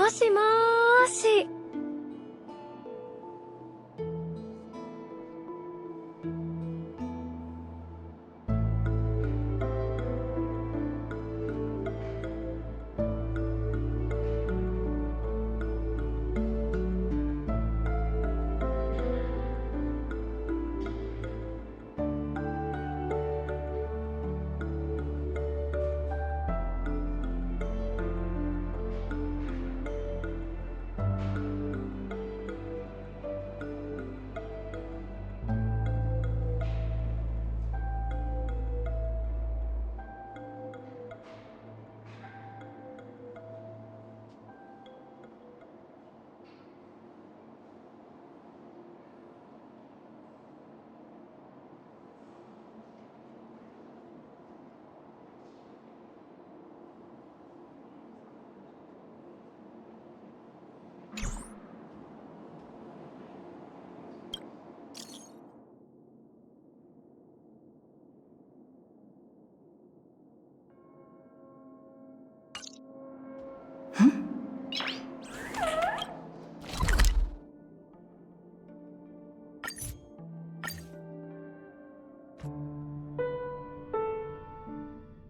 もしもーし。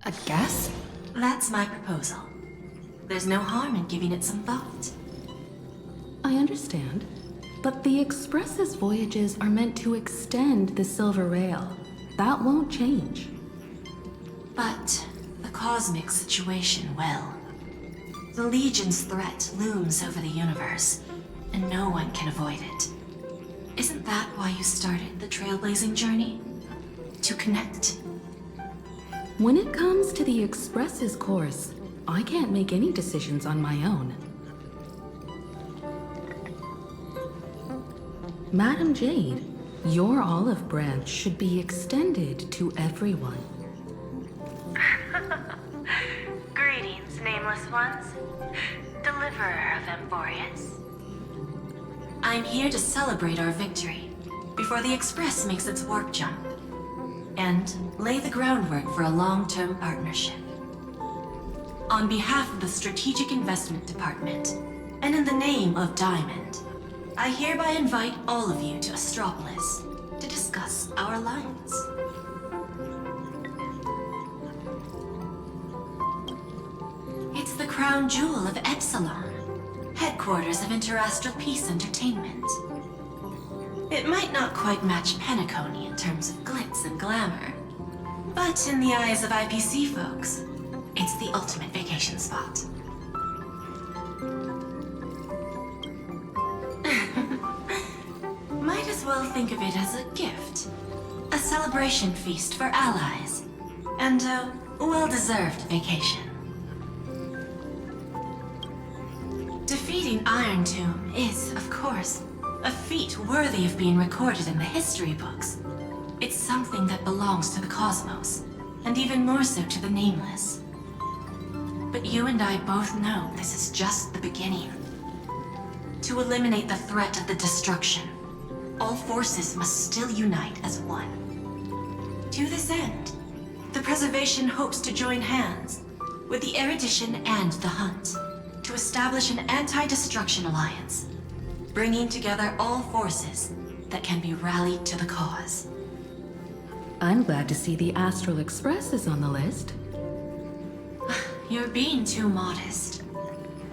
A guess? That's my proposal. There's no harm in giving it some thought. I understand, but the Express's voyages are meant to extend the Silver Rail. That won't change. But the cosmic situation will. The Legion's threat looms over the universe, and no one can avoid it. Isn't that why you started the trailblazing journey? To connect? When it comes to the Express's course, I can't make any decisions on my own. Madam Jade, your olive branch should be extended to everyone. Greetings, nameless ones. Deliverer of Emphorius. I'm here to celebrate our victory before the Express makes its warp jump, and lay the groundwork for a long-term partnership. On behalf of the Strategic Investment Department, and in the name of Diamond, I hereby invite all of you to Astropolis to discuss our alliance. It's the crown jewel of Epsilon, headquarters of Interastral Peace Entertainment. It might not quite match Penacony in terms of glitz and glamour, but in the eyes of IPC folks, it's the ultimate vacation spot. Might as well think of it as a gift. A celebration feast for allies, and a well-deserved vacation. Defeating Iron Tomb is, of course, a feat worthy of being recorded in the history books. It's something that belongs to the cosmos, and even more so to the Nameless. But you and I both know this is just the beginning. To eliminate the threat of the destruction, all forces must still unite as one. To this end, the Preservation hopes to join hands with the Erudition and the Hunt to establish an anti-destruction alliance, bringing together all forces that can be rallied to the cause. I'm glad to see the Astral Express is on the list. You're being too modest.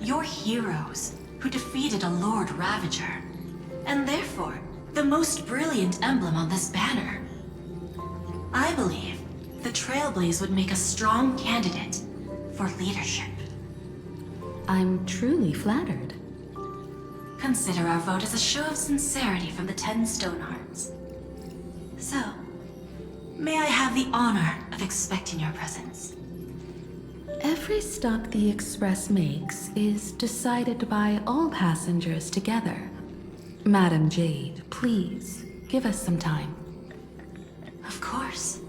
You're heroes who defeated a Lord Ravager, and therefore the most brilliant emblem on this banner. I believe the Trailblaze would make a strong candidate for leadership. I'm truly flattered. Consider our vote as a show of sincerity from the 10 Stonearms. So, may I have the honor of expecting your presence? Every stop the Express makes is decided by all passengers together. Madam Jade, please, give us some time. Of course.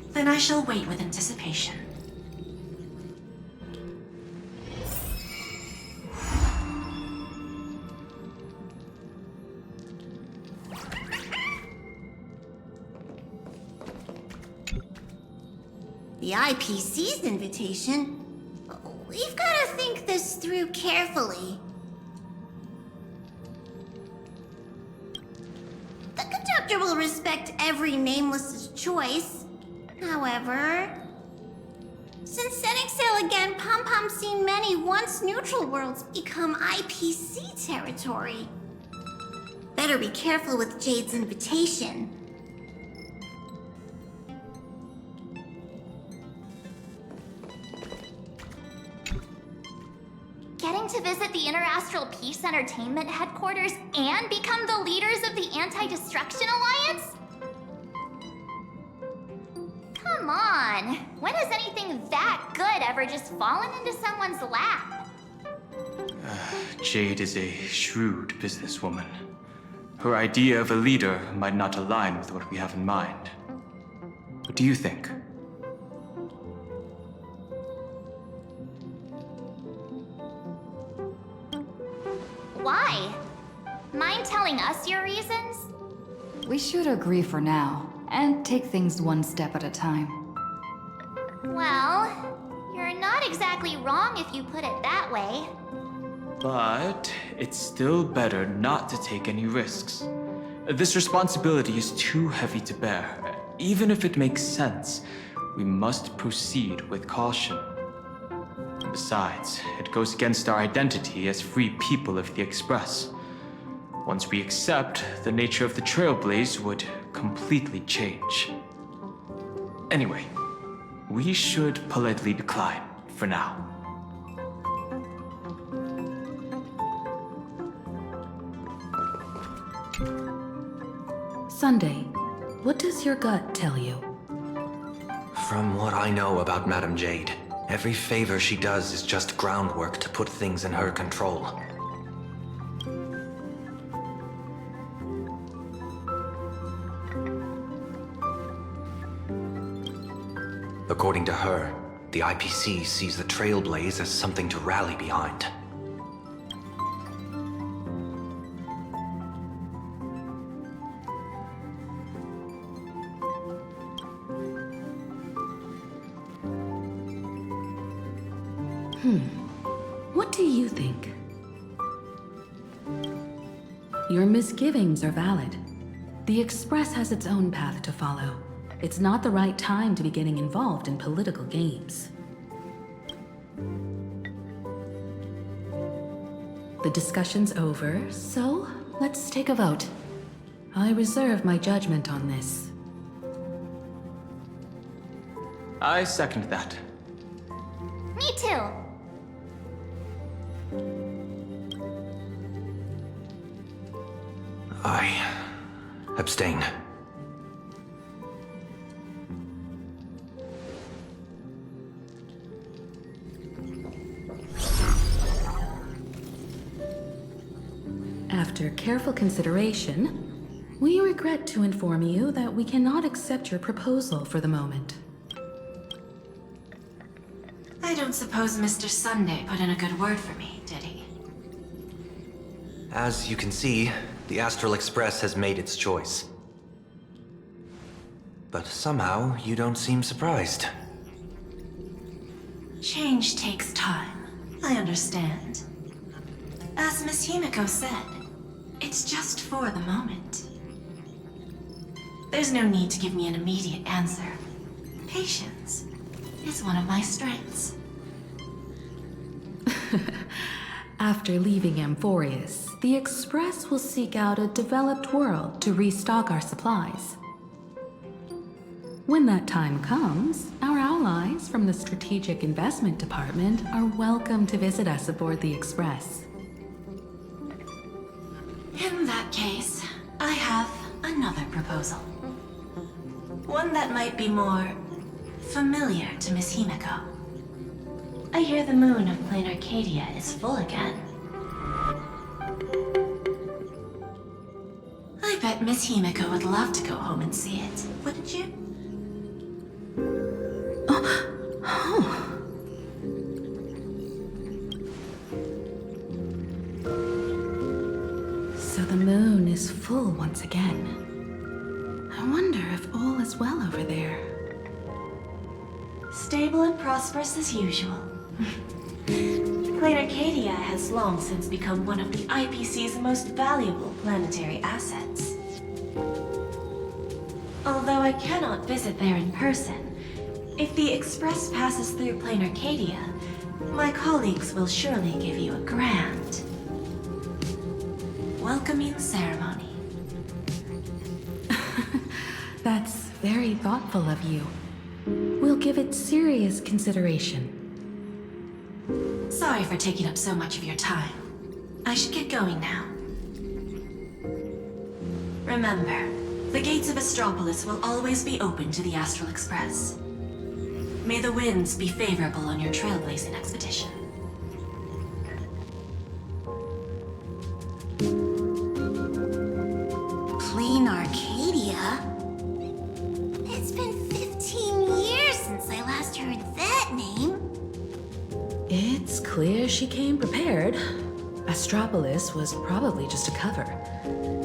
Then I shall wait with anticipation. The IPC's invitation? We've got to think this through carefully. Master will respect every nameless's choice. However, since setting sail again, Pom-Pom's seen many once neutral worlds become IPC territory. Better be careful with Jade's invitation. Getting to visit the Interastral Peace Entertainment headquarters and become the leaders of the Anti-Destruction Alliance? Come on! When has anything that good ever just fallen into someone's lap? Jade is a shrewd businesswoman. Her idea of a leader might not align with what we have in mind. What do you think? Why? Mind telling us your reasons? We should agree for now, and take things one step at a time. Well, you're not exactly wrong if you put it that way. But it's still better not to take any risks. This responsibility is too heavy to bear. Even if it makes sense, we must proceed with caution. Besides, it goes against our identity as free people of the Express. Once we accept, the nature of the Trailblaze would completely change. Anyway, we should politely decline for now. Sunday, what does your gut tell you? From what I know about Madame Jade, every favor she does is just groundwork to put things in her control. According to her, the IPC sees the Trailblaze as something to rally behind. What do you think? Your misgivings are valid. The Express has its own path to follow. It's not the right time to be getting involved in political games. The discussion's over, so let's take a vote. I reserve my judgment on this. I second that. Me too. I abstain. After careful consideration, we regret to inform you that we cannot accept your proposal for the moment. I don't suppose Mr. Sunday put in a good word for me, did he? As you can see, the Astral Express has made its choice. But somehow, you don't seem surprised. Change takes time. I understand. As Miss Himiko said, it's just for the moment. There's no need to give me an immediate answer. Patience is one of my strengths. After leaving Amphorius, the Express will seek out a developed world to restock our supplies. When that time comes, our allies from the Strategic Investment Department are welcome to visit us aboard the Express. In that case, I have another proposal. One that might be more familiar to Miss Himiko. I hear the moon of Planarcadia is full again. I bet Miss Himiko would love to go home and see it, wouldn't you? So the moon is full once again. I wonder if all is well over there. Stable and prosperous as usual. Planarcadia has long since become one of the IPC's most valuable planetary assets. Although I cannot visit there in person, if the express passes through Planarcadia, my colleagues will surely give you a grand welcoming ceremony. That's very thoughtful of you. We'll give it serious consideration. Sorry for taking up so much of your time. I should get going now. Remember, the gates of Astropolis will always be open to the Astral Express. May the winds be favorable on your trailblazing expedition. Planarcadia? It's been 15 years since I last heard that name. It's clear she came prepared. Astropolis was probably just a cover.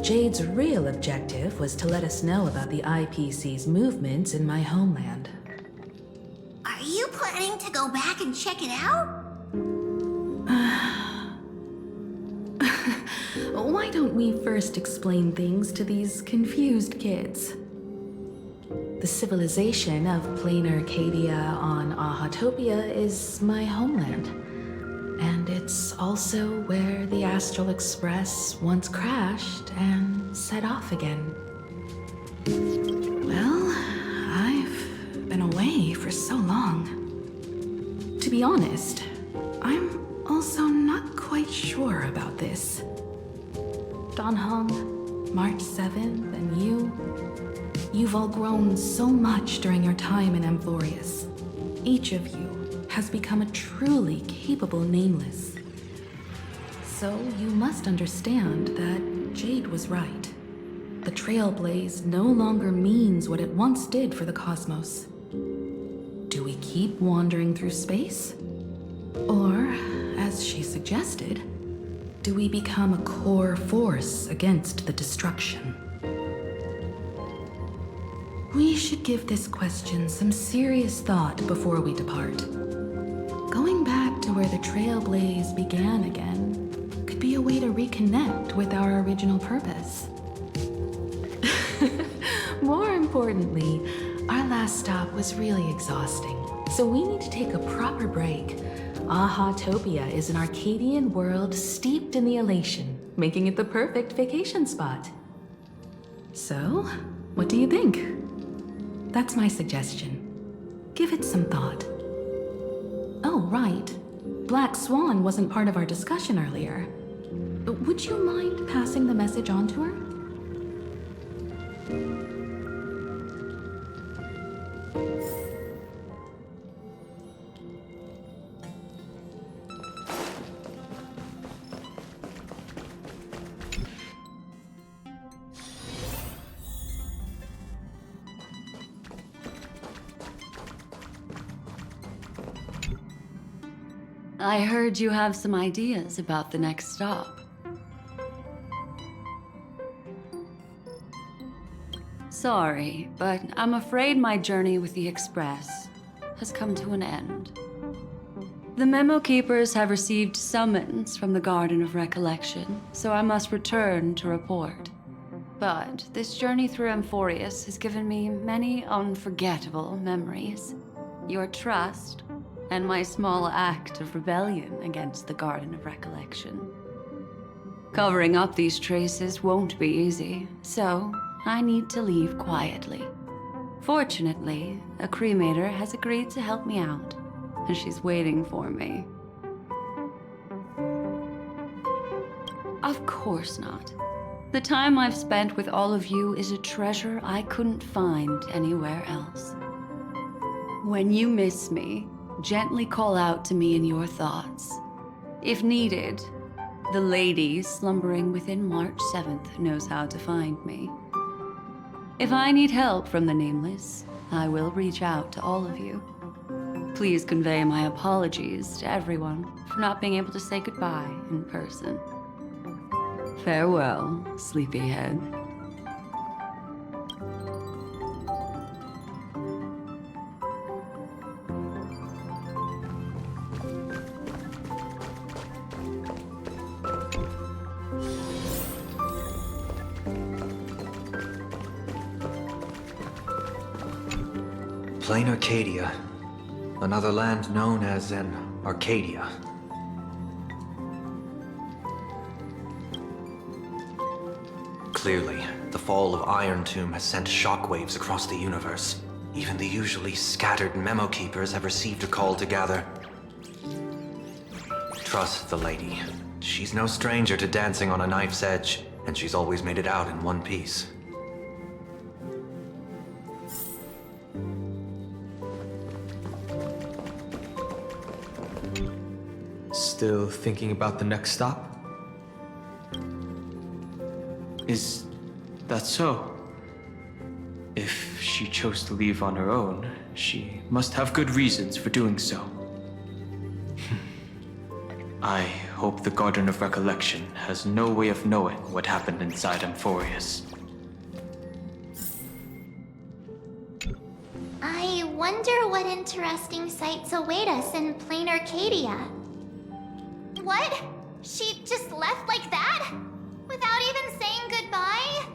Jade's real objective was to let us know about the IPC's movements in my homeland. Are you planning to go back and check it out? Why don't we first explain things to these confused kids? The civilization of Planarcadia on Ahatopia is my homeland. And it's also where the Astral Express once crashed and set off again. Well, I've been away for so long. To be honest, I'm also not quite sure about this. Donhong, March 7th, and you've all grown so much during your time in Amphorius. Each of you has become a truly capable Nameless. So you must understand that Jade was right. The Trailblaze no longer means what it once did for the cosmos. Do we keep wandering through space? Or, as she suggested, do we become a core force against the destruction? We should give this question some serious thought before we depart. Going back to where the Trailblaze began again could be a way to reconnect with our original purpose. More importantly, our last stop was really exhausting, so we need to take a proper break. Ahatopia is an Arcadian world steeped in the elation, making it the perfect vacation spot. So, what do you think? That's my suggestion. Give it some thought. Oh, right. Black Swan wasn't part of our discussion earlier. Would you mind passing the message on to her? I heard you have some ideas about the next stop. Sorry, but I'm afraid my journey with the Express has come to an end. The Memo Keepers have received summons from the Garden of Recollection, so I must return to report. But this journey through Amphorius has given me many unforgettable memories. Your trust, and my small act of rebellion against the Garden of Recollection. Covering up these traces won't be easy, so I need to leave quietly. Fortunately, a cremator has agreed to help me out, and she's waiting for me. Of course not. The time I've spent with all of you is a treasure I couldn't find anywhere else. When you miss me, gently call out to me in your thoughts. If needed, the lady slumbering within March 7th knows how to find me. If I need help from the Nameless, I will reach out to all of you. Please convey my apologies to everyone for not being able to say goodbye in person. Farewell, sleepyhead. Planarcadia. Another land known as an Arcadia. Clearly, the fall of Iron Tomb has sent shockwaves across the universe. Even the usually scattered memo keepers have received a call to gather. Trust the lady. She's no stranger to dancing on a knife's edge, and she's always made it out in one piece. Still thinking about the next stop? Is that so? If she chose to leave on her own, she must have good reasons for doing so. I hope the Garden of Recollection has no way of knowing what happened inside Amphorius. I wonder what interesting sights await us in Planarcadia. What? She just left like that? Without even saying goodbye?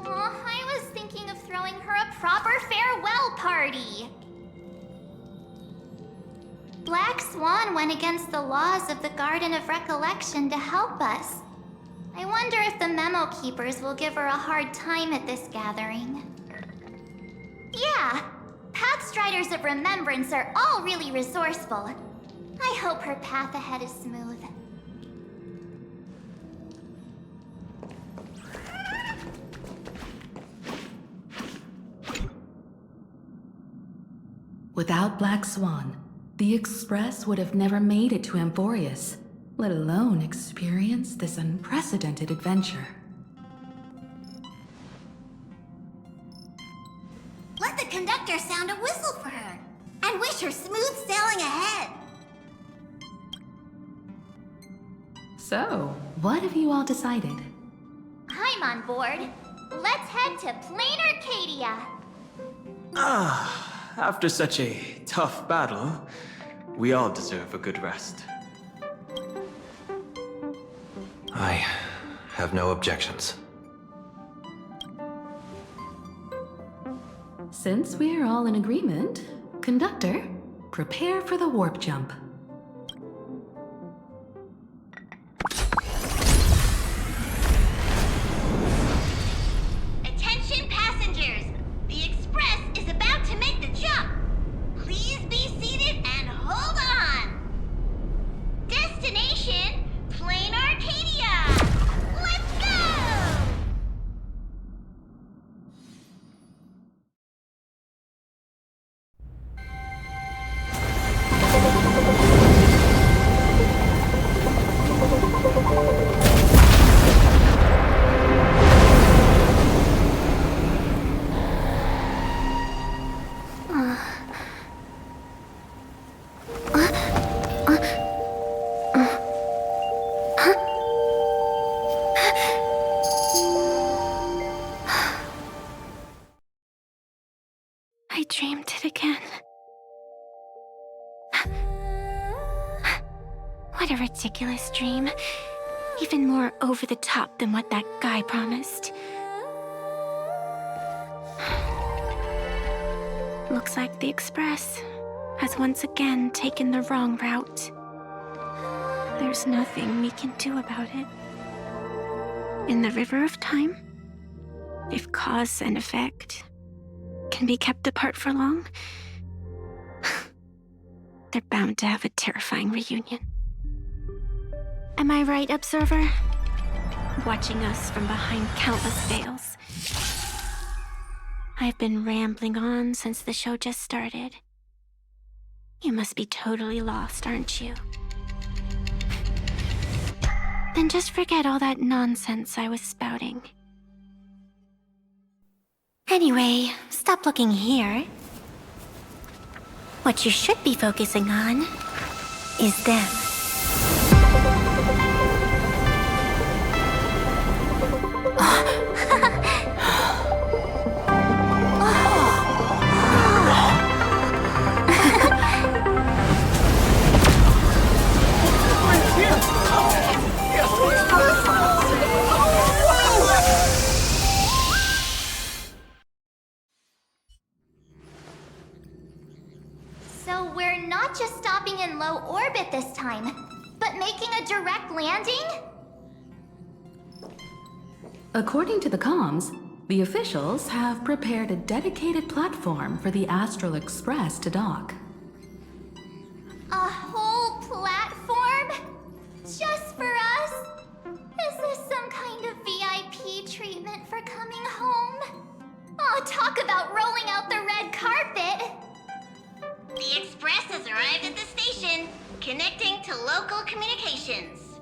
Oh, I was thinking of throwing her a proper farewell party. Black Swan went against the laws of the Garden of Recollection to help us. I wonder if the memo keepers will give her a hard time at this gathering. Yeah, Pathstriders of Remembrance are all really resourceful. I hope her path ahead is smooth. Without Black Swan, the Express would have never made it to Amphorius, let alone experience this unprecedented adventure. Let the conductor sound a whistle for her, and wish her smooth sailing ahead. So, what have you all decided? I'm on board. Let's head to Planarcadia. After such a tough battle, we all deserve a good rest. I have no objections. Since we're all in agreement, Conductor, prepare for the warp jump. Attention passengers! The Express is about to make the jump. Please be seated and hold on. Destination, Planarcadia. Let's go! I dreamed it again. What a ridiculous dream. Even more over the top than what that guy promised. Looks like the Express has once again taken the wrong route. There's nothing we can do about it. In the River of Time, if cause and effect can be kept apart for long, they're bound to have a terrifying reunion. Am I right, Observer? Watching us from behind countless veils. I've been rambling on since the show just started. You must be totally lost, aren't you? Then just forget all that nonsense I was spouting. Anyway, stop looking here. What you should be focusing on is them. stopping in low orbit this time, but making a direct landing? According to the comms, the officials have prepared a dedicated platform for the Astral Express to dock. A whole platform? Just for us? Is this some kind of VIP treatment for coming home? Oh, talk about rolling out the red carpet! The Express has arrived at the station, connecting to local communications.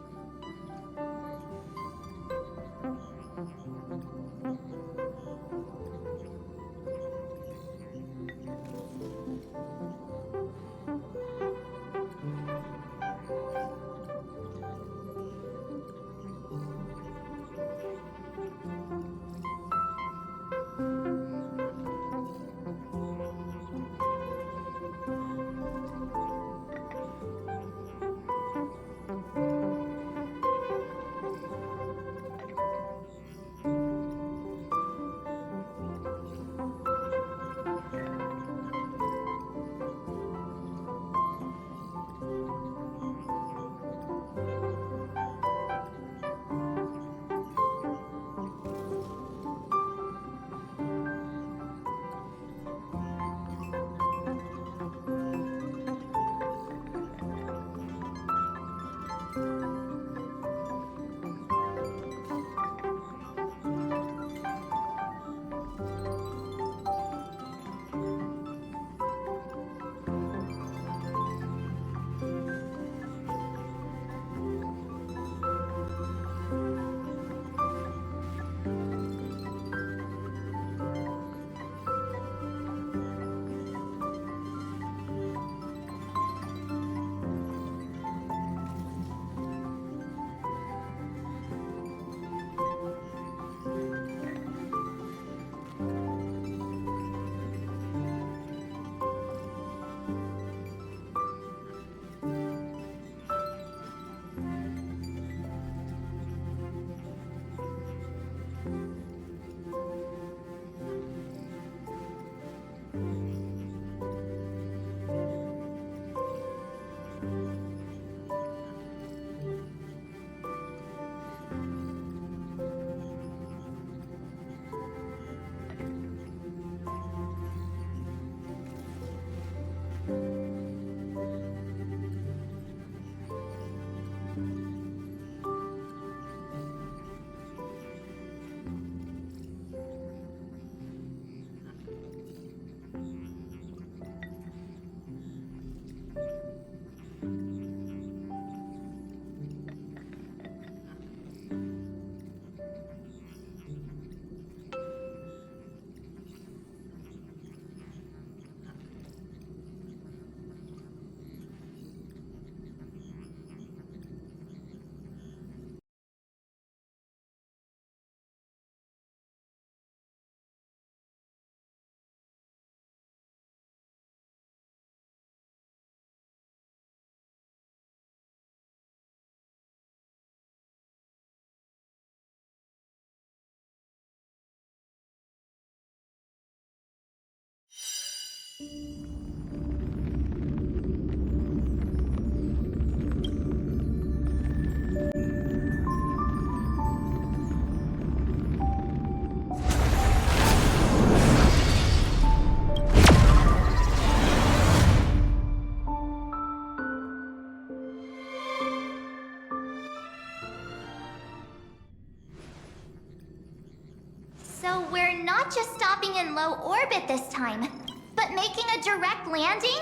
So we're not just stopping in low orbit this time, but making a direct landing?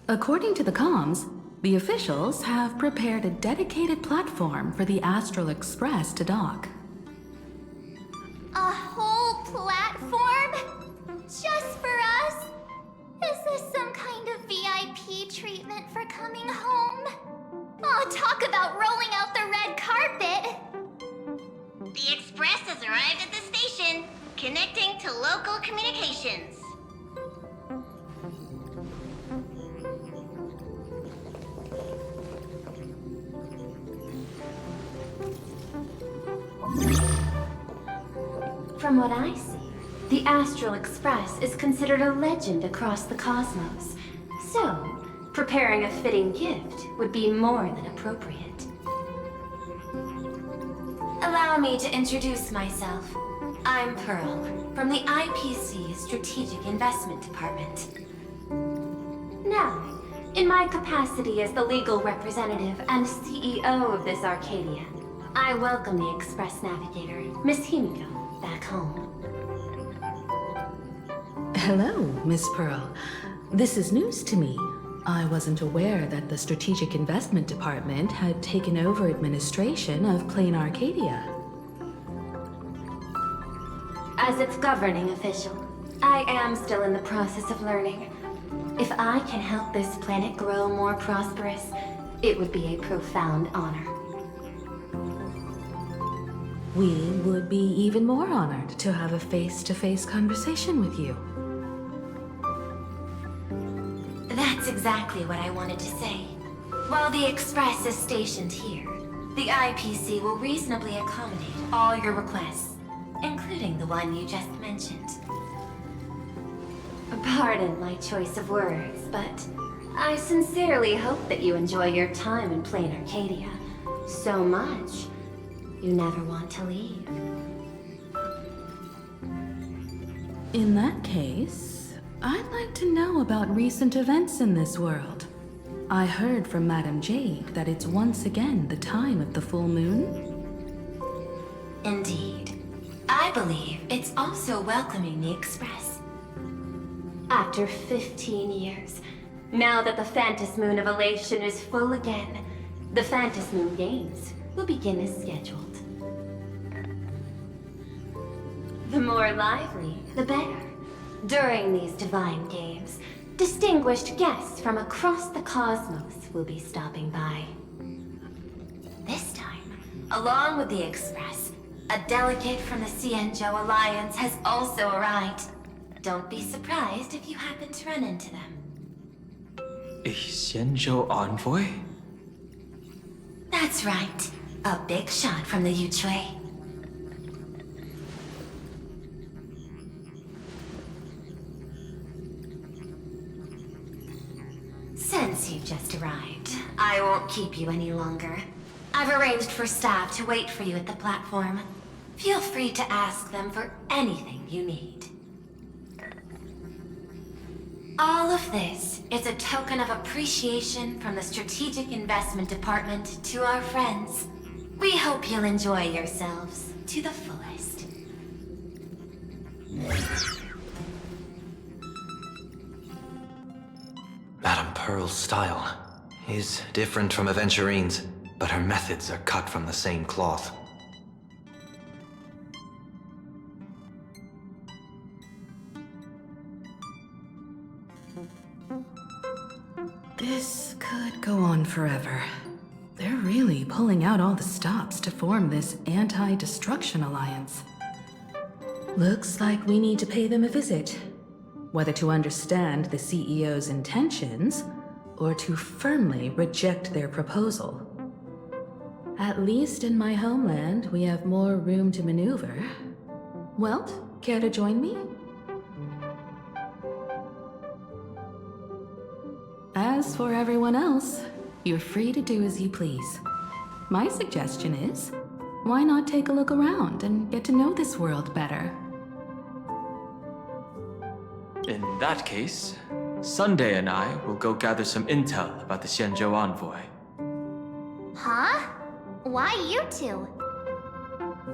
According to the comms, the officials have prepared a dedicated platform for the Astral Express to dock. A whole platform? Just for us? Is this some kind of VIP treatment for coming home? Oh, talk about rolling out the red carpet! The Express has arrived at the station, connecting to local communications. From what I see, the Astral Express is considered a legend across the cosmos, So, preparing a fitting gift would be more than appropriate. Allow me to introduce myself. I'm Pearl, from the IPC Strategic Investment Department. Now, in my capacity as the legal representative and CEO of this Arcadia, I welcome the Express Navigator, Miss Himiko, back home. Hello, Miss Pearl. This is news to me. I wasn't aware that the Strategic Investment Department had taken over administration of Planarcadia. As its governing official, I am still in the process of learning. If I can help this planet grow more prosperous, it would be a profound honor. We would be even more honored to have a face-to-face conversation with you. That's exactly what I wanted to say. While the Express is stationed here, the IPC will reasonably accommodate all your requests, including the one you just mentioned. Pardon my choice of words, but I sincerely hope that you enjoy your time in Planarcadia so much you never want to leave. In that case, I'd like to know about recent events in this world. I heard from Madame Jade that it's once again the time of the full moon. Indeed. I believe it's also welcoming the Express. After 15 years, now that the Phantas Moon of Elation is full again, the Phantas Moon Games will begin as scheduled. The more lively, the better. During these divine games, distinguished guests from across the cosmos will be stopping by. This time, along with the Express, a delegate from the Xianzhou Alliance has also arrived. Don't be surprised if you happen to run into them. A Xianzhou envoy? That's right. A big shot from the Yuchui. Since you've just arrived, I won't keep you any longer. I've arranged for staff to wait for you at the platform. Feel free to ask them for anything you need. All of this is a token of appreciation from the Strategic Investment Department to our friends. We hope you'll enjoy yourselves to the fullest. Madame Pearl's style is different from Aventurine's, but her methods are cut from the same cloth. This could go on forever. They're really pulling out all the stops to form this anti-destruction alliance. Looks like we need to pay them a visit. Whether to understand the CEO's intentions, or to firmly reject their proposal. At least in my homeland, we have more room to maneuver. Welt, care to join me? As for everyone else, you're free to do as you please. My suggestion is, why not take a look around and get to know this world better? In that case, Sunday and I will go gather some intel about the Xianzhou envoy. Huh? Why you two?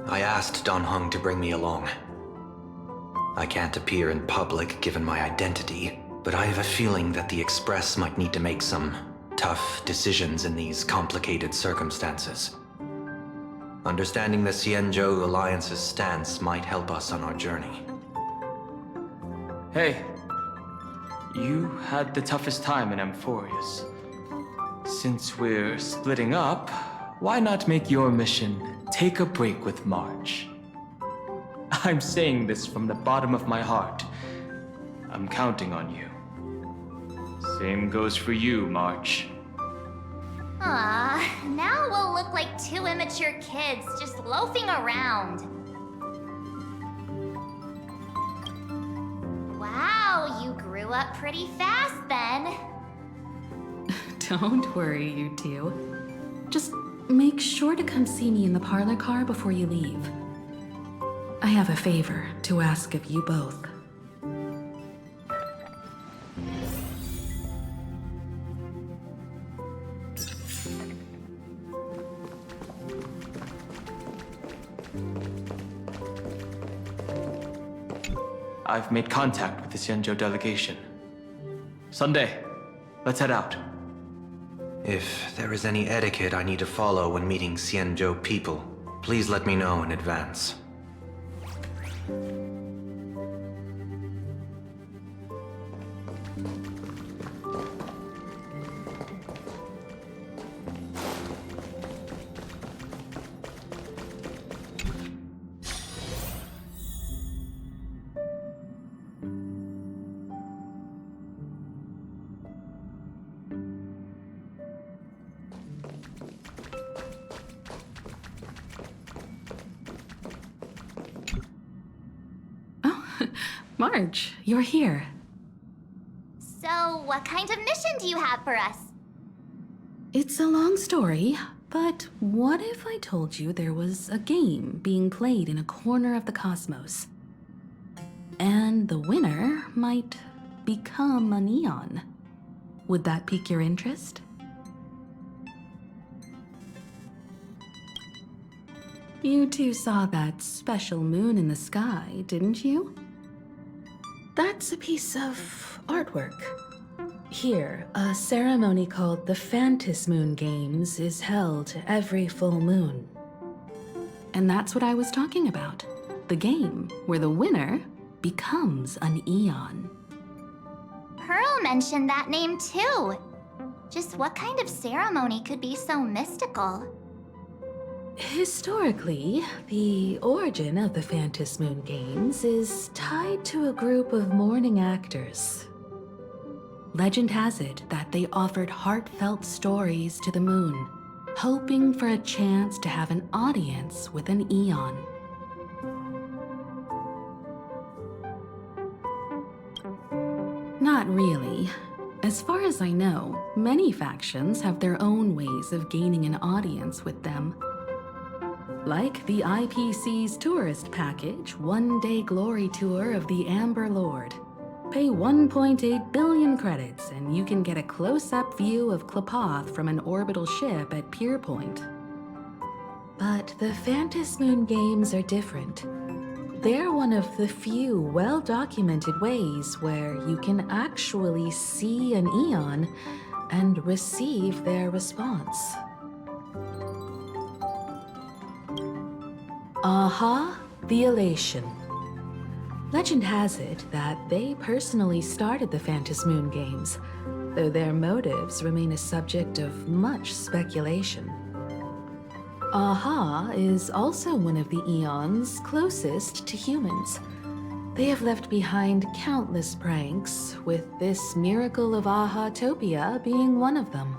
I asked Don Hung to bring me along. I can't appear in public given my identity, but I have a feeling that the Express might need to make some tough decisions in these complicated circumstances. Understanding the Xianzhou Alliance's stance might help us on our journey. Hey, you had the toughest time in Amphorius. Since we're splitting up, why not make your mission take a break with March? I'm saying this from the bottom of my heart. I'm counting on you. Same goes for you, March. Now we'll look like two immature kids just loafing around. Wow, you grew up pretty fast then. Don't worry, you two. Just make sure to come see me in the parlor car before you leave. I have a favor to ask of you both. I've made contact with the Xianzhou delegation. Sunday, let's head out. If there is any etiquette I need to follow when meeting Xianzhou people, please let me know in advance. Marge, you're here. So, what kind of mission do you have for us? It's a long story, but what if I told you there was a game being played in a corner of the cosmos? And the winner might become a neon. Would that pique your interest? You two saw that special moon in the sky, didn't you? That's a piece of artwork. Here, a ceremony called the Phantom Moon Games is held every full moon. And that's what I was talking about. The game where the winner becomes an Eon. Pearl mentioned that name too. Just what kind of ceremony could be so mystical? Historically, the origin of the Phantom Moon Games is tied to a group of mourning actors. Legend has it that they offered heartfelt stories to the moon, hoping for a chance to have an audience with an Eon. Not really. As far as I know, many factions have their own ways of gaining an audience with them. Like the IPC's tourist package, one-day glory tour of the Amber Lord. Pay 1.8 billion credits and you can get a close-up view of Klapoth from an orbital ship at Pier Point. But the Phantom Moon Games are different. They're one of the few well-documented ways where you can actually see an Eon and receive their response. Aha, the Elation. Legend has it that they personally started the Phantom Moon Games, though their motives remain a subject of much speculation. Aha is also one of the Eons closest to humans. They have left behind countless pranks, with this miracle of Aha-topia being one of them.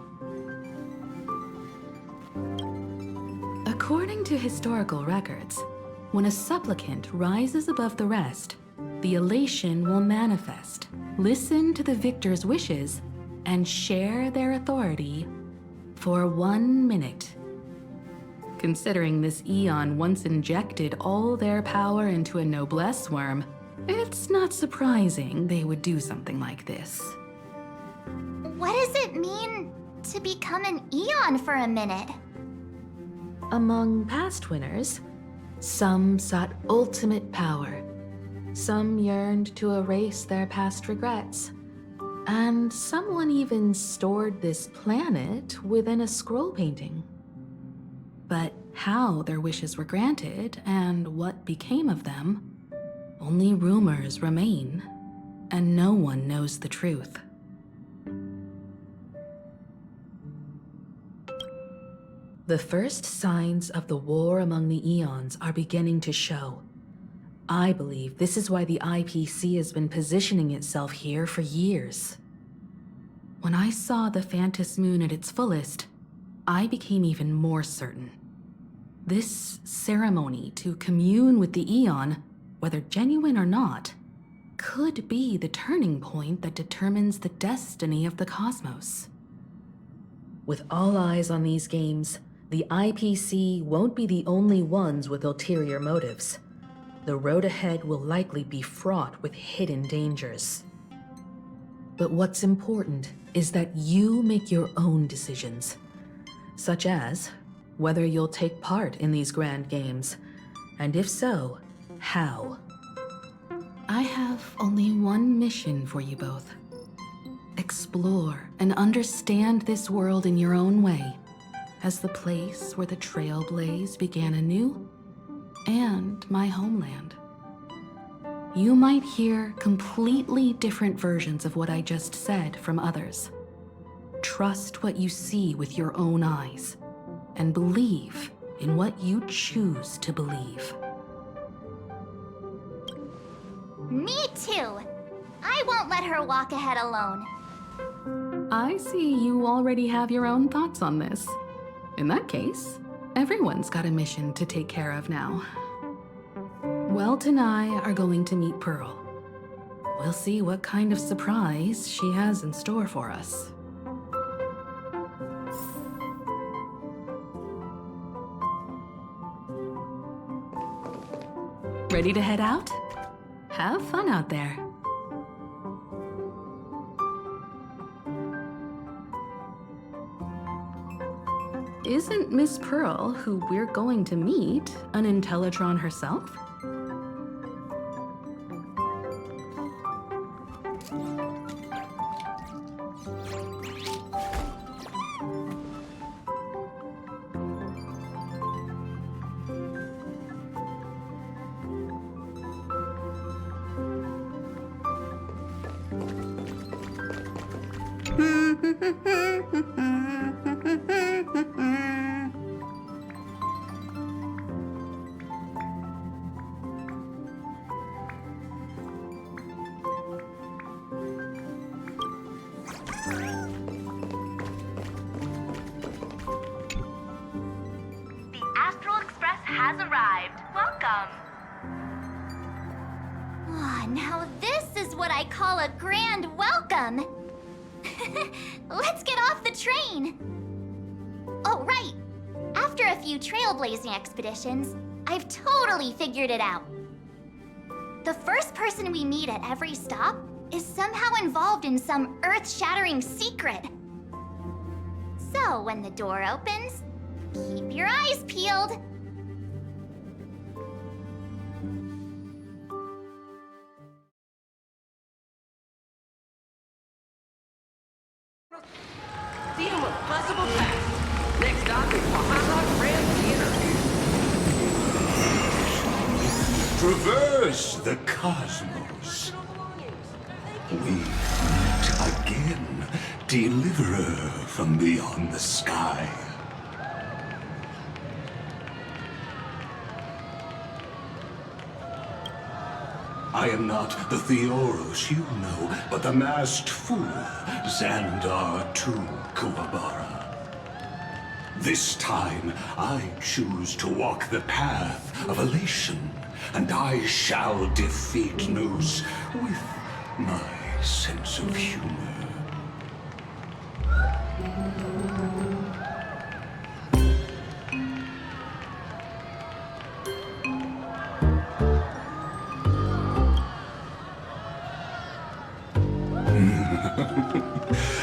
According to historical records, when a supplicant rises above the rest, the elation will manifest, listen to the victor's wishes, and share their authority for 1 minute. Considering this Eon once injected all their power into a noblesse worm, it's not surprising they would do something like this. What does it mean to become an Eon for a minute? Among past winners, some sought ultimate power. Some yearned to erase their past regrets. And someone even stored this planet within a scroll painting. But how their wishes were granted and what became of them, only rumors remain, and no one knows the truth. The first signs of the war among the Eons are beginning to show. I believe this is why the IPC has been positioning itself here for years. When I saw the Phantom Moon at its fullest, I became even more certain. This ceremony to commune with the Eon, whether genuine or not, could be the turning point that determines the destiny of the cosmos. With all eyes on these games, the IPC won't be the only ones with ulterior motives. The road ahead will likely be fraught with hidden dangers. But what's important is that you make your own decisions, such as whether you'll take part in these grand games, and if so, how. I have only one mission for you both. Explore and understand this world in your own way, as the place where the Trailblaze began anew, and my homeland. You might hear completely different versions of what I just said from others. Trust what you see with your own eyes, and believe in what you choose to believe. Me too! I won't let her walk ahead alone. I see you already have your own thoughts on this. In that case, everyone's got a mission to take care of now. Welt and I are going to meet Pearl. We'll see what kind of surprise she has in store for us. Ready to head out? Have fun out there. Isn't Miss Pearl, who we're going to meet, an Intellitron herself? Has arrived. Welcome. Ah, now this is what I call a grand welcome. Let's get off the train. Oh, right. After a few trailblazing expeditions, I've totally figured it out. The first person we meet at every stop is somehow involved in some earth-shattering secret. So when the door opens, keep your eyes peeled. Deal with possible path. Next stop is Planarcadia Grand Theater. Traverse the cosmos. We meet again, deliverer from beyond the sky. I am not the Theoros you know, but the masked fool, Xandar II Kuwabara. This time, I choose to walk the path of elation, and I shall defeat Noose with my sense of humor.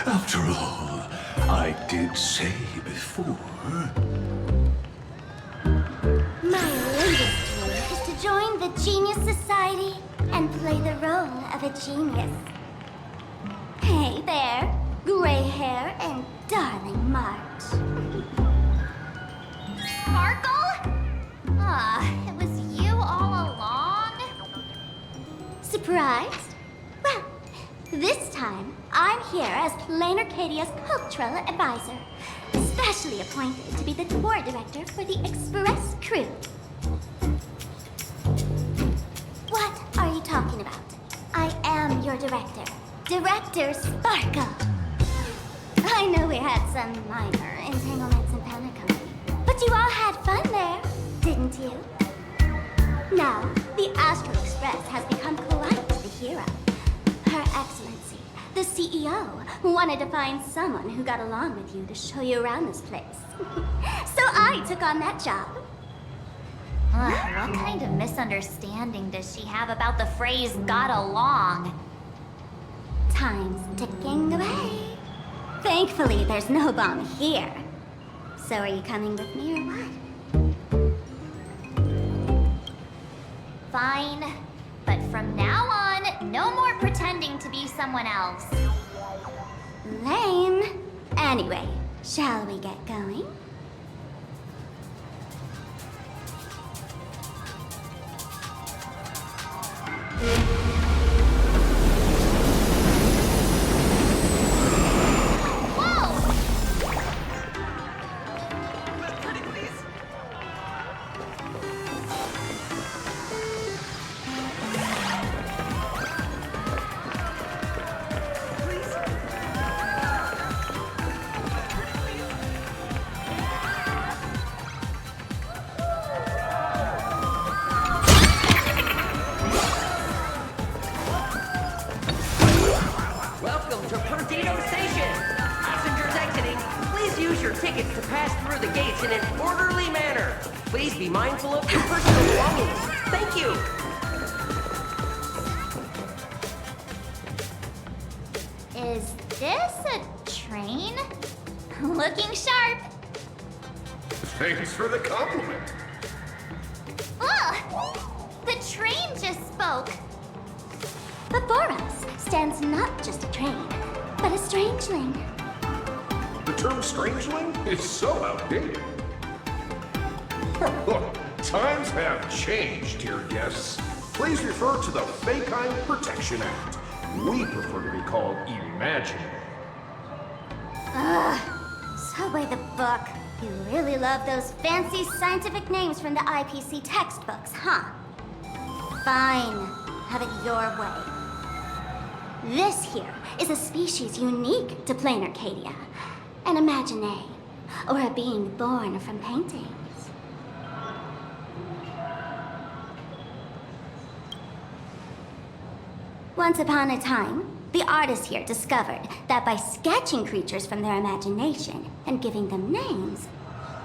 After all, I did say before. My latest dream is to join the Genius Society and play the role of a genius. Hey there, gray hair and darling March. Sparkle? Ah, it was you all along? Surprised? Well, this time I'm here as Planarcadia's cultural advisor, specially appointed to be the tour director for the Express crew. What are you talking about? I am your director, Director Sparkle. I know we had some minor entanglements in Planarcadia, but you all had fun there, didn't you? Now, the Astral Express has become quite the hero. Her Excellency, The CEO wanted to find someone who got along with you to show you around this place. So I took on that job. Ugh, what kind of misunderstanding does she have about the phrase got along? Time's ticking away. Thankfully, there's no bomb here. So are you coming with me or what? Fine. But from now on, no more pretending to be someone else. Lame. Anyway, shall we get going? Welcome to Perdido Station! Passengers exiting, please use your tickets to pass through the gates in an orderly manner. Please be mindful of your personal belongings. Thank you! Is this a train? Looking sharp. Thanks for the compliment. Ugh! The train just spoke. Before us stands not just a train, but a strangeling. The term strangeling is so outdated. Look, times have changed, dear guests. Please refer to the Fekine Protection Act. We prefer to be called imaginary. So by the book, you really love those fancy scientific names from the IPC textbooks, huh? Fine, have it your way. This here is a species unique to Planarcadia, an imagine, or a being born from paintings. Once upon a time, the artists here discovered that by sketching creatures from their imagination and giving them names,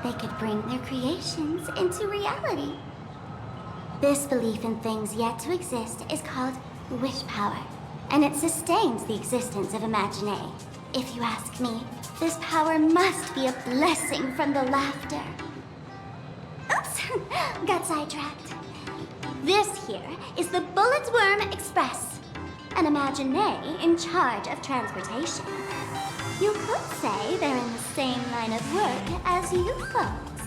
they could bring their creations into reality. This belief in things yet to exist is called wish power, and it sustains the existence of imagine. If you ask me, this power must be a blessing from the laughter. Oops, got sidetracked. This here is the Bullet Worm Express, an imagine in charge of transportation. You could say they're in the same line of work as you folks.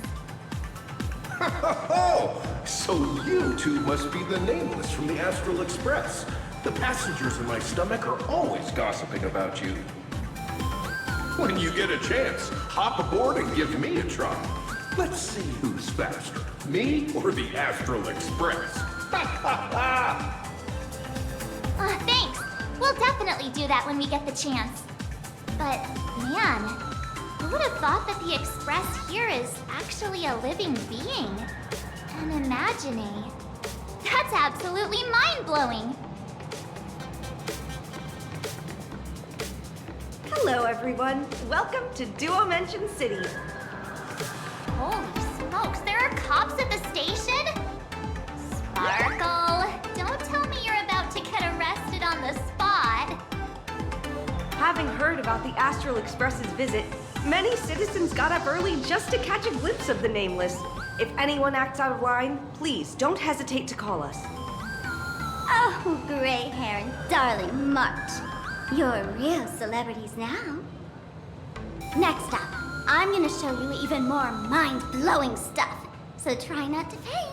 Oh, so you two must be the Nameless from the Astral Express. The passengers in my stomach are always gossiping about you. When you get a chance, hop aboard and give me a try. Let's see who's faster, me or the Astral Express. Thanks. We'll definitely do that when we get the chance. But, man, who would have thought that the Express here is actually a living being? An imagine. That's absolutely mind-blowing. Hello, everyone. Welcome to Duomension City. Holy smokes, there are cops at the station? Sparkle, don't tell me you're about to get arrested on the spot. Having heard about the Astral Express's visit, many citizens got up early just to catch a glimpse of the Nameless. If anyone acts out of line, please don't hesitate to call us. Oh, gray hair and darling March. You're real celebrities now. Next up, I'm gonna show you even more mind-blowing stuff, so try not to faint.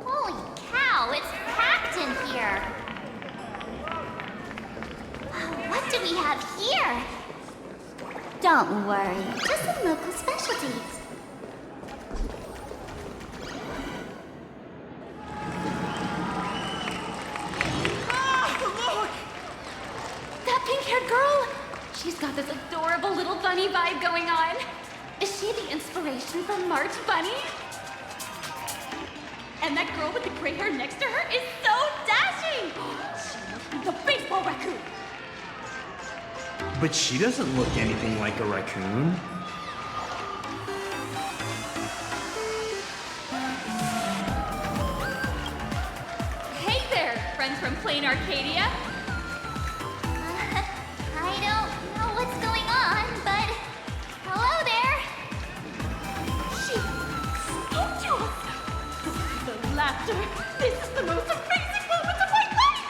Holy cow, it's packed in here. What do we have here? Don't worry, just some local specialties. got this adorable little bunny vibe going on. Is she the inspiration for March Bunny? And that girl with the gray hair next to her is so dashing! She must be the baseball raccoon! But she doesn't look anything like a raccoon. Hey there, friends from Planarcadia! I don't know what's going on, but hello there. She spoke to us! The laughter! This is the most amazing moment of my life!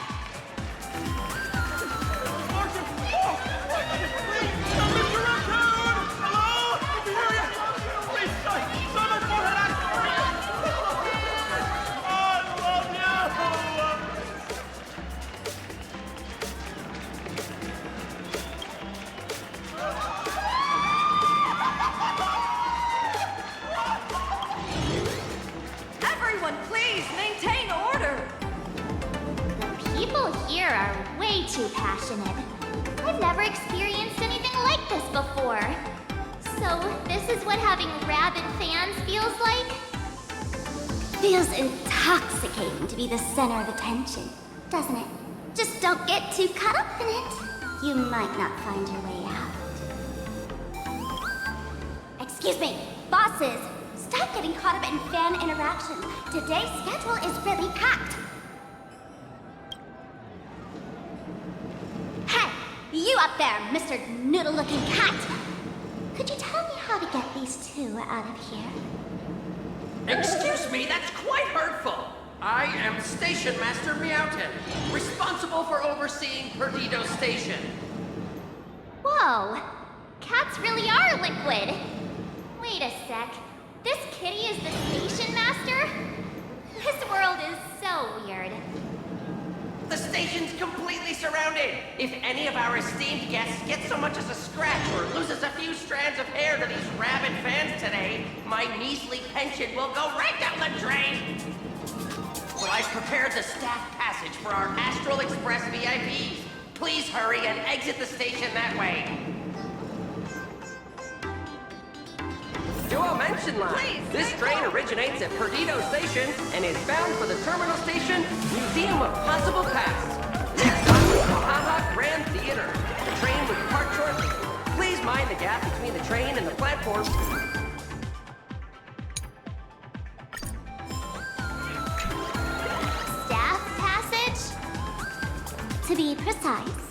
Everyone, please maintain order! The people here are way too passionate. I've never experienced anything like this before. So, this is what having rabid fans feels like? Feels intoxicating to be the center of attention, doesn't it? Just don't get too caught up in it. You might not find your way out. Excuse me, bosses! Stop getting caught up in fan interactions. Today's schedule is really packed. Hey, you up there, Mr. Noodle-looking cat! Could you tell me how to get these two out of here? Excuse me, that's quite hurtful. I am Station Master Meowton, responsible for overseeing Perdido Station. Whoa, cats really are liquid. Wait a sec. This kitty is the station master? This world is so weird. The station's completely surrounded. If any of our esteemed guests get so much as a scratch or loses a few strands of hair to these rabid fans today, my measly pension will go right down the drain. So I've prepared the staff passage for our Astral Express VIPs. Please hurry and exit the station that way. Dual Mention Line. This train originates at Perdido Station and is bound for the terminal station, Museum of Possible Past. Next stop is Kohaha Grand Theater. The train will depart shortly. Please mind the gap between the train and the platform. Staff passage? To be precise,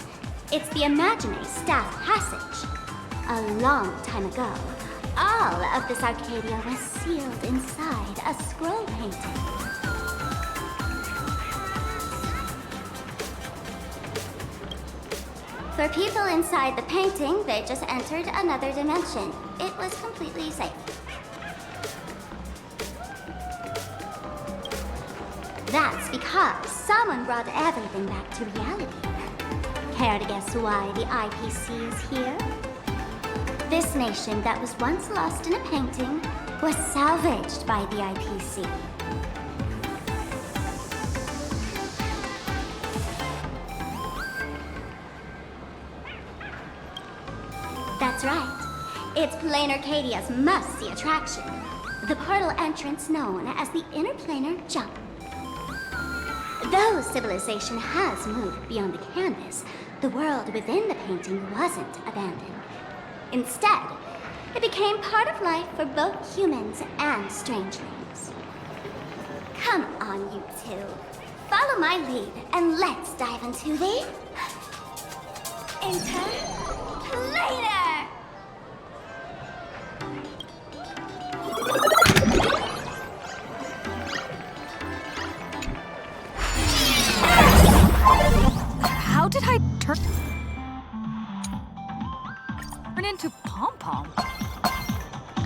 it's the imaginary staff passage. A long time ago, all of this Arcadia was sealed inside a scroll painting. For people inside the painting, they just entered another dimension. It was completely safe. That's because someone brought everything back to reality. Care to guess why the IPC is here? This nation that was once lost in a painting was salvaged by the IPC. That's right. It's Planarcadia's must-see attraction. The portal entrance known as the Interplanar Jump. Though civilization has moved beyond the canvas, the world within the painting wasn't abandoned. Instead, it became part of life for both humans and strangelings. Come on, you two. Follow my lead, and let's dive into the... Interplanar! How did I turn into Pom-Pom?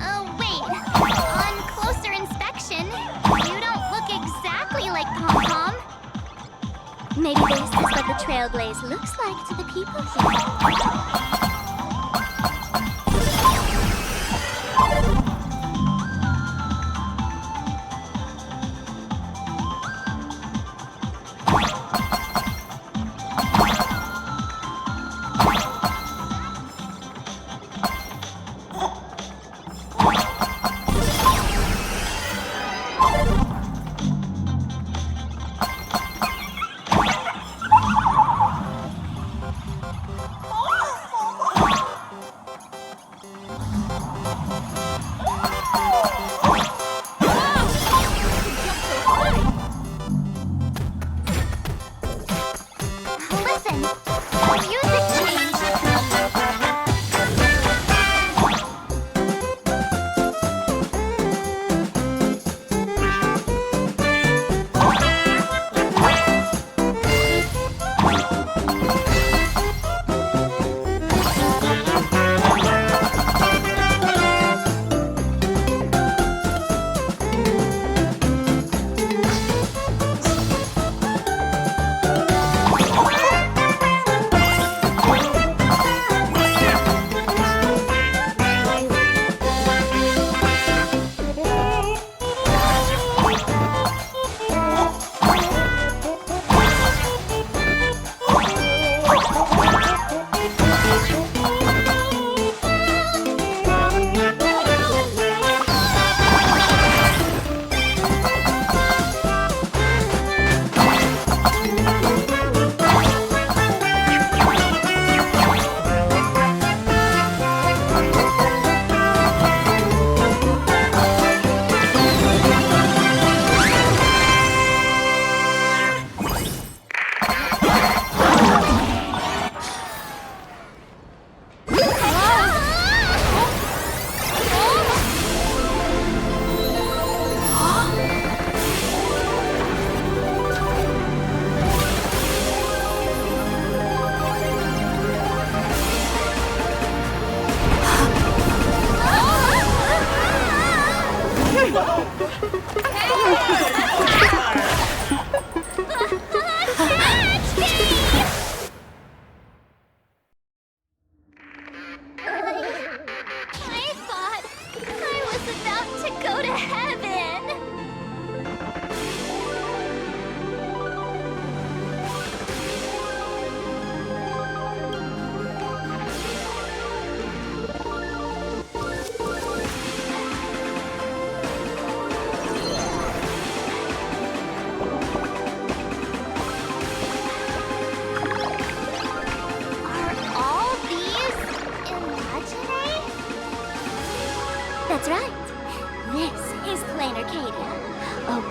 Oh, wait. On closer inspection, you don't look exactly like Pom-Pom. Maybe this is what the Trailblaze looks like to the people here.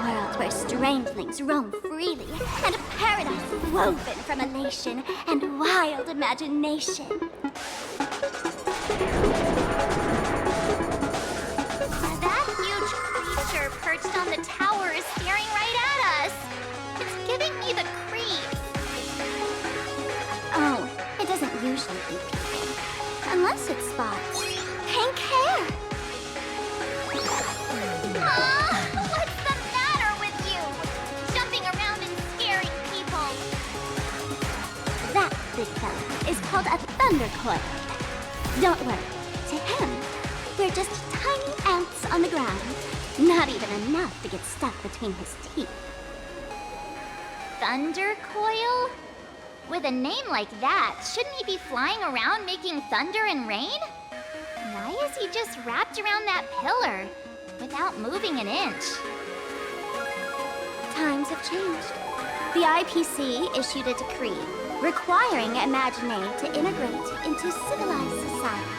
world where strangelings roam freely, and a paradise woven from elation and wild imagination. That huge creature perched on the tower is staring right at us. It's giving me the creeps. Oh, it doesn't usually eat people. Unless it spots pink hair. What's the matter with you? Jumping around and scaring people. That big fella is called a thunder coil. Don't worry, to him, we're just tiny ants on the ground. Not even enough to get stuck between his teeth. Thunder Coil? With a name like that, shouldn't he be flying around making thunder and rain? Why is he just wrapped around that pillar without moving an inch? Times have changed. The IPC issued a decree requiring Imaginate to integrate into civilized society.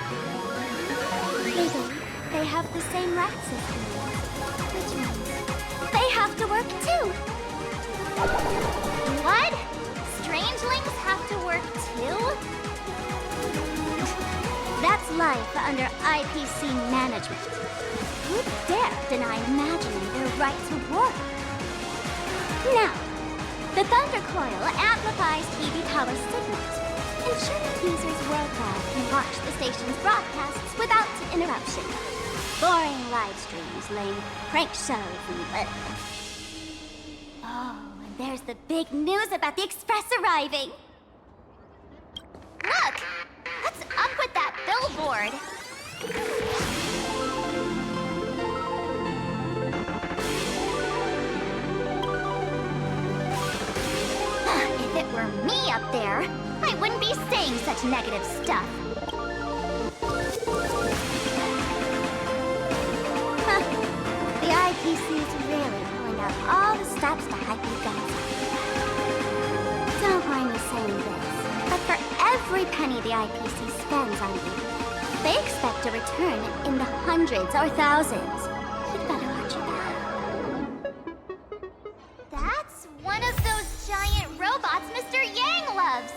Legally, they have the same rights as humans, which means they have to work too. What? Strangelings have to work too? That's life under IPC management. Who dare deny Imaginate their right to work? Now, the Thunder Coil amplifies TV power signals, ensuring users worldwide can watch the station's broadcasts without interruption. Boring live streams, lame prank shows, and oh, and there's the big news about the Express arriving! Look! What's up with that billboard? If it were me up there, I wouldn't be saying such negative stuff. The IPC's really pulling out all the stops to hype you guys up. Don't mind me saying this, but for every penny the IPC spends on you, they expect a return in the hundreds or thousands. You'd better watch your back. That's one of those giant robots Mr. Yang loves.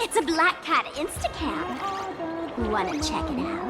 It's a Black Cat Instacam. Wanna check it out?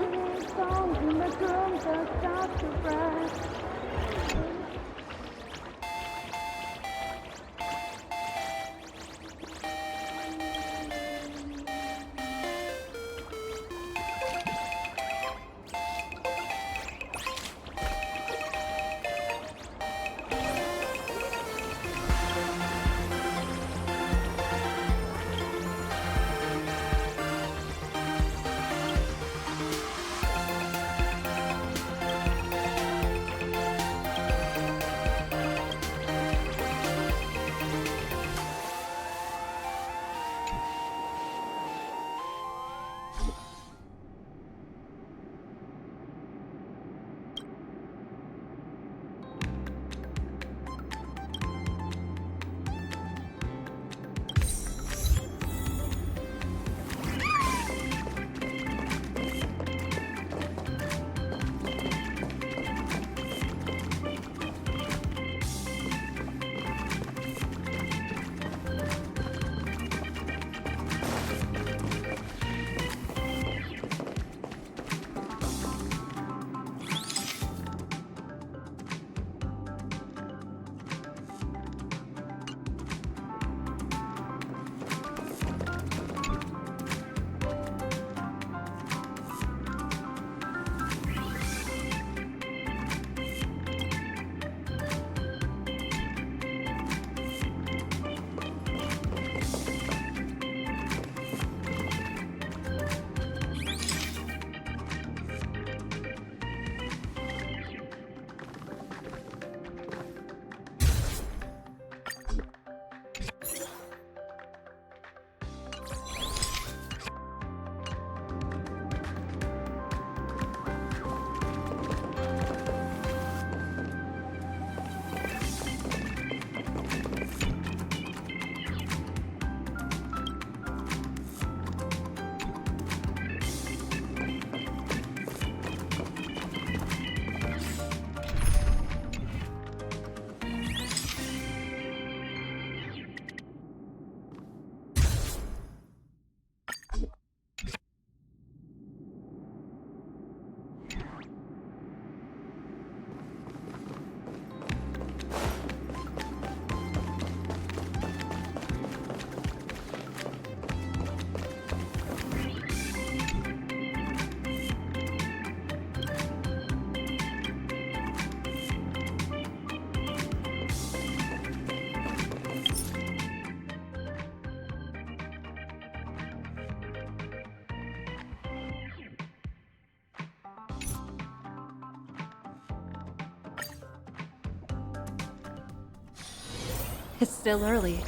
It's still early.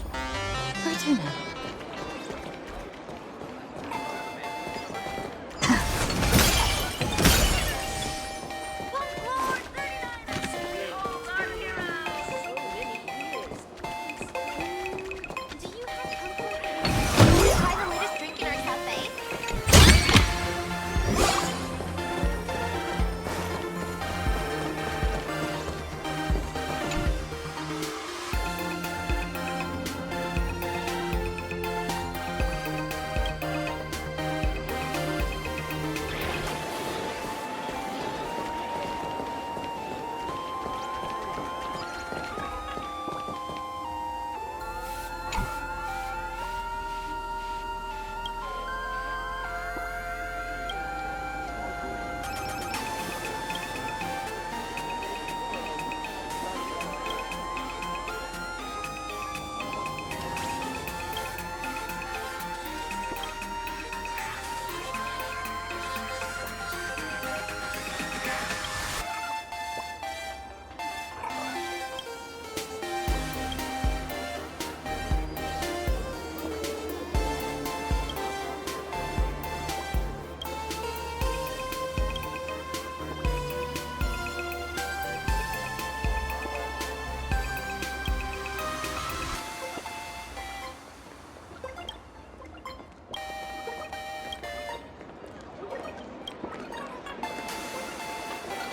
For dinner. Try the latest drink in our cafe?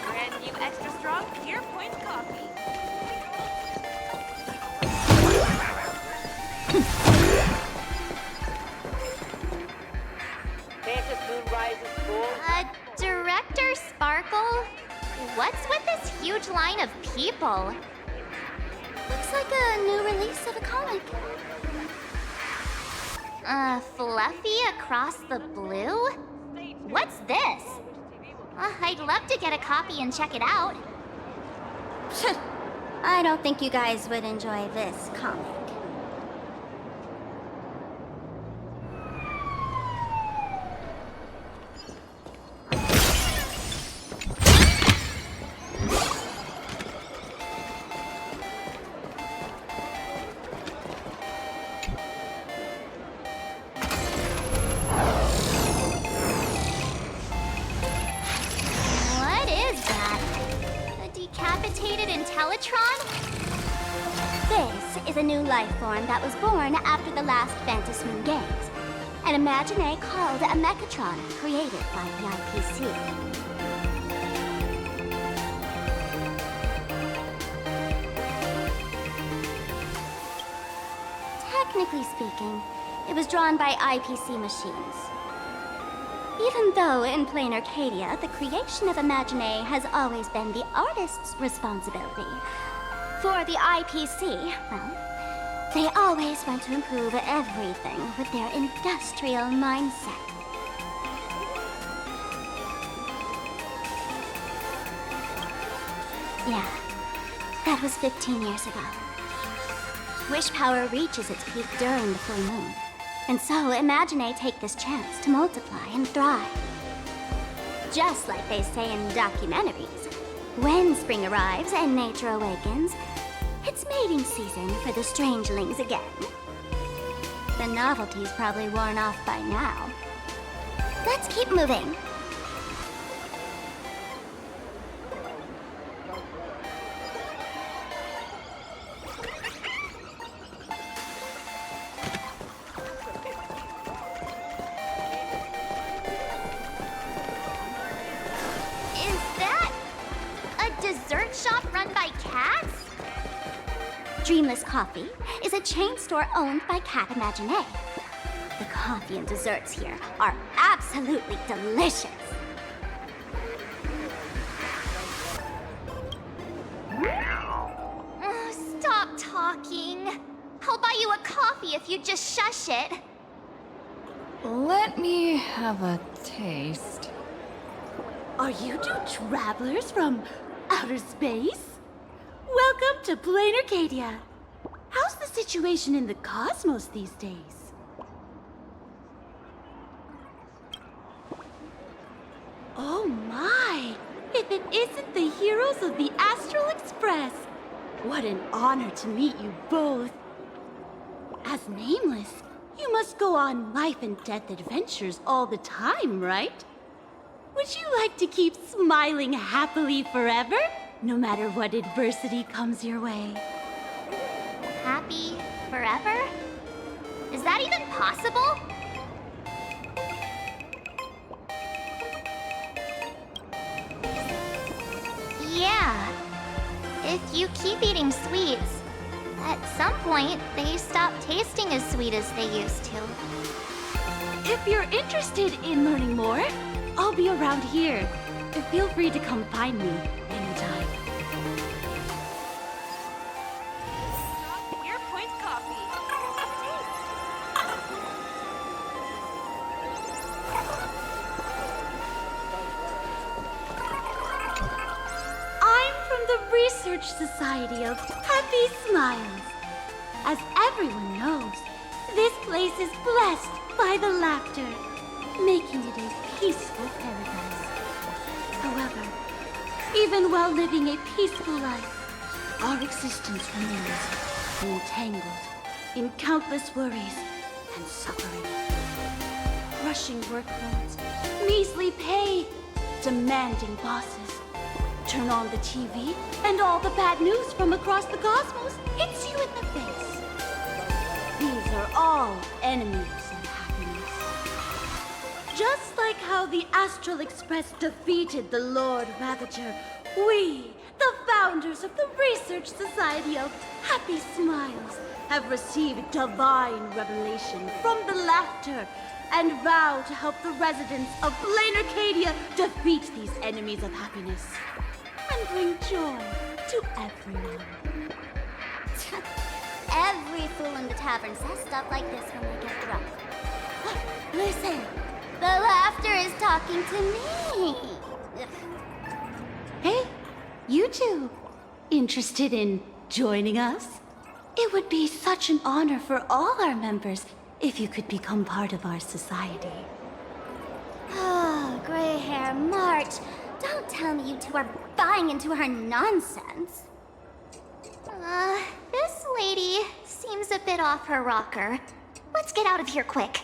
Brand new extra strong Pure Point coffee. Mantis Moon rises full. Director Sparkle? What's with this huge line of people? Looks like a new release of a comic. Fluffy across the blue? What's this? I'd love to get a copy and check it out. I don't think you guys would enjoy this comic. What is that? A decapitated Intellitron? This is a new life form that was born after the last Phantom Moon Games. An Imagine called a Mechatron, created by the IPC. Technically speaking, it was drawn by IPC machines. Even though in Planarcadia, the creation of Imagine has always been the artist's responsibility. For the IPC, well, they always want to improve everything with their industrial mindset. Yeah, that was 15 years ago. Wish power reaches its peak during the full moon. And so Imagine take this chance to multiply and thrive. Just like they say in documentaries, when spring arrives and nature awakens, it's mating season for the strangelings again. The novelty's probably worn off by now. Let's keep moving. Is that a dessert shop run by cats? Dreamless Coffee is a chain store owned by Cat Imagine. The coffee and desserts here are absolutely delicious. Stop talking. I'll buy you a coffee if you just shush it. Let me have a taste. Are you two travelers from outer space? Welcome to Planarcadia. How's the situation in the cosmos these days? Oh my! If it isn't the heroes of the Astral Express! What an honor to meet you both. As Nameless, you must go on life and death adventures all the time, right? Would you like to keep smiling happily forever, no matter what adversity comes your way? Happy forever? Is that even possible? Yeah. If you keep eating sweets, at some point they stop tasting as sweet as they used to. If you're interested in learning more, I'll be around here. Feel free to come find me anytime. Your point coffee. I'm from the Research Society of Happy Smiles. As everyone knows, this place is blessed by the laughter, making it a peaceful paradise. However, even while living a peaceful life, our existence remains entangled in countless worries and suffering. Crushing workloads, measly pay, demanding bosses. Turn on the TV, and all the bad news from across the cosmos hits you in the face. These are all enemies of happiness. Just like how the Astral Express defeated the Lord Ravager, we, the founders of the Research Society of Happy Smiles, have received divine revelation from the laughter and vow to help the residents of Planarcadia defeat these enemies of happiness and bring joy to everyone. Every fool in the tavern says stuff like this when they get drunk. Listen, the laughter is talking to me. Hey, you two, interested in joining us? It would be such an honor for all our members if you could become part of our society. Oh, gray hair March. Don't tell me you two are buying into her nonsense. This lady seems a bit off her rocker. Let's get out of here quick.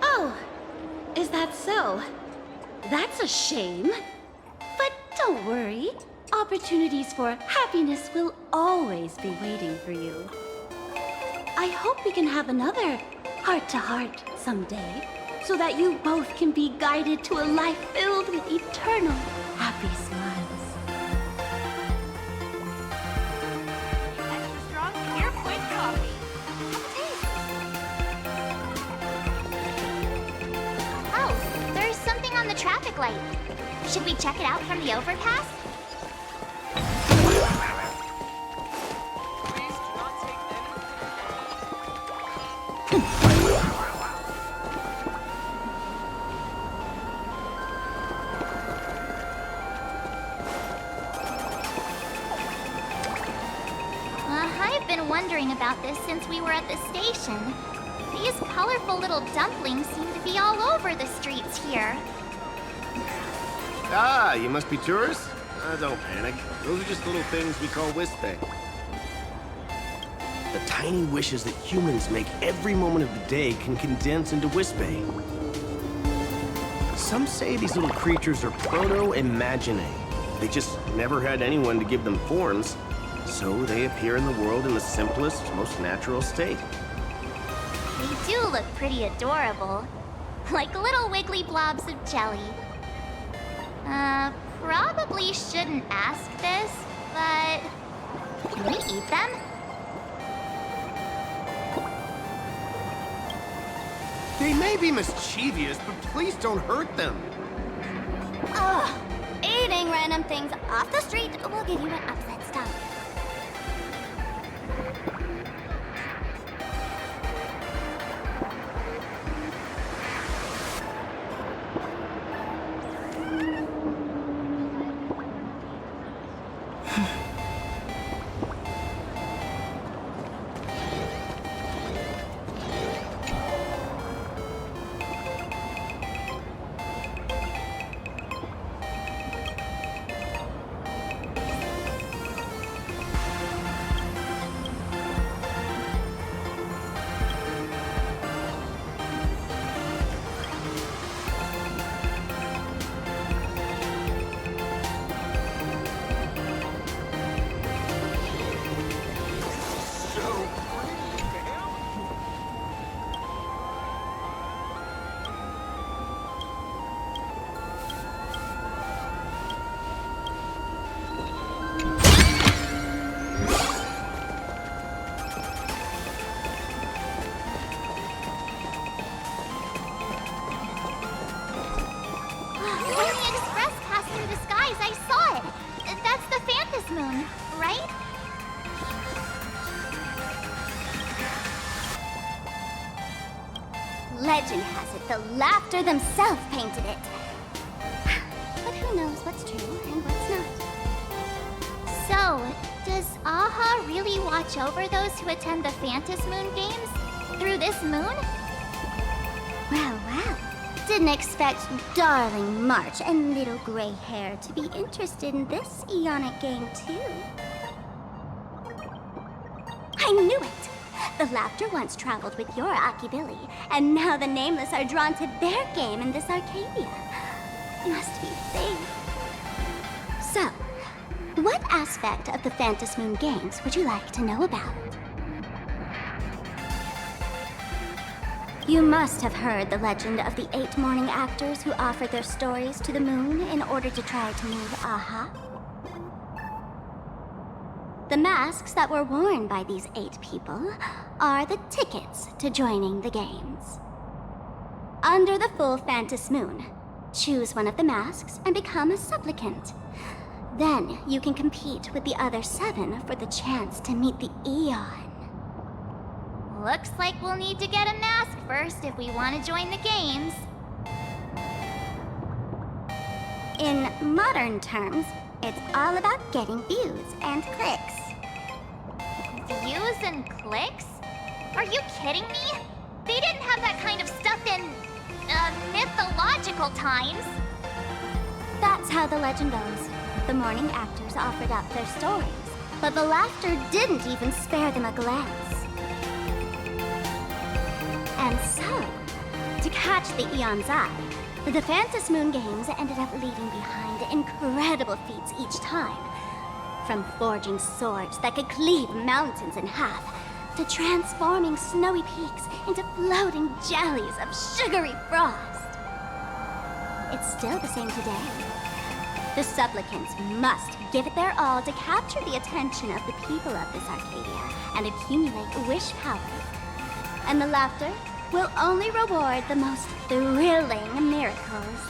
Oh, is that so? That's a shame. But don't worry. Opportunities for happiness will always be waiting for you. I hope we can have another heart-to-heart someday, so that you both can be guided to a life filled with eternal happy smiles. Extra strong Clear Point coffee. Oh, there's something on the traffic light. Should we check it out from the overpass? I've been wondering about this since we were at the station. These colorful little dumplings seem to be all over the streets here. Ah, you must be tourists? Don't panic. Those are just little things we call Wispe. The tiny wishes that humans make every moment of the day can condense into Wispe. Some say these little creatures are proto-imaginae. They just never had anyone to give them forms, so they appear in the world in the simplest, most natural state. They do look pretty adorable. Like little wiggly blobs of jelly. Probably shouldn't ask this, but... can we eat them? They may be mischievous, but please don't hurt them. Ugh, eating random things off the street will give you an upset stomach. Legend has it the Laughter themselves painted it. But who knows what's true and what's not. So, does Aha really watch over those who attend the Phantas Moon Games? Through this moon? Well, well. Didn't expect darling March and little gray hair to be interested in this Eonic game, too. I knew it! The Laughter once traveled with your Akibili, and now the Nameless are drawn to their game in this Arcadia. Must be fate. So, what aspect of the Phantas Moon Games would you like to know about? You must have heard the legend of the 8 morning actors who offered their stories to the moon in order to try to move Aha. The masks that were worn by these 8 people are the tickets to joining the games. Under the full Phantas Moon, choose one of the masks and become a supplicant. Then you can compete with the other 7 for the chance to meet the Eon. Looks like we'll need to get a mask first if we want to join the games. In modern terms, it's all about getting views and clicks. Views and clicks? Are you kidding me? They didn't have that kind of stuff in, mythological times. That's how the legend goes. The morning actors offered up their stories, but the Laughter didn't even spare them a glance. And so, to catch the Eon's eye, the Phantas Moon Games ended up leaving behind incredible feats each time. From forging swords that could cleave mountains in half, to transforming snowy peaks into floating jellies of sugary frost. It's still the same today. The supplicants must give it their all to capture the attention of the people of this Arcadia and accumulate wish power. And the Laughter will only reward the most thrilling miracles.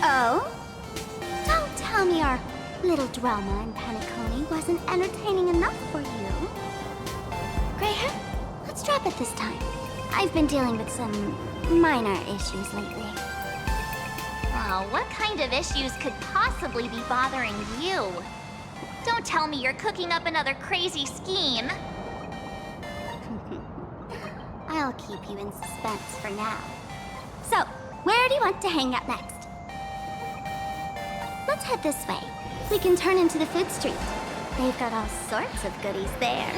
Oh? Don't tell me our little drama in Penacony wasn't entertaining enough for you. Gray hair, let's drop it this time. I've been dealing with some minor issues lately. Oh, what kind of issues could possibly be bothering you? Don't tell me you're cooking up another crazy scheme. I'll keep you in suspense for now. So, where do you want to hang out next? Let's head this way. We can turn into the food street. They've got all sorts of goodies there.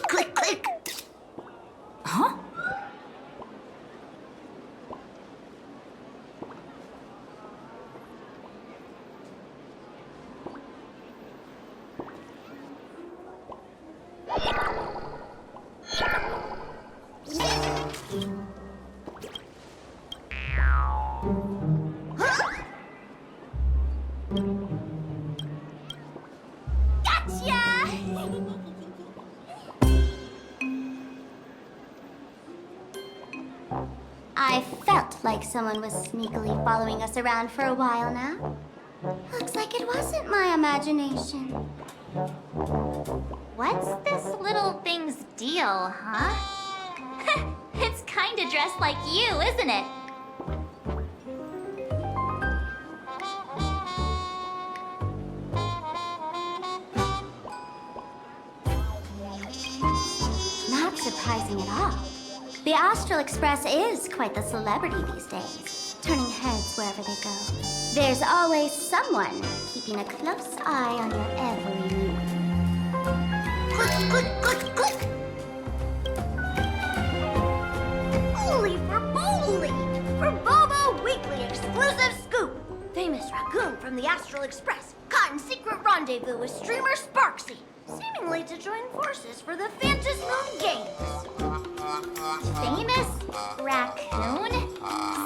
Click, click. Huh? I felt like someone was sneakily following us around for a while now. Looks like it wasn't my imagination. What's this little thing's deal, huh? It's kinda dressed like you, isn't it? Not surprising at all. The Astral Express is quite the celebrity these days, turning heads wherever they go. There's always someone keeping a close eye on your every move. Click, click, click, click. Holy for Bowley! For Bobo Weekly exclusive scoop! Famous raccoon from the Astral Express caught in secret rendezvous with streamer Sparksy, seemingly to join forces for the Phantas Moon Games. Famous raccoon?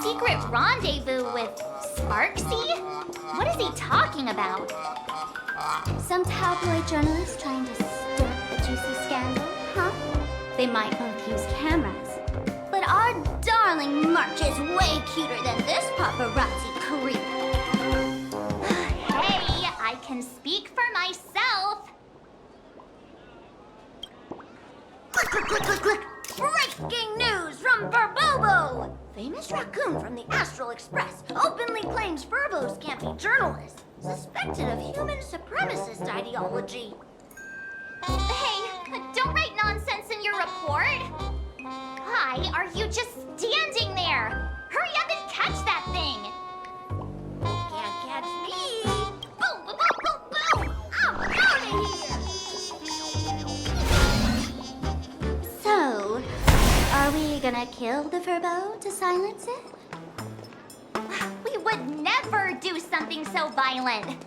Secret rendezvous with Sparksy? What is he talking about? Some tabloid journalist trying to stir up the juicy scandal, huh? They might both both use cameras. But our darling March is way cuter than this paparazzi creep. Hey, I can speak for myself. Click, click, click, click, click! Breaking news from Verbobo! Famous raccoon from the Astral Express openly claims Verbos can't be journalists, suspected of human supremacist ideology. Hey, don't write nonsense in your report. Why are you just standing there? Hurry up and catch that thing. Can't catch me! Boom, boom, boom, boom, boom! I'm out of here! So, are we gonna kill the Verbo to silence it? We would never do something so violent.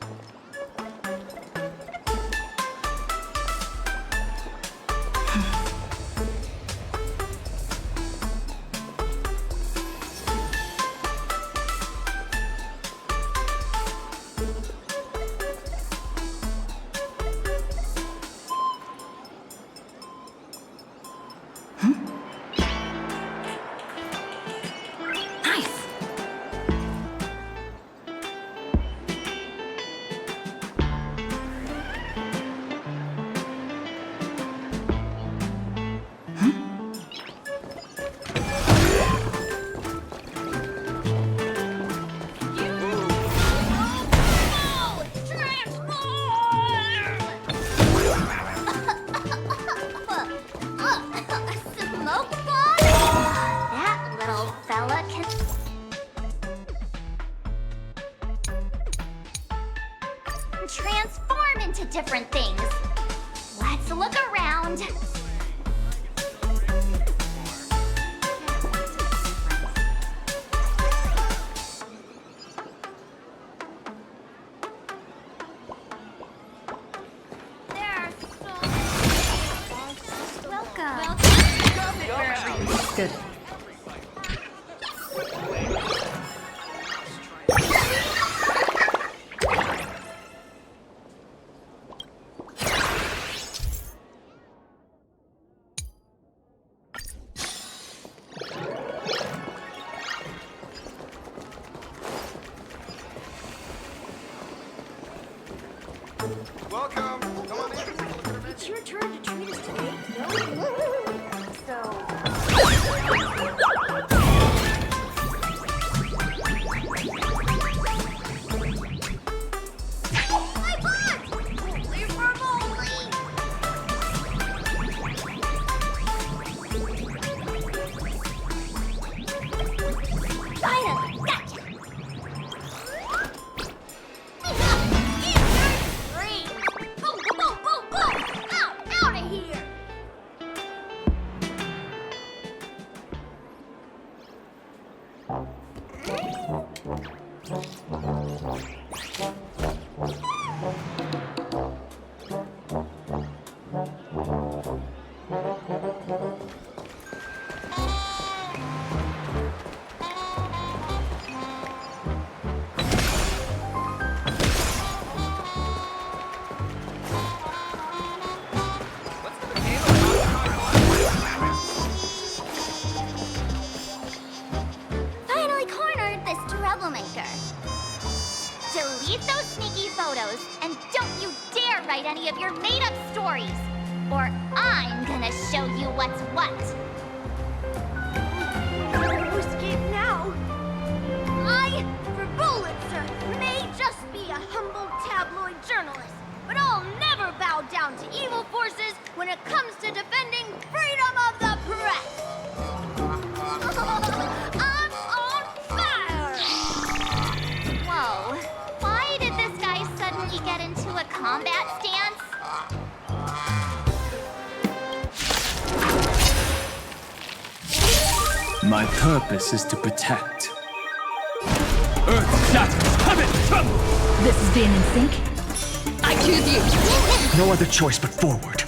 Transform into different things. Let's look around. Welcome. Good. Welcome. Come on in. It's your turn to treat us today, no? So... My butt! Only for bowling! Finally, gotcha! Boom, boom, boom, boom, boom! Out of here! Finally cornered this troublemaker. Delete those sneaky photos, and don't you dare write any of your made-up stories, or I'm gonna show you what's what. Who escape now? I, for Bullitzer, may just be a humble tabloid journalist, but I'll never bow down to evil forces when it comes to defending freedom of the press. I'm on fire! Whoa, why did this guy suddenly get into a combat stance? My purpose is to protect. Earth shatters, heaven trembles! This is being in sync. I choose you. No other choice but forward.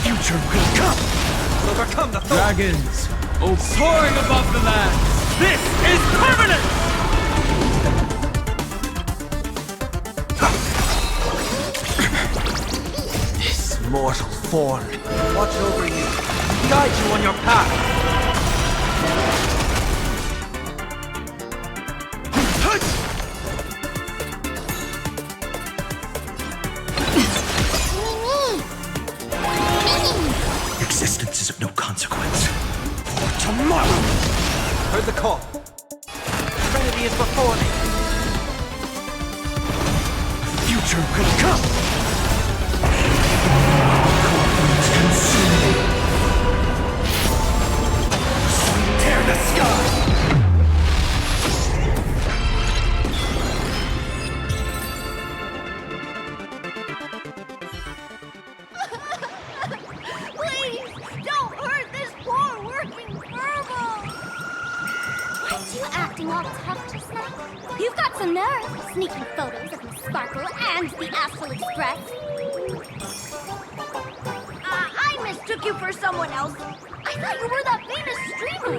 Future will come! Overcome the Dragons, oh soaring above the lands! This is permanent! This mortal form. Watch over you. guide you on your path. Existence is of no consequence. For tomorrow! Heard the call. Trinity is before me. Future will come! Corpus consume. Tear the sky! Please, don't hurt this poor working furball! Weren't you acting all tough just now? You've got some nerve, sneaking photos of Miss Sparkle and the Astral Express. I mistook you for someone else. I thought you were that famous streamer.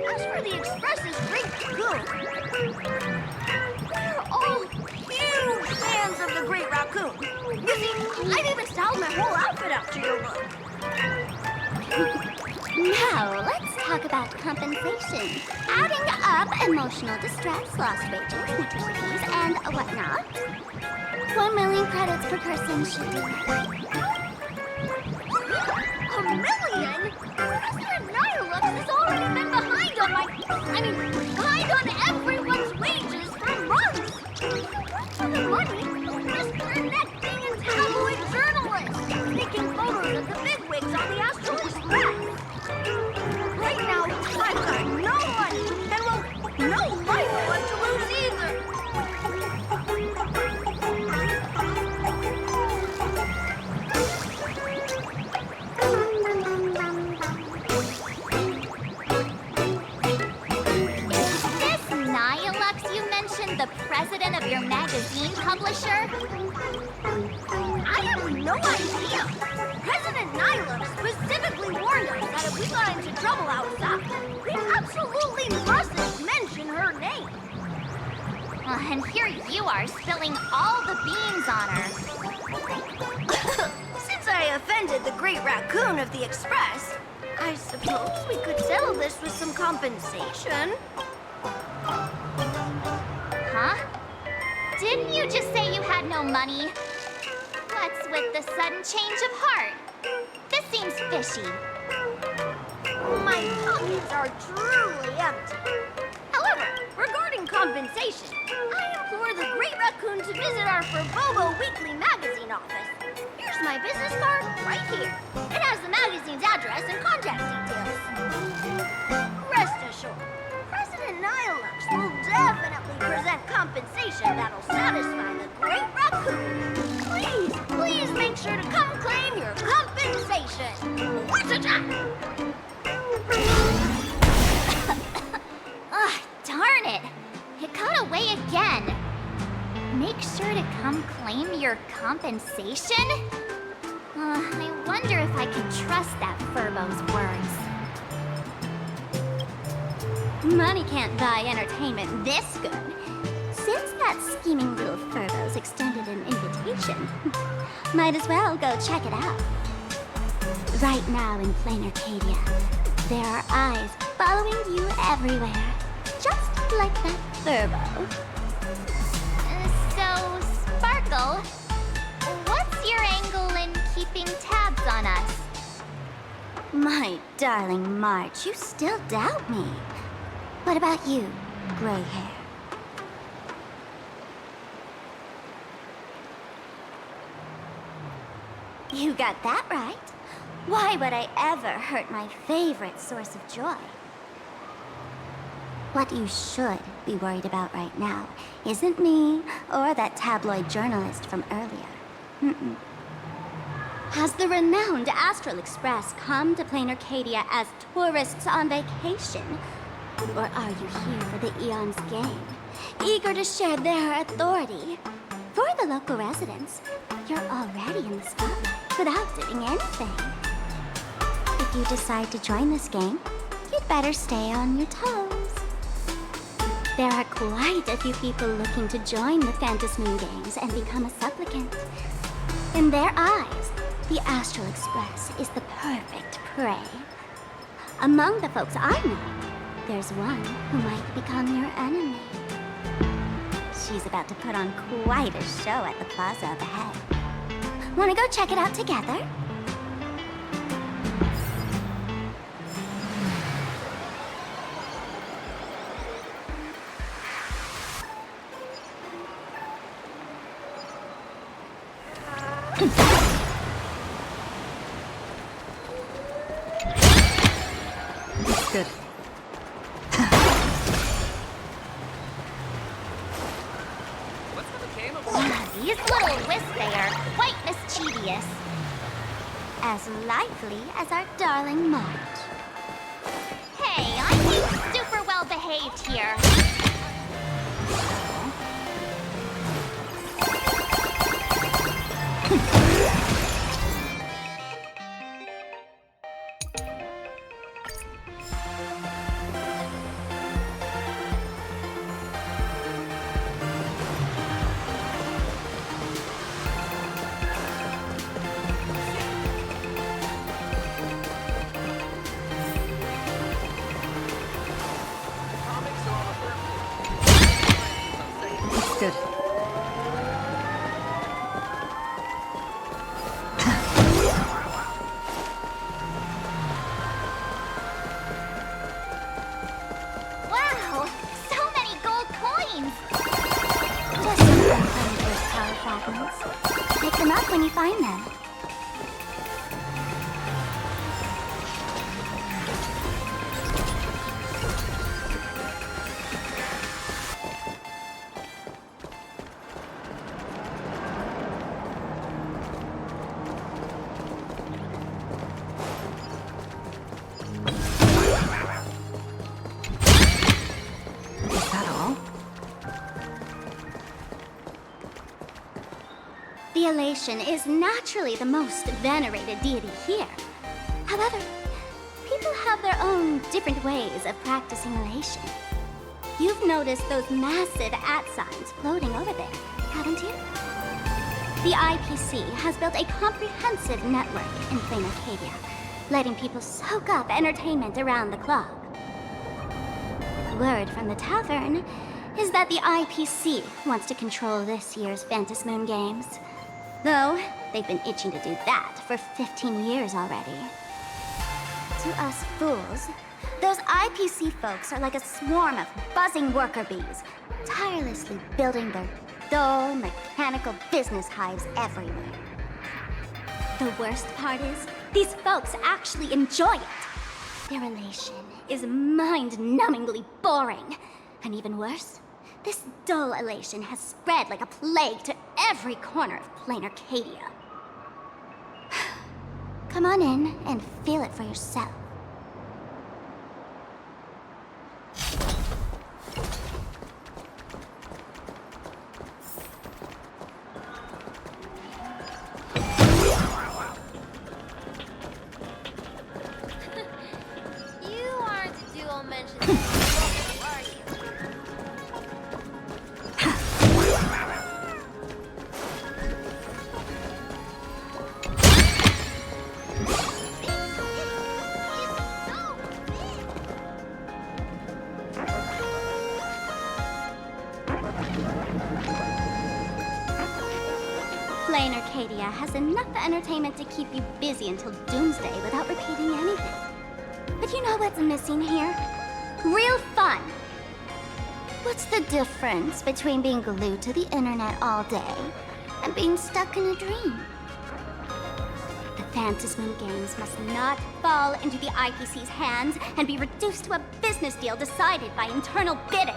As for the Express's great raccoon, we're all huge fans of the Great Raccoon. You see, I've even styled my whole outfit after your look. Now, let's talk about compensation. Adding up emotional distress, lost wages, necessities, and whatnot. 1 million credits per person should do it. $1 million? President Nihilux has already been behind on behind on everyone's wages for months. For the money, just connecting and tabloid journalists, taking photos of the bigwigs on the Astral Express. Right now, I've got no money, and well, no life left to lose either. This Nihilux you mentioned, the president of your magazine publisher? I have no idea. President Nihilux specifically warned us that if we got into trouble outside, we absolutely mustn't mention her name. And here you are spilling all the beans on her. Since I offended the Great Raccoon of the Express, I suppose we could settle this with some compensation. Huh? Didn't you just say you had no money? What's with the sudden change of heart? This seems fishy. My pockets are truly empty. However, regarding compensation, I implore the Great Raccoon to visit our Furbobo Weekly magazine office. Here's my business card right here. It has the magazine's address and contact details. Rest assured, President Nihilux will definitely present compensation that'll satisfy the Great Raccoon. Please make sure to come claim your compensation. Wichita! Ugh, darn it! It got away again. Make sure to come claim your compensation? I wonder if I can trust that Furbo's words. Money can't buy entertainment this good. Since that scheming little Furbo's extended an invitation, might as well go check it out. Right now in Planarcadia, there are eyes following you everywhere, just like that Furbo. So, Sparkle, what's your angle in keeping tabs on us? My darling March, you still doubt me. What about you, gray hair? You got that right. Why would I ever hurt my favorite source of joy? What you should be worried about right now isn't me or that tabloid journalist from earlier. Mm-mm. Has the renowned Astral Express come to Planarcadia as tourists on vacation? Or are you here for the Eon's game, eager to share their authority? For the local residents, you're already in the spotlight without doing anything. If you decide to join this game, you'd better stay on your toes. There are quite a few people looking to join the Phantasmoon Games and become a supplicant. In their eyes, the Astral Express is the perfect prey Among the folks I know, there's one who might become your enemy. She's about to put on quite a show at the plaza up ahead. Wanna go check it out together? Good. These little wisps, they are quite mischievous. As lively as our darling March. Hey, I'm being super well behaved here. Good. Wow, so many gold coins. Just some unfinished power fragments. Pick them up when you find them. Is that all? The Elation is naturally the most venerated deity here. However, people have their own different ways of practicing Elation. You've noticed those massive @signs floating over there, haven't you? The IPC has built a comprehensive network in Planarcadia, letting people soak up entertainment around the clock. Word from the tavern is that the IPC wants to control this year's Phantasmoon Games. Though, they've been itching to do that for 15 years already. To us fools, those IPC folks are like a swarm of buzzing worker bees, tirelessly building their dull, mechanical business hives everywhere. The worst part is, these folks actually enjoy it. Their elation is mind-numbingly boring. And even worse, this dull elation has spread like a plague to every corner of Planarcadia. Come on in and feel it for yourself. You aren't a dual mention, are you? Planarcadia has enough entertainment to keep you busy until doomsday without repeating anything. But you know what's missing here? Real fun! What's the difference between being glued to the internet all day and being stuck in a dream? The Phantasmoon Games must not fall into the IPC's hands and be reduced to a business deal decided by internal bidding.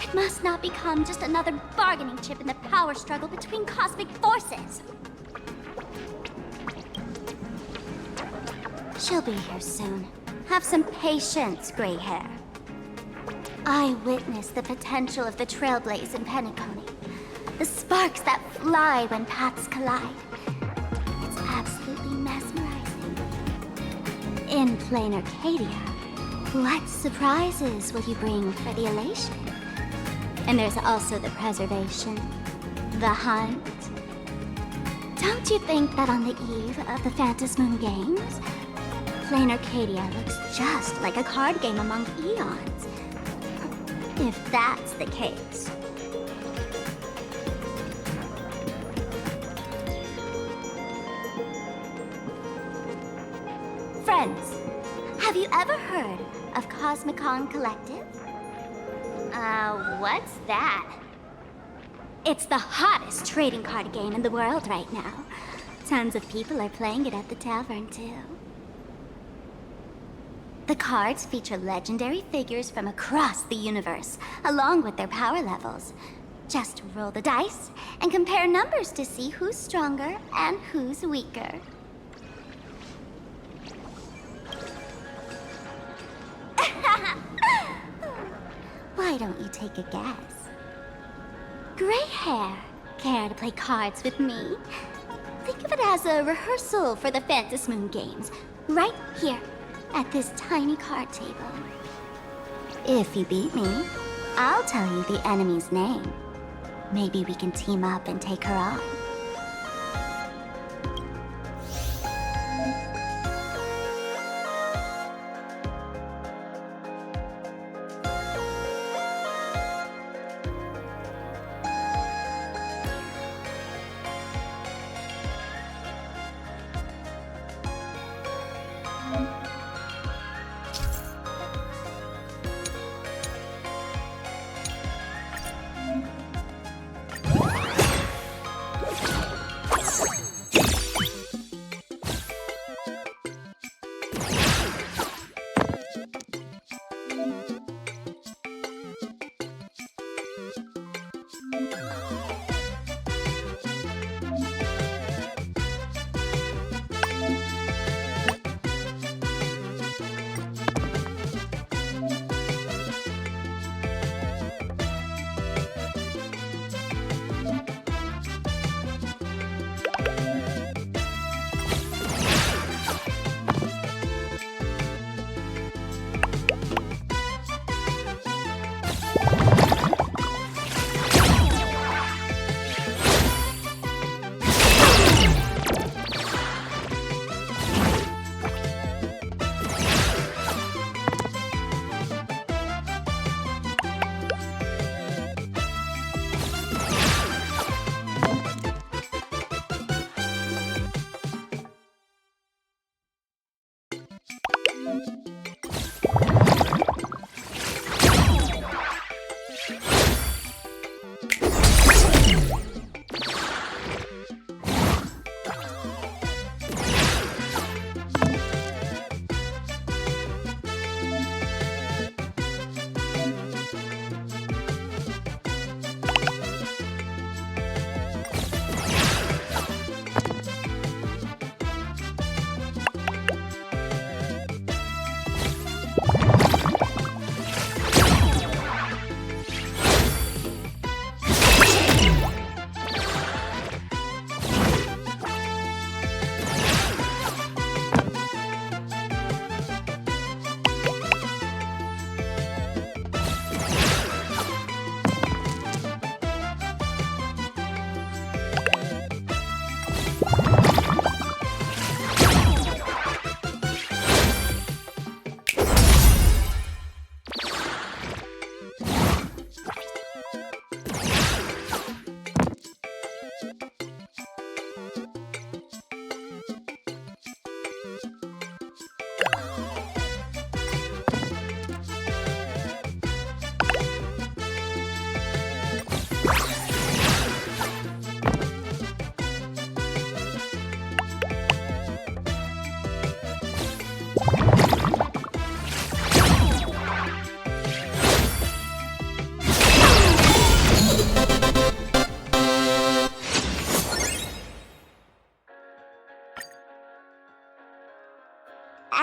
It must not become just another bargaining chip in the power struggle between cosmic forces. She'll be here soon. Have some patience, gray hair. I witnessed the potential of the Trailblaze in Penacony. The sparks that fly when paths collide. It's absolutely mesmerizing. In Planarcadia, what surprises will you bring for the elation? And there's also the preservation, the hunt. Don't you think that on the eve of the Phantasmoon Games, Planarcadia looks just like a card game among eons. If that's the case. Friends, have you ever heard of Cosmicon Collective? What's that? It's the hottest trading card game in the world right now. Tons of people are playing it at the tavern, too. The cards feature legendary figures from across the universe, along with their power levels. Just roll the dice and compare numbers to see who's stronger and who's weaker. Why don't you take a guess? Gray hair, care to play cards with me? Think of it as a rehearsal for the Phantasmoon Moon games, right here at this tiny card table. If you beat me, I'll tell you the enemy's name. Maybe we can team up and take her on.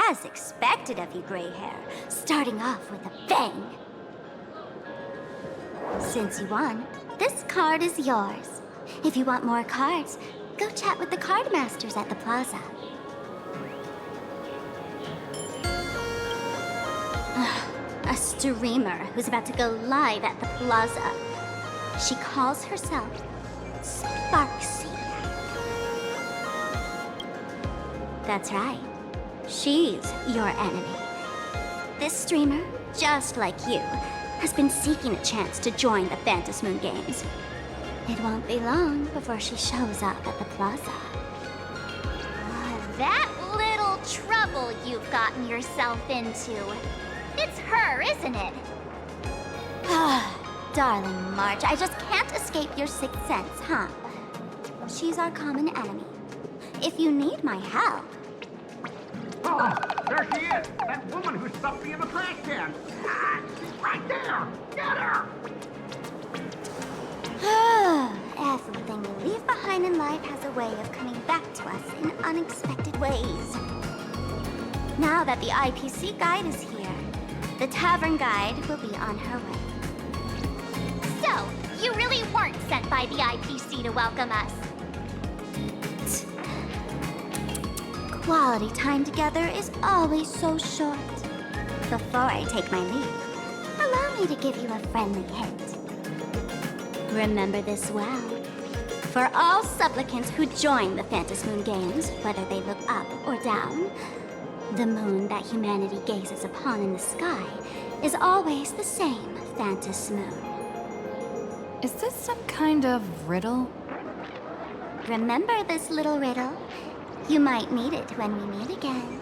As expected of you, gray hair, starting off with a bang. Since you won, this card is yours. If you want more cards, go chat with the card masters at the plaza. A streamer who's about to go live at the plaza. She calls herself Sparksy. That's right. She's your enemy. This streamer, just like you, has been seeking a chance to join the Phantasmoon Games. It won't be long before she shows up at the plaza. That little trouble you've gotten yourself into. It's her, isn't it? Darling March, I just can't escape your sixth sense, huh? She's our common enemy. If you need my help... Oh, there she is! That woman who stuffed me in the trash can! Ah, she's right there! Get her! Everything we leave behind in life has a way of coming back to us in unexpected ways. Now that the IPC guide is here, the tavern guide will be on her way. So, you really weren't sent by the IPC to welcome us. Quality time together is always so short. Before I take my leave, allow me to give you a friendly hint. Remember this well. For all supplicants who join the Phantasmoon Games, whether they look up or down, the moon that humanity gazes upon in the sky is always the same Phantasmoon. Is this some kind of riddle? Remember this little riddle? You might need it when we meet again.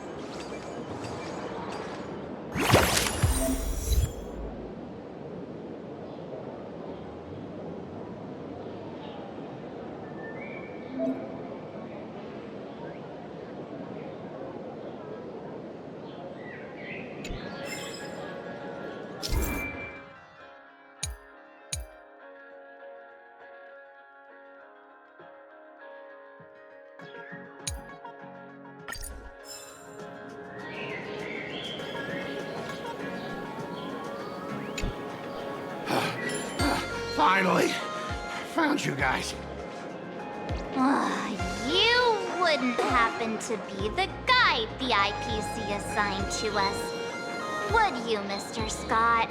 Finally! Found you guys. You wouldn't happen to be the guide the IPC assigned to us, would you, Mr. Scott?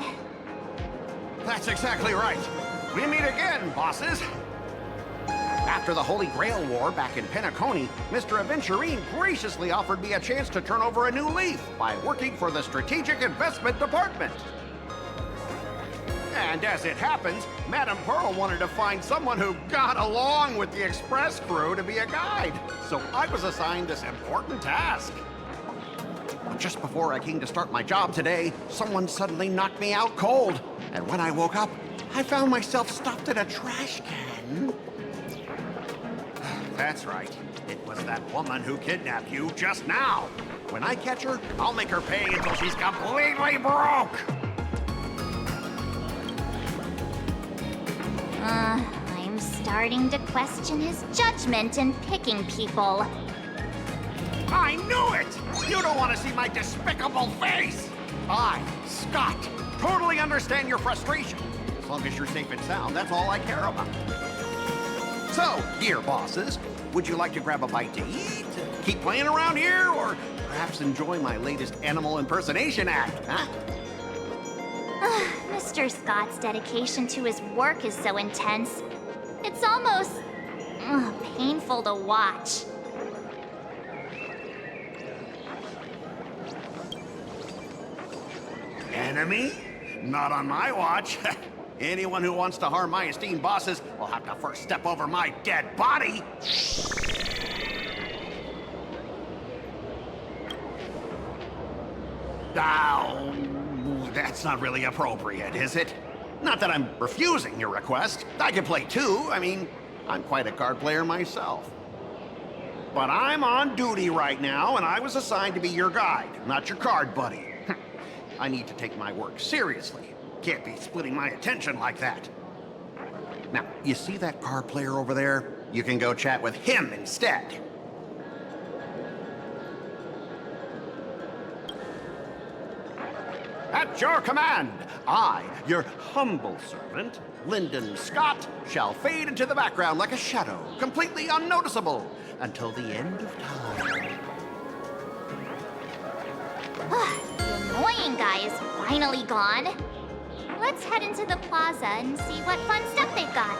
That's exactly right. We meet again, bosses. After the Holy Grail War back in Penacony, Mr. Aventurine graciously offered me a chance to turn over a new leaf by working for the Strategic Investment Department. And as it happens, Madame Pearl wanted to find someone who got along with the Express crew to be a guide. So I was assigned this important task. But just before I came to start my job today, someone suddenly knocked me out cold. And when I woke up, I found myself stuffed in a trash can. That's right. It was that woman who kidnapped you just now. When I catch her, I'll make her pay until she's completely broke. I'm starting to question his judgment in picking people. I knew it! You don't want to see my despicable face! I, Scott, totally understand your frustration. As long as you're safe and sound, that's all I care about. So, dear bosses, would you like to grab a bite to eat, keep playing around here, or perhaps enjoy my latest animal impersonation act, huh? Mr. Scott's dedication to his work is so intense. It's almost painful to watch. Enemy? Not on my watch. Anyone who wants to harm my esteemed bosses will have to first step over my dead body. Ow. That's not really appropriate, is it? Not that I'm refusing your request. I can play too. I mean, I'm quite a card player myself. But I'm on duty right now, and I was assigned to be your guide, not your card buddy. I need to take my work seriously. Can't be splitting my attention like that. Now, you see that card player over there? You can go chat with him instead. At your command, I, your humble servant, Lyndon Scott, shall fade into the background like a shadow, completely unnoticeable, until the end of time. The annoying guy is finally gone. Let's head into the plaza and see what fun stuff they've got.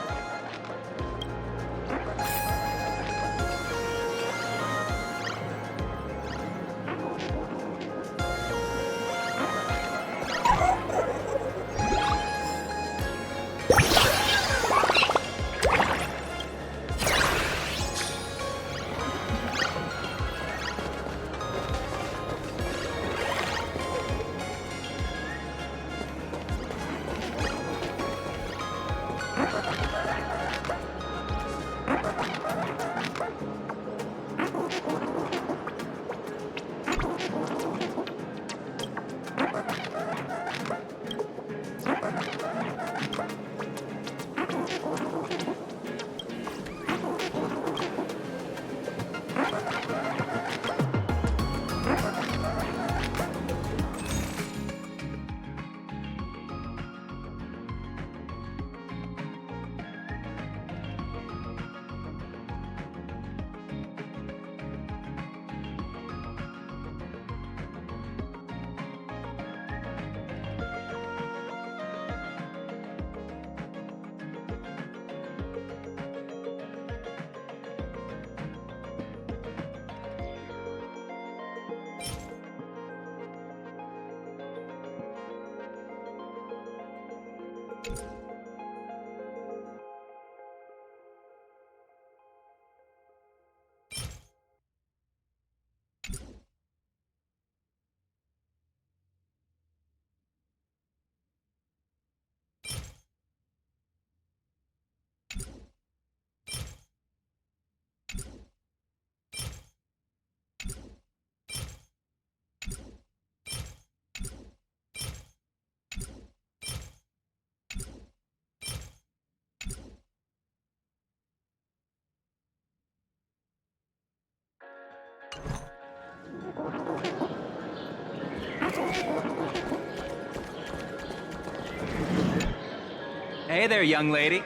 Hey there, young lady.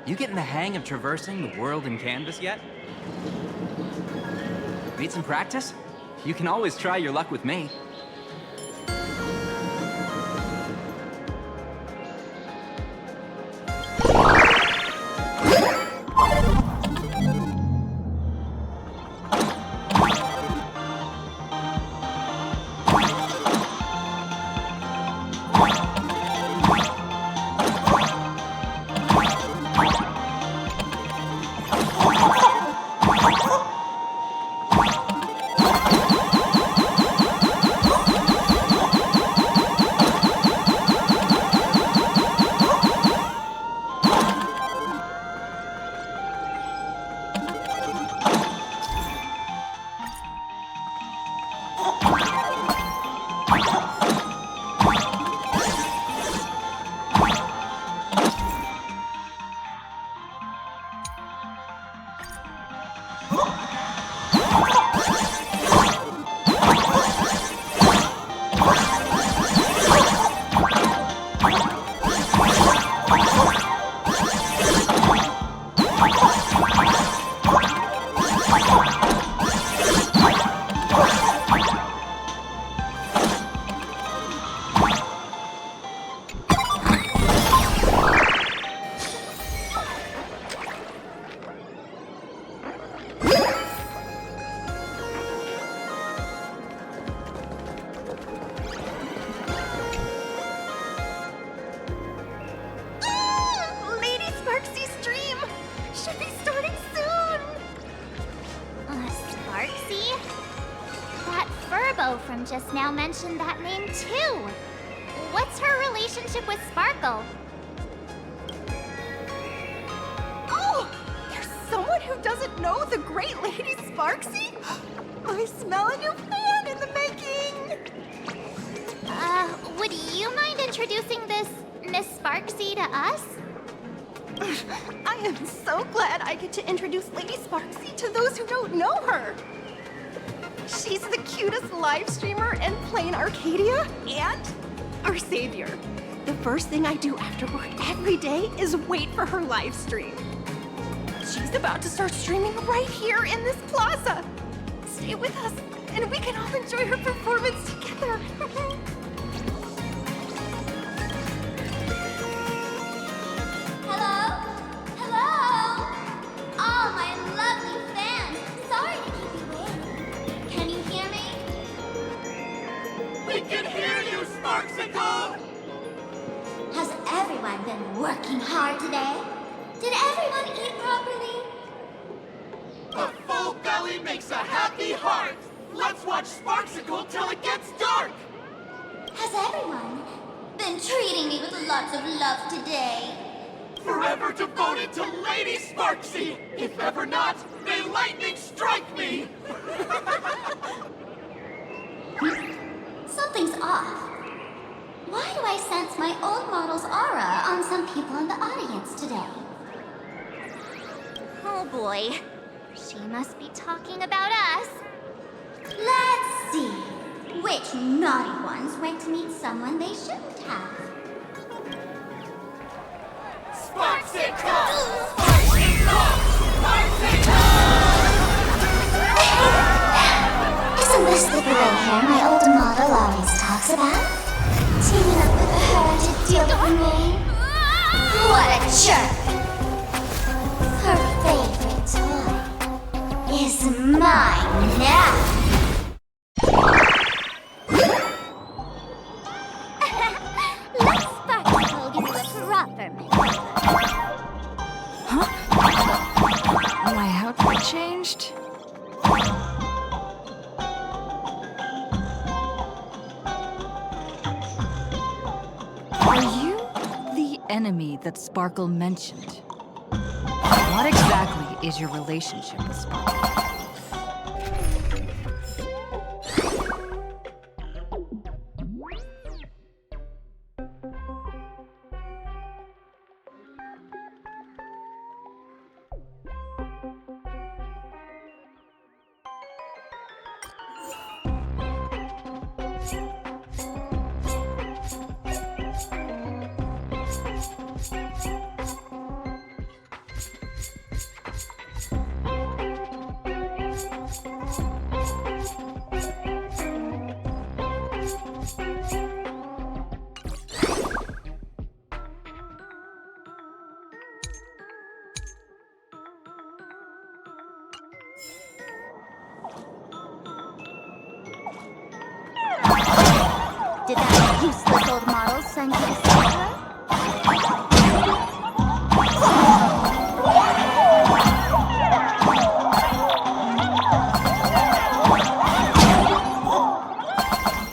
You getting the hang of traversing the world in canvas yet? Need some practice? You can always try your luck with me. From just now mentioned that name too. What's her relationship with Sparkle? Oh! There's someone who doesn't know the great Lady Sparksy? I smell a new fan in the making! Would you mind introducing this Miss Sparksy to us? I am so glad I get to introduce Lady Sparksy to those who don't know her. She's the cutest live streamer in Planarcadia and our savior. The first thing I do after work every day is wait for her live stream. She's about to start streaming right here in this plaza. Stay with us and we can all enjoy her performance together. Hello? Hello? All my lovely fans. Sorry to keep you waiting. Can you hear me? We can hear you, Sparksicle! Has everyone been working hard today? Did everyone eat properly? A full belly makes a happy heart! Let's watch Sparksicle till it gets dark! Has everyone been treating me with lots of love today? Forever devoted to Lady Sparksy! If ever not, may lightning strike me! Something's off. Why do I sense my old model's aura on some people in the audience today? Oh boy. She must be talking about us. Let's see. Which naughty ones went to meet someone they shouldn't have? Sparksicle! Sparksicle! Sparksicle! Isn't this the gray hair my old model always talks about? Teaming up with her to deal with me? What a jerk! Her favorite toy is mine now! Let Sparkle give you a proper My outfit changed? Are you the enemy that Sparkle mentioned? What exactly is your relationship with Sparkle? Did that useless old model send you to save her?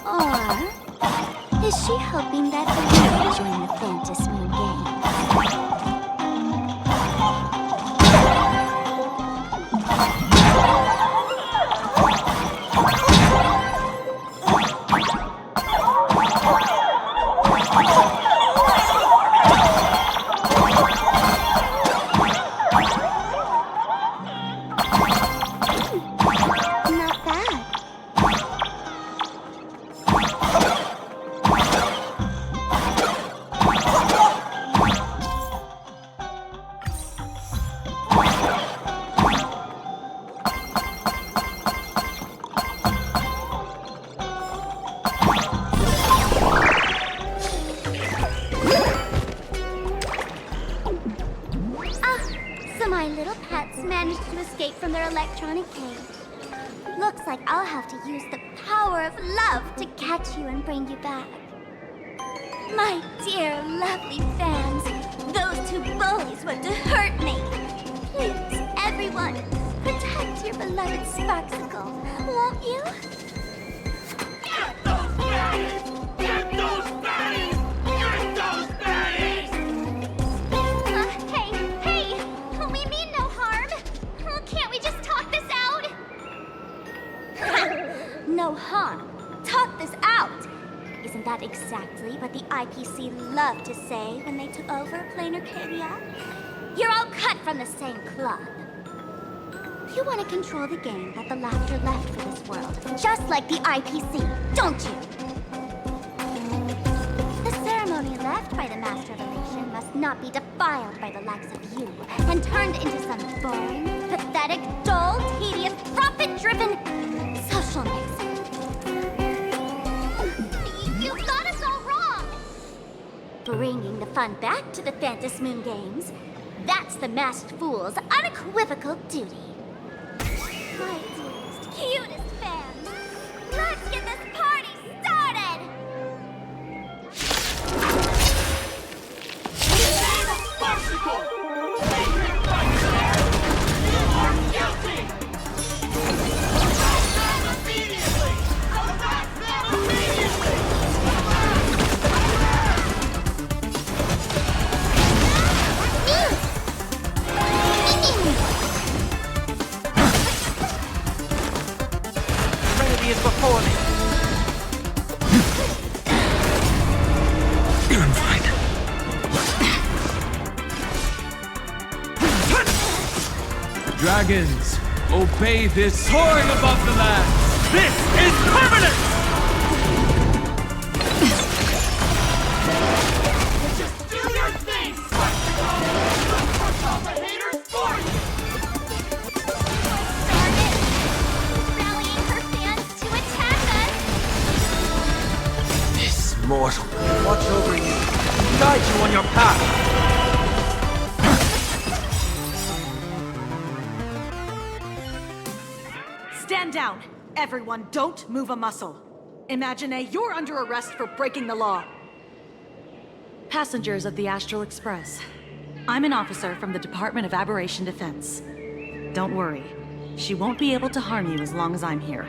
Or is she hoping that you join the Fantasy Moon game? Not bad. So my little pets managed to escape from their electronic cage. Looks like I'll have to use the power of love to catch you and bring you back. My dear, lovely fans, those two bullies want to hurt me. Please, everyone, protect your beloved Sparksicle, won't you? Get those baddies! Get those baddies! Get those baddies! Hey, we mean no harm. Can't we just talk this out? No harm. Talk this out. Isn't that exactly what the IPC loved to say when they took over Planarcadia? You're all cut from the same club. You want to control the game that the Laughter left for this world, just like the IPC, don't you? The ceremony left by the Master of Elation must not be defiled by the likes of you and turned into some boring, pathetic, dull, tedious, profit-driven social mix. You've got us all wrong. Bringing the fun back to the Fantasy Moon games, that's the Masked Fool's unequivocal duty. My dearest, cutest fans, let's get this party started! Trinity is before me. I'm fine. Dragons, obey this soaring above the land. This is permanent! Just do your thing, Don't push all the haters for you! Rallying her fans to attack us. This mortal will watch over you, guide you on your path. Stand down! Everyone, don't move a muscle. Imagine, you're under arrest for breaking the law. Passengers of the Astral Express, I'm an officer from the Department of Aberration Defense. Don't worry. She won't be able to harm you as long as I'm here.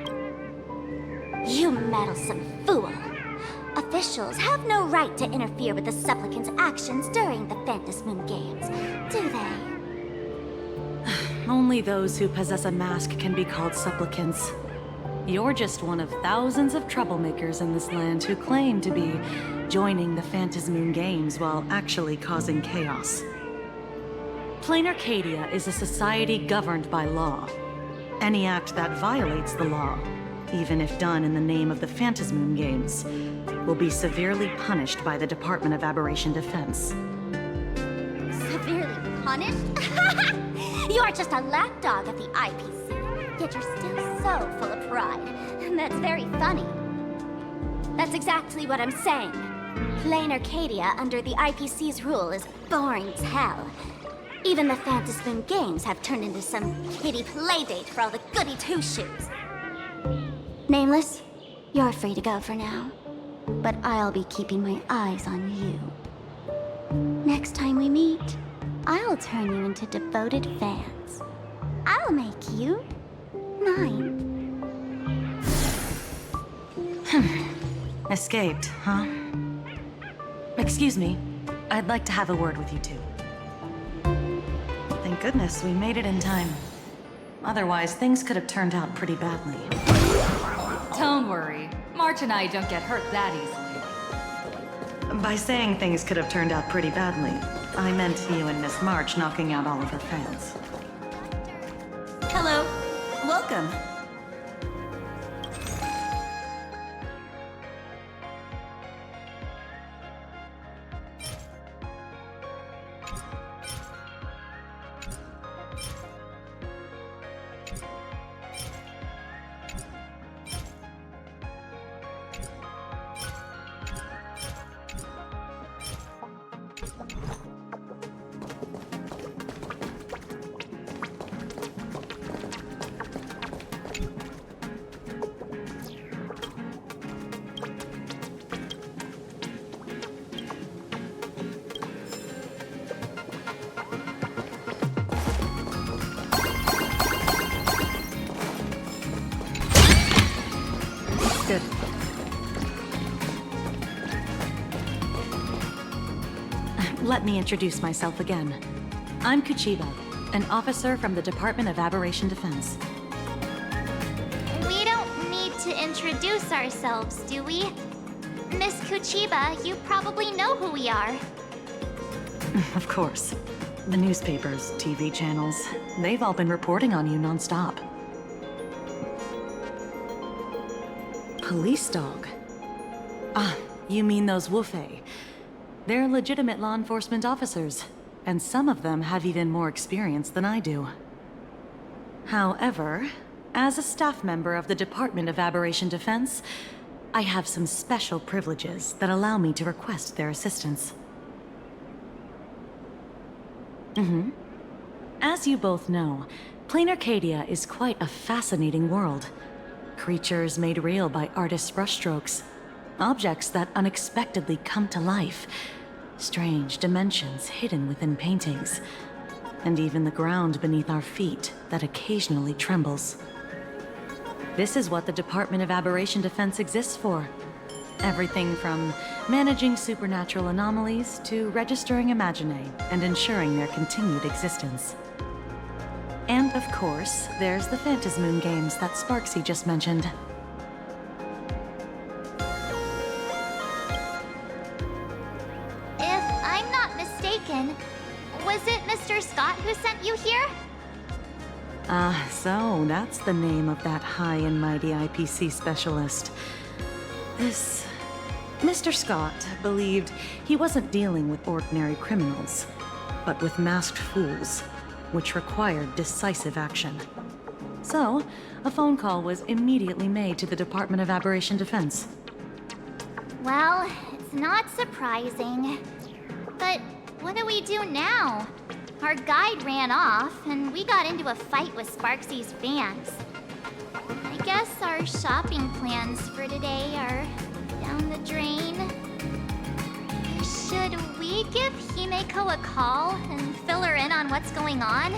You meddlesome fool! Officials have no right to interfere with the supplicants' actions during the Phantasmoon Games, do they? Only those who possess a mask can be called supplicants. You're just one of thousands of troublemakers in this land who claim to be joining the Phantasmoon Games while actually causing chaos. Planarcadia is a society governed by law. Any act that violates the law, even if done in the name of the Phantasmoon Games, will be severely punished by the Department of Aberration Defense. Severely punished? You're just a lapdog of the IPC, yet you're still so full of pride. That's very funny. That's exactly what I'm saying. Planarcadia under the IPC's rule is boring as hell. Even the Phantasmoon Games have turned into some kiddie playdate for all the goody two-shoes. Nameless, you're free to go for now. But I'll be keeping my eyes on you. Next time we meet, I'll turn you into devoted fans. I'll make you mine. Escaped, huh? Excuse me. I'd like to have a word with you two. Thank goodness we made it in time. Otherwise, things could have turned out pretty badly. Don't worry. March and I don't get hurt that easily. By saying things could have turned out pretty badly, I meant you and Miss March knocking out all of her fans. Hello. Welcome. Good. Let me introduce myself again. I'm Kuchiba, an officer from the Department of Aberration Defense. We don't need to introduce ourselves, do we? Miss Kuchiba, you probably know who we are. Of course. The newspapers, TV channels, they've all been reporting on you nonstop. Police dog? Ah, you mean those Wufei. They're legitimate law enforcement officers, and some of them have even more experience than I do. However, as a staff member of the Department of Aberration Defense, I have some special privileges that allow me to request their assistance. As you both know, Planarcadia is quite a fascinating world. Creatures made real by artists' brushstrokes. Objects that unexpectedly come to life. Strange dimensions hidden within paintings. And even the ground beneath our feet that occasionally trembles. This is what the Department of Aberration Defense exists for. Everything from managing supernatural anomalies to registering Imaginae and ensuring their continued existence. And of course, there's the Phantasmoon Games that Sparksy just mentioned. If I'm not mistaken, was it Mr. Scott who sent you here? So that's the name of that high and mighty IPC specialist. This Mr. Scott believed he wasn't dealing with ordinary criminals, but with masked fools, which required decisive action. So, a phone call was immediately made to the Department of Aberration Defense. Well, it's not surprising. But what do we do now? Our guide ran off, and we got into a fight with Sparksy's fans. I guess our shopping plans for today are down the drain. Should we give him make Ko a call and fill her in on what's going on?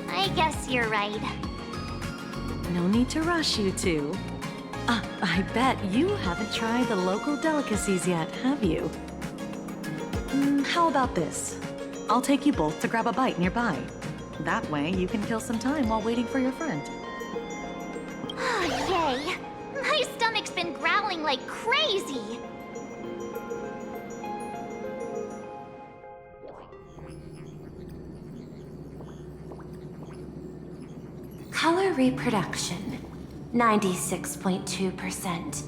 I guess you're right. No need to rush, you two. I bet you haven't tried the local delicacies yet, have you? How about this? I'll take you both to grab a bite nearby. That way, you can kill some time while waiting for your friend. Oh, yay! My stomach's been growling like crazy! Color reproduction, 96.2%.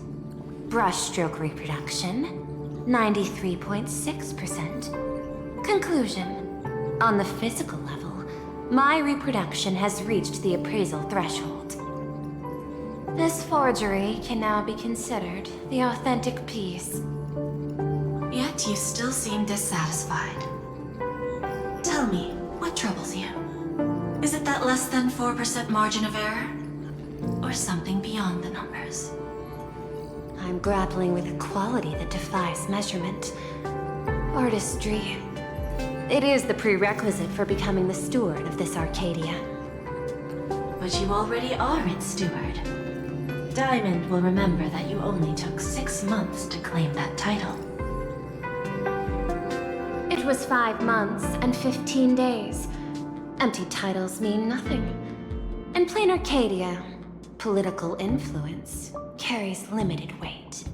Brushstroke reproduction, 93.6%. Conclusion. On the physical level, my reproduction has reached the appraisal threshold. This forgery can now be considered the authentic piece. Yet you still seem dissatisfied. Tell me, what troubles you? Is it that less than 4% margin of error? Or something beyond the numbers? I'm grappling with a quality that defies measurement. Artistry. It is the prerequisite for becoming the steward of this Arcadia. But you already are its steward. Diamond will remember that you only took 6 months to claim that title. It was 5 months and 15 days. Empty titles mean nothing. In Planarcadia, political influence carries limited weight.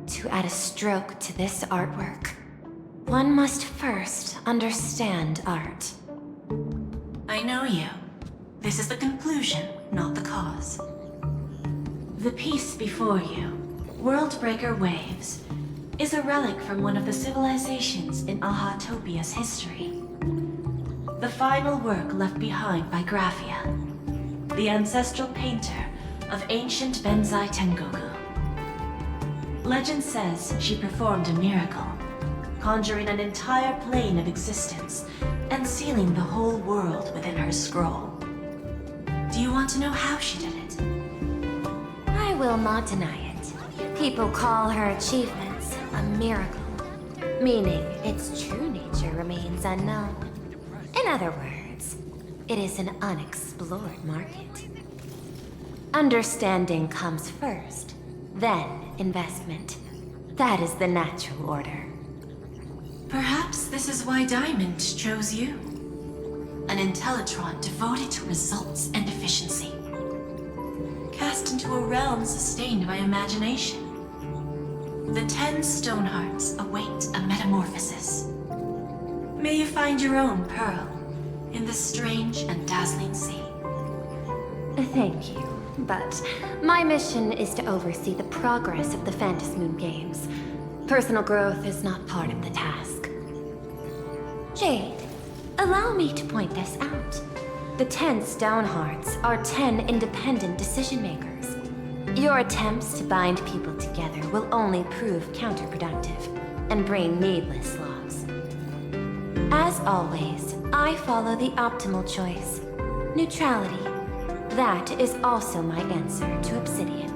To add a stroke to this artwork, one must first understand art. I know you. This is the conclusion, not the cause. The piece before you, Worldbreaker Waves, is a relic from one of the civilizations in Ahatopia's history. The final work left behind by Graphia, the ancestral painter of ancient Benzai Tengoku. Legend says she performed a miracle, conjuring an entire plane of existence and sealing the whole world within her scroll. Do you want to know how she did it? I will not deny it. People call her achievements a miracle, meaning its true nature remains unknown. In other words, it is an unexplored market. Understanding comes first, then investment. That is the natural order. Perhaps this is why Diamond chose you. An Intellitron devoted to results and efficiency. Cast into a realm sustained by imagination. The 10 Stonehearts await a metamorphosis. May you find your own pearl in this strange and dazzling sea. Thank you, but my mission is to oversee the progress of the Phantasmoon Games. Personal growth is not part of the task. Jade, allow me to point this out. The 10 Stonehearts are 10 independent decision makers. Your attempts to bind people together will only prove counterproductive and bring needless loss. As always, I follow the optimal choice. Neutrality. That is also my answer to Obsidian.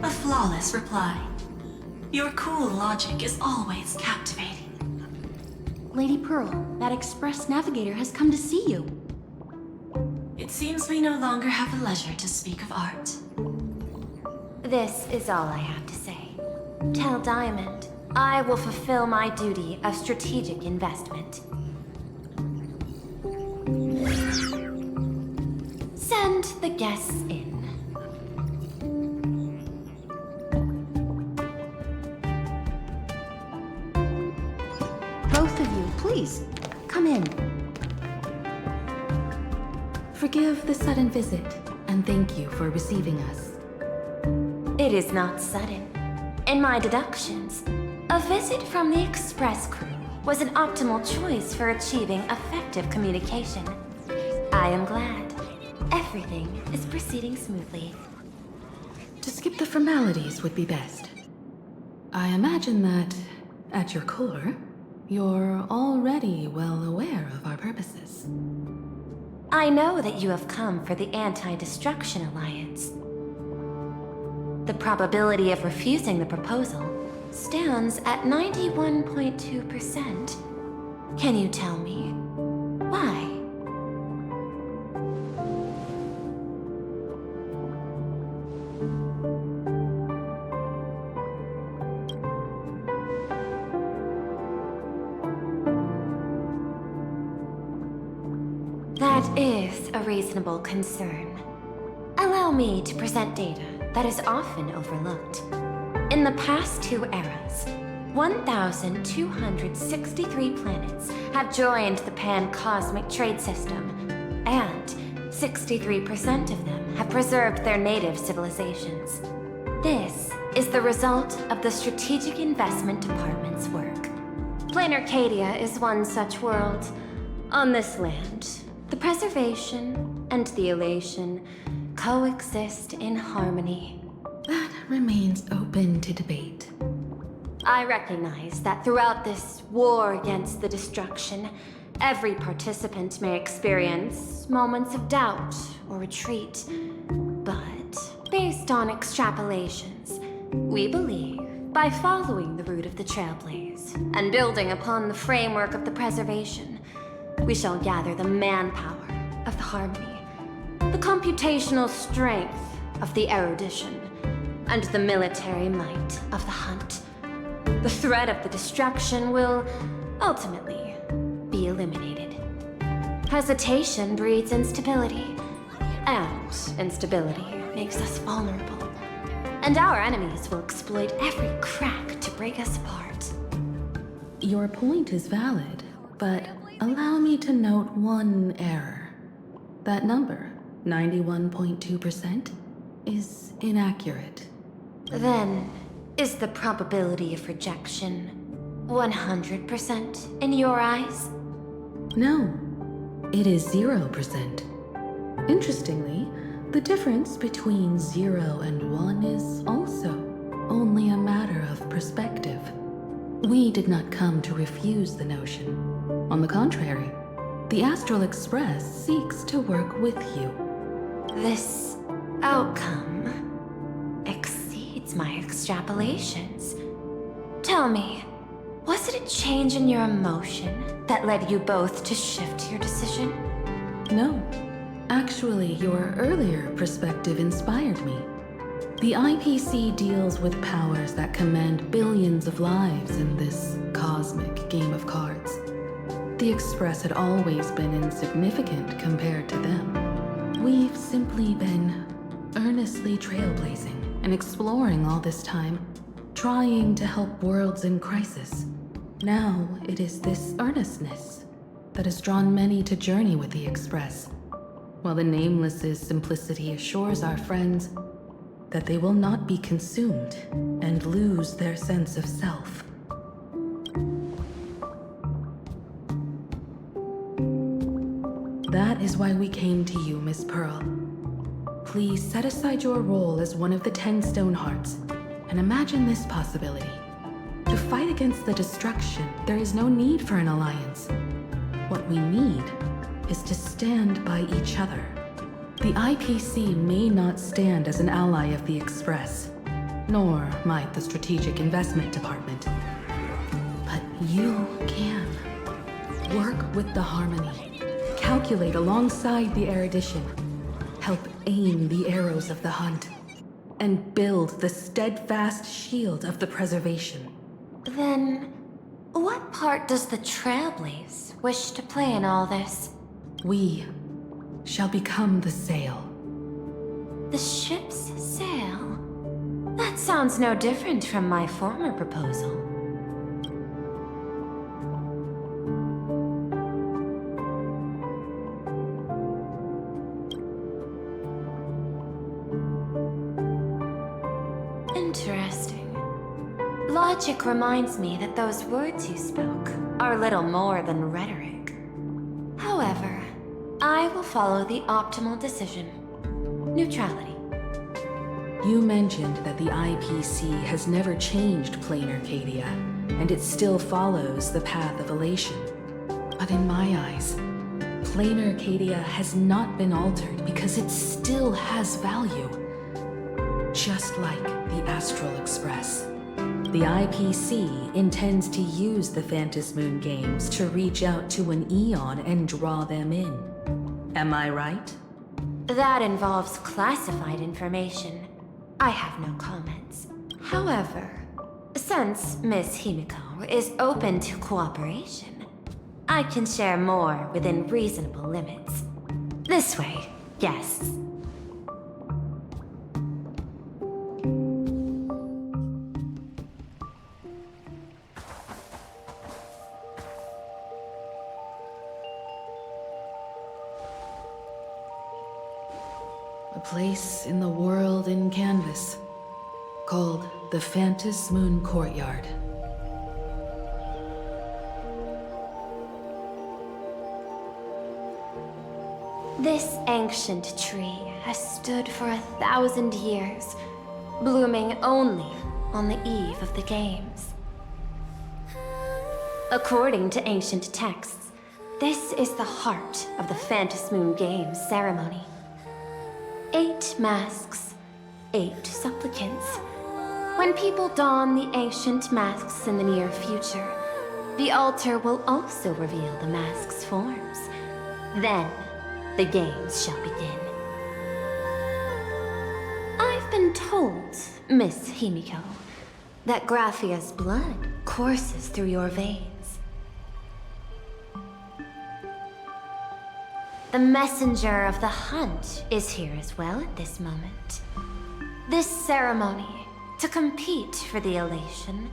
A flawless reply. Your cool logic is always captivating. Lady Pearl, that Express Navigator has come to see you. It seems we no longer have the leisure to speak of art. This is all I have to say. Tell Diamond, I will fulfill my duty of strategic investment. Send the guests in. Both of you, please, come in. Forgive the sudden visit, and thank you for receiving us. It is not sudden. In my deductions, a visit from the Express crew was an optimal choice for achieving effective communication. I am glad. Everything is proceeding smoothly. To skip the formalities would be best. I imagine that, at your core, you're already well aware of our purposes. I know that you have come for the Anti-Destruction Alliance. The probability of refusing the proposal stands at 91.2%. Can you tell me why? That is a reasonable concern. Allow me to present data that is often overlooked. In the past 2 eras, 1,263 planets have joined the pan-cosmic trade system, and 63% of them have preserved their native civilizations. This is the result of the Strategic Investment Department's work. Planarcadia is one such world. On this land, the preservation and the elation coexist in harmony. That remains open to debate. I recognize that throughout this war against the destruction, every participant may experience moments of doubt or retreat. But based on extrapolations, we believe by following the route of the Trailblaze and building upon the framework of the preservation, we shall gather the manpower of the harmony, the computational strength of the erudition, and the military might of the hunt. The threat of the destruction will ultimately be eliminated. Hesitation breeds instability, and instability makes us vulnerable. And our enemies will exploit every crack to break us apart. Your point is valid, but allow me to note one error. That number, 91.2%, is inaccurate. Then, is the probability of rejection 100% in your eyes? No, it is 0%. Interestingly, the difference between 0 and 1 is also only a matter of perspective. We did not come to refuse the notion. On the contrary, the Astral Express seeks to work with you. This outcome exceeds my extrapolations. Tell me, was it a change in your emotion that led you both to shift your decision? No. Actually, your earlier perspective inspired me. The IPC deals with powers that command billions of lives in this cosmic game of cards. The Express had always been insignificant compared to them. We've simply been earnestly trailblazing and exploring all this time, trying to help worlds in crisis. Now it is this earnestness that has drawn many to journey with the Express, while the Nameless's simplicity assures our friends that they will not be consumed and lose their sense of self. That is why we came to you, Miss Pearl. Please set aside your role as one of the 10 Stonehearts and imagine this possibility. To fight against the destruction, there is no need for an alliance. What we need is to stand by each other. The IPC may not stand as an ally of the Express, nor might the Strategic Investment Department. But you can. Work with the Harmony. Calculate alongside the erudition. Help aim the arrows of the hunt. And build the steadfast shield of the preservation. Then, what part does the Trailblaze wish to play in all this? We shall become the sail. The ship's sail? That sounds no different from my former proposal. Interesting. Logic reminds me that those words you spoke are little more than rhetoric. However, I will follow the optimal decision. Neutrality. You mentioned that the IPC has never changed Planarcadia, and it still follows the path of elation. But in my eyes, Planarcadia has not been altered because it still has value. just like the Astral Express. The IPC intends to use the Phantasmoon Games to reach out to an Eon and draw them in. Am I right? That involves classified information. I have no comments. However, since Miss Himiko is open to cooperation, I can share more within reasonable limits. This way, guests. A place in the world in canvas, called the Phantasmoon Courtyard. This ancient tree has stood for 1,000 years, blooming only on the eve of the games. According to ancient texts, this is the heart of the Phantasmoon Games ceremony. 8 masks, 8 supplicants. When people don the ancient masks in the near future, the altar will also reveal the masks' forms. Then, the games shall begin. I've been told, Miss Himiko, that Graphia's blood courses through your veins. The messenger of the hunt is here as well at this moment. This ceremony, to compete for the elation,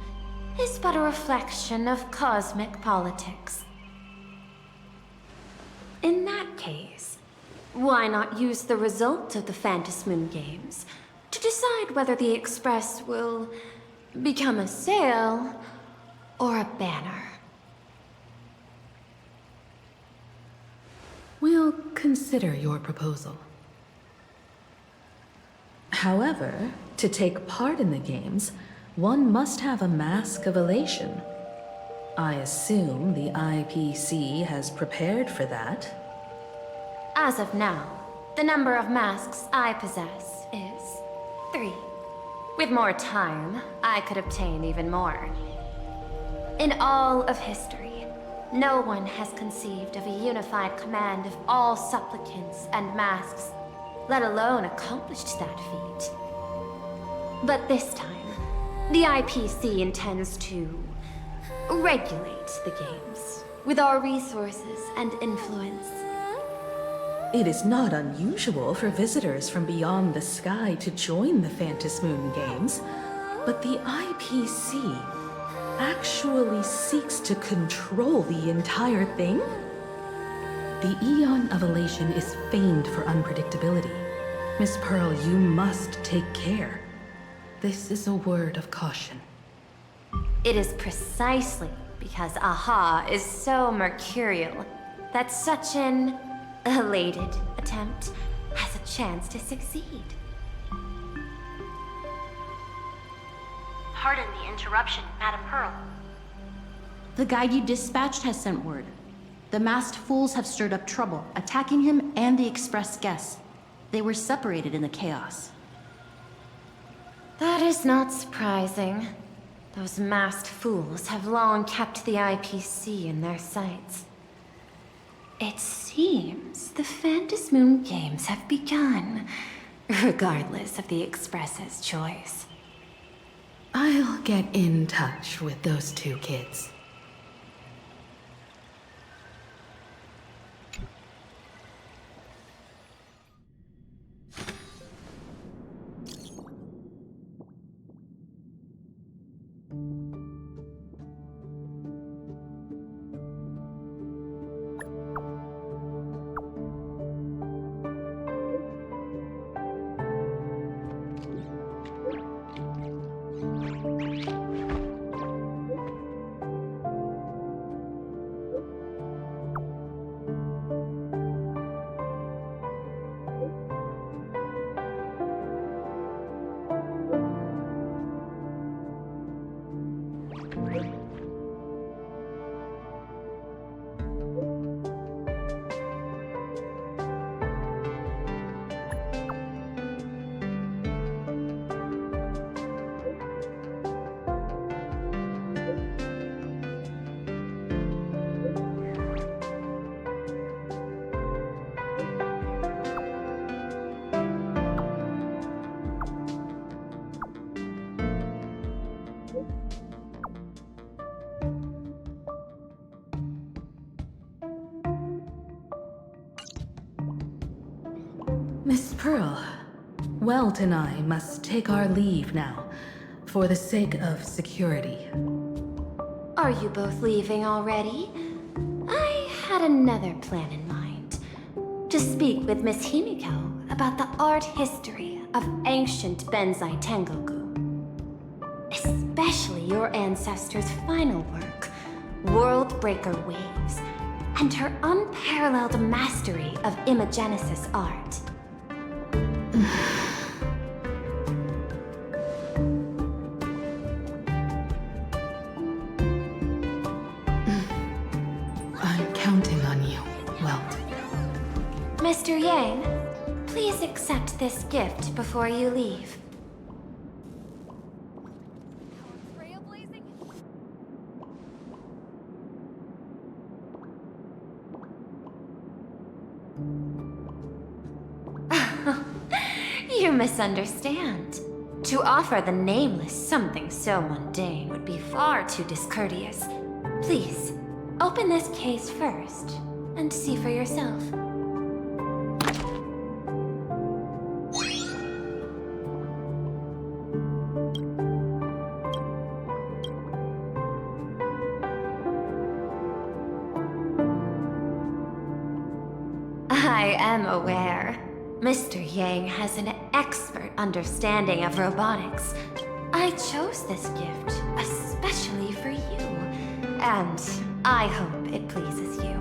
is but a reflection of cosmic politics. In that case, why not use the result of the Phantasmoon Games to decide whether the Express will become a sail or a banner? We'll consider your proposal. However, to take part in the games, one must have a mask of elation. I assume the IPC has prepared for that. As of now, the number of masks I possess is 3. With more time, I could obtain even more. In all of history, no one has conceived of a unified command of all supplicants and masks, let alone accomplished that feat. But this time, the IPC intends to regulate the games with our resources and influence. It is not unusual for visitors from beyond the sky to join the Phantasmoon Games, but the IPC actually seeks to control the entire thing? The Eon of Elation is famed for unpredictability. Miss Pearl, you must take care. This is a word of caution. It is precisely because Aha is so mercurial that such an elated attempt has a chance to succeed. Pardon the interruption, Madam Pearl. The guide you dispatched has sent word. The masked fools have stirred up trouble, attacking him and the Express guests. They were separated in the chaos. That is not surprising. Those masked fools have long kept the IPC in their sights. It seems the Phantasmoon Games have begun, regardless of the Express's choice. I'll get in touch with those 2 kids. Pearl, Welt and I must take our leave now, for the sake of security. Are you both leaving already? I had another plan in mind. To speak with Miss Himiko about the art history of ancient Benzai Tengoku. Especially your ancestors' final work, World Breaker Waves, and her unparalleled mastery of imagenesis art. I'm counting on you, Welt. Mr. Yang, please accept this gift before you leave. You misunderstand. To offer the Nameless something so mundane would be far too discourteous. Please, open this case first, and see for yourself. I am aware. Mr. Yang has an expert understanding of robotics. I chose this gift especially for you, and I hope it pleases you.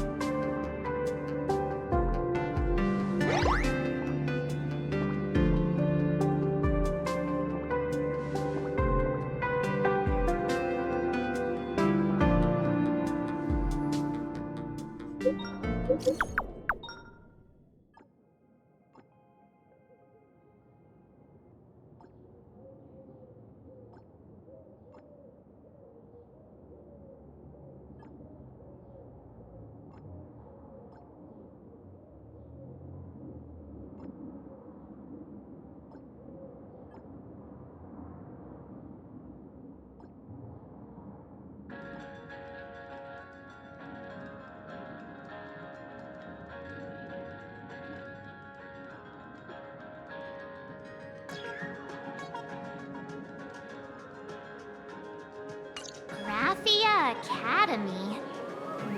Academy?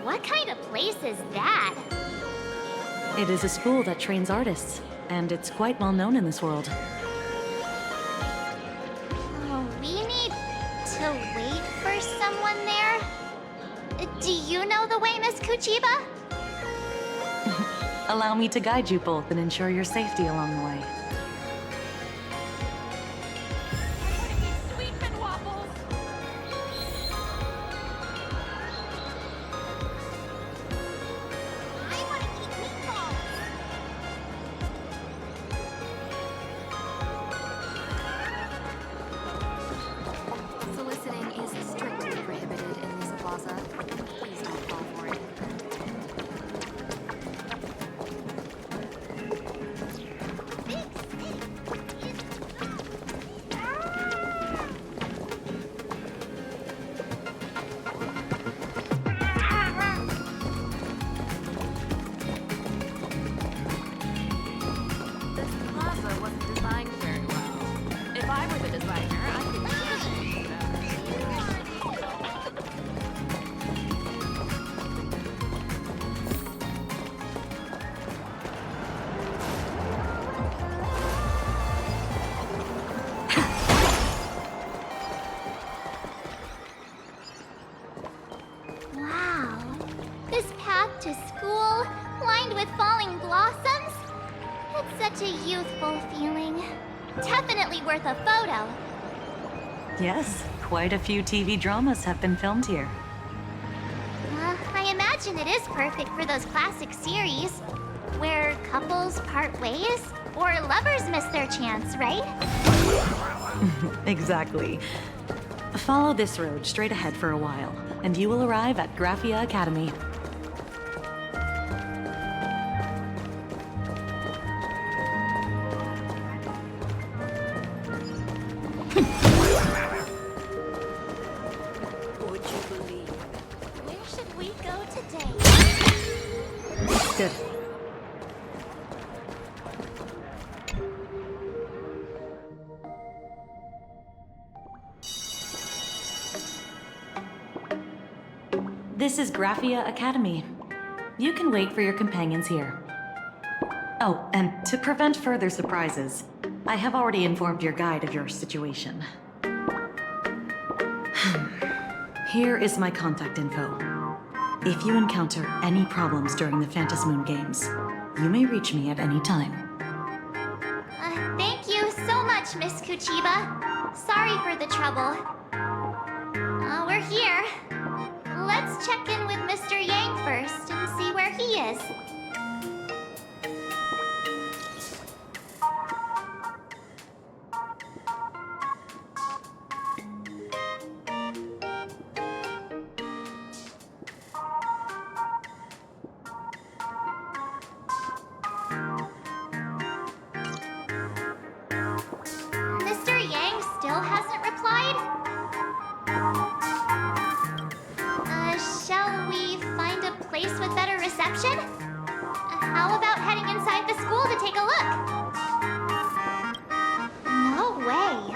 What kind of place is that? It is a school that trains artists, and it's quite well known in this world. Oh, we need to wait for someone there? Do you know the way, Miss Kuchiba? Allow me to guide you both and ensure your safety along the way. Soliciting is strictly prohibited in this plaza. Please don't fall for it. This plaza wasn't designed very well. If I were the designer, I could do it Wow. This path to school, lined with falling blossoms. It's such a youthful feeling. Definitely worth a photo. Yes, quite a few TV dramas have been filmed here. I imagine it is perfect for those classic series, where couples part ways, or lovers miss their chance, right? Exactly. Follow this road straight ahead for a while, and you will arrive at Graphia Academy. Would you believe? Where should we go today? Good. This is Graphia Academy. You can wait for your companions here. Oh, and to prevent further surprises, I have already informed your guide of your situation. Here is my contact info. If you encounter any problems during the Phantom Moon Games, you may reach me at any time. Thank you so much, Miss Kuchiba. Sorry for the trouble. We're here. Let's check in with Mr. Yang first and see where he is. Mr. Yang still hasn't replied? Shall we find a place with better reception? How about heading inside the school to take a look? No way.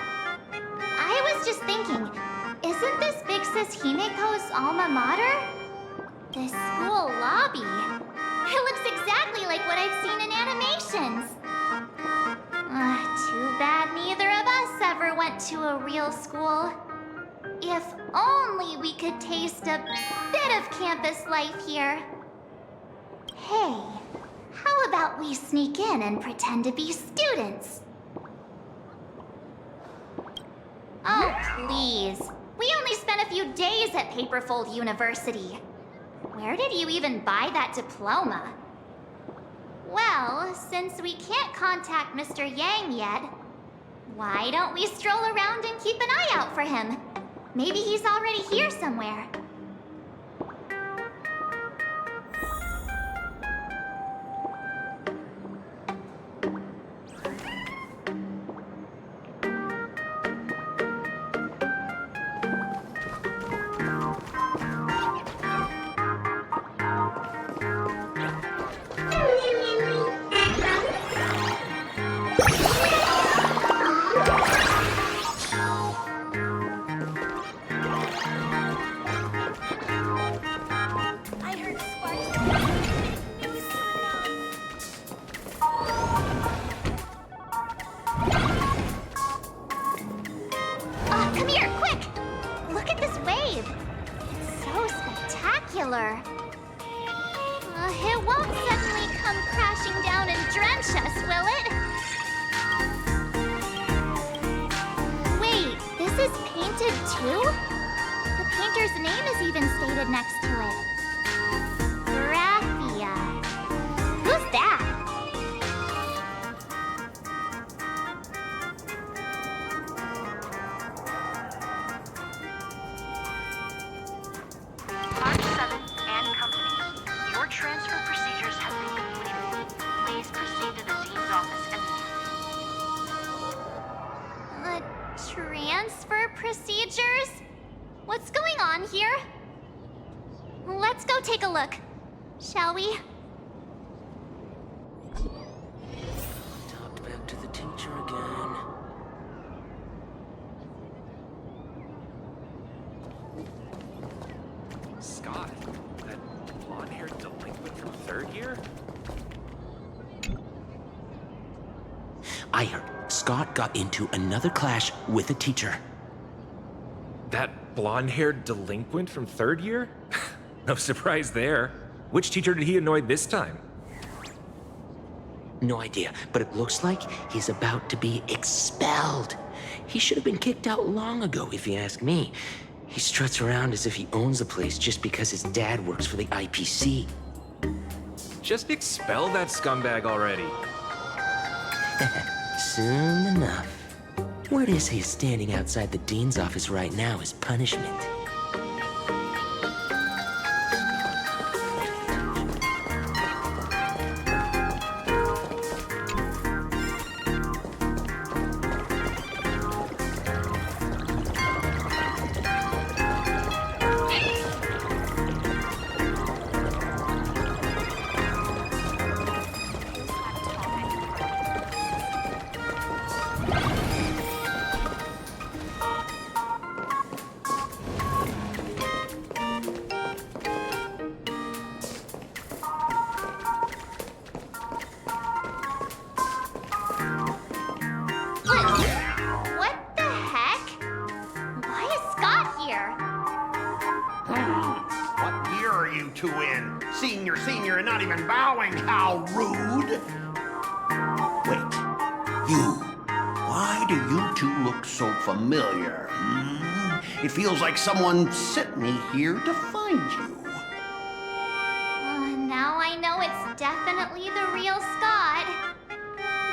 I was just thinking, isn't this Big Sis Himeko's alma mater? The school lobby. It looks exactly like what I've seen in animations. Too bad neither of us ever went to a real school. If only we could taste a bit of campus life here. Hey, how about we sneak in and pretend to be students? Oh, please. We only spent a few days at Paperfold University. Where did you even buy that diploma? Well, since we can't contact Mr. Yang yet, why don't we stroll around and keep an eye out for him? Maybe he's already here somewhere. Come here, quick! Look at this wave. It's so spectacular. It won't suddenly come crashing down and drench us, will it? Wait, this is painted too? The painter's name is even stated next to it. Graphia. Who's that? Mark 7 and Company. Your transfer procedures have been completed. Please proceed to the Dean's office immediately. Transfer procedures? What's going on here? Let's go take a look, shall we? Talked back to the teacher again. Scott, that blonde-haired delinquent from third year? I heard Scott got into another clash with a teacher. That blonde-haired delinquent from third year? No surprise there. Which teacher did he annoy this time? No idea, but it looks like he's about to be expelled. He should have been kicked out long ago, if you ask me. He struts around as if he owns the place just because his dad works for the IPC. Just expel that scumbag already. Soon enough. Word is he's standing outside the dean's office right now as punishment. two in. Senior, and not even bowing. How rude. Wait, you. Why do you two look so familiar? It feels like someone sent me here to find you. Now I know it's definitely the real Scott.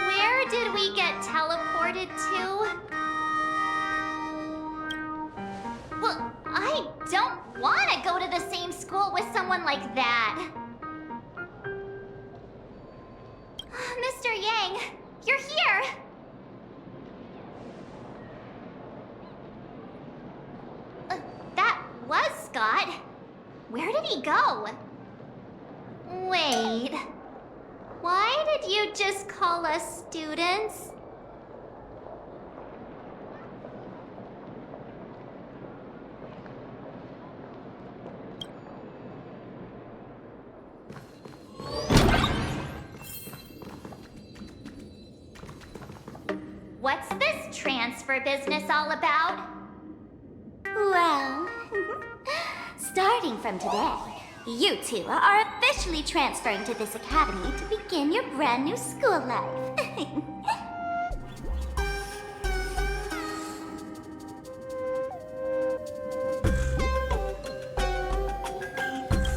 Where did we get teleported to? Well, I don't want to go to the same school with someone like that. Mr. Yang, you're here! That was Scott. Where did he go? Wait. Why did you just call us students? What's this transfer business all about? Well, starting from today, you two are officially transferring to this academy to begin your brand new school life.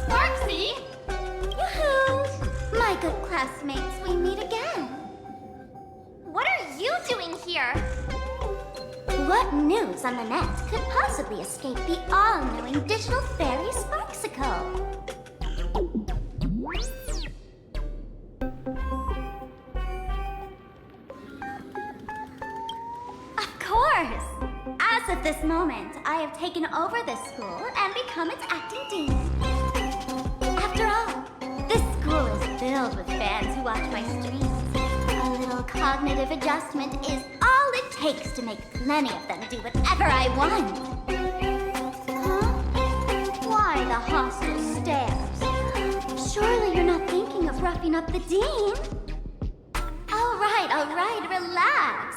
Sparksy! Yoo-hoo! My good classmates, we meet again. What are you doing here? What news on the net could possibly escape the all-knowing digital fairy Sparksicle? Of course! As of this moment, I have taken over this school and become its acting dean. After all, this school is filled with fans who watch my streams. A little cognitive adjustment is all it takes to make plenty of them do whatever I want. Huh? Why the hostile stares? Surely you're not thinking of roughing up the dean? All right, relax.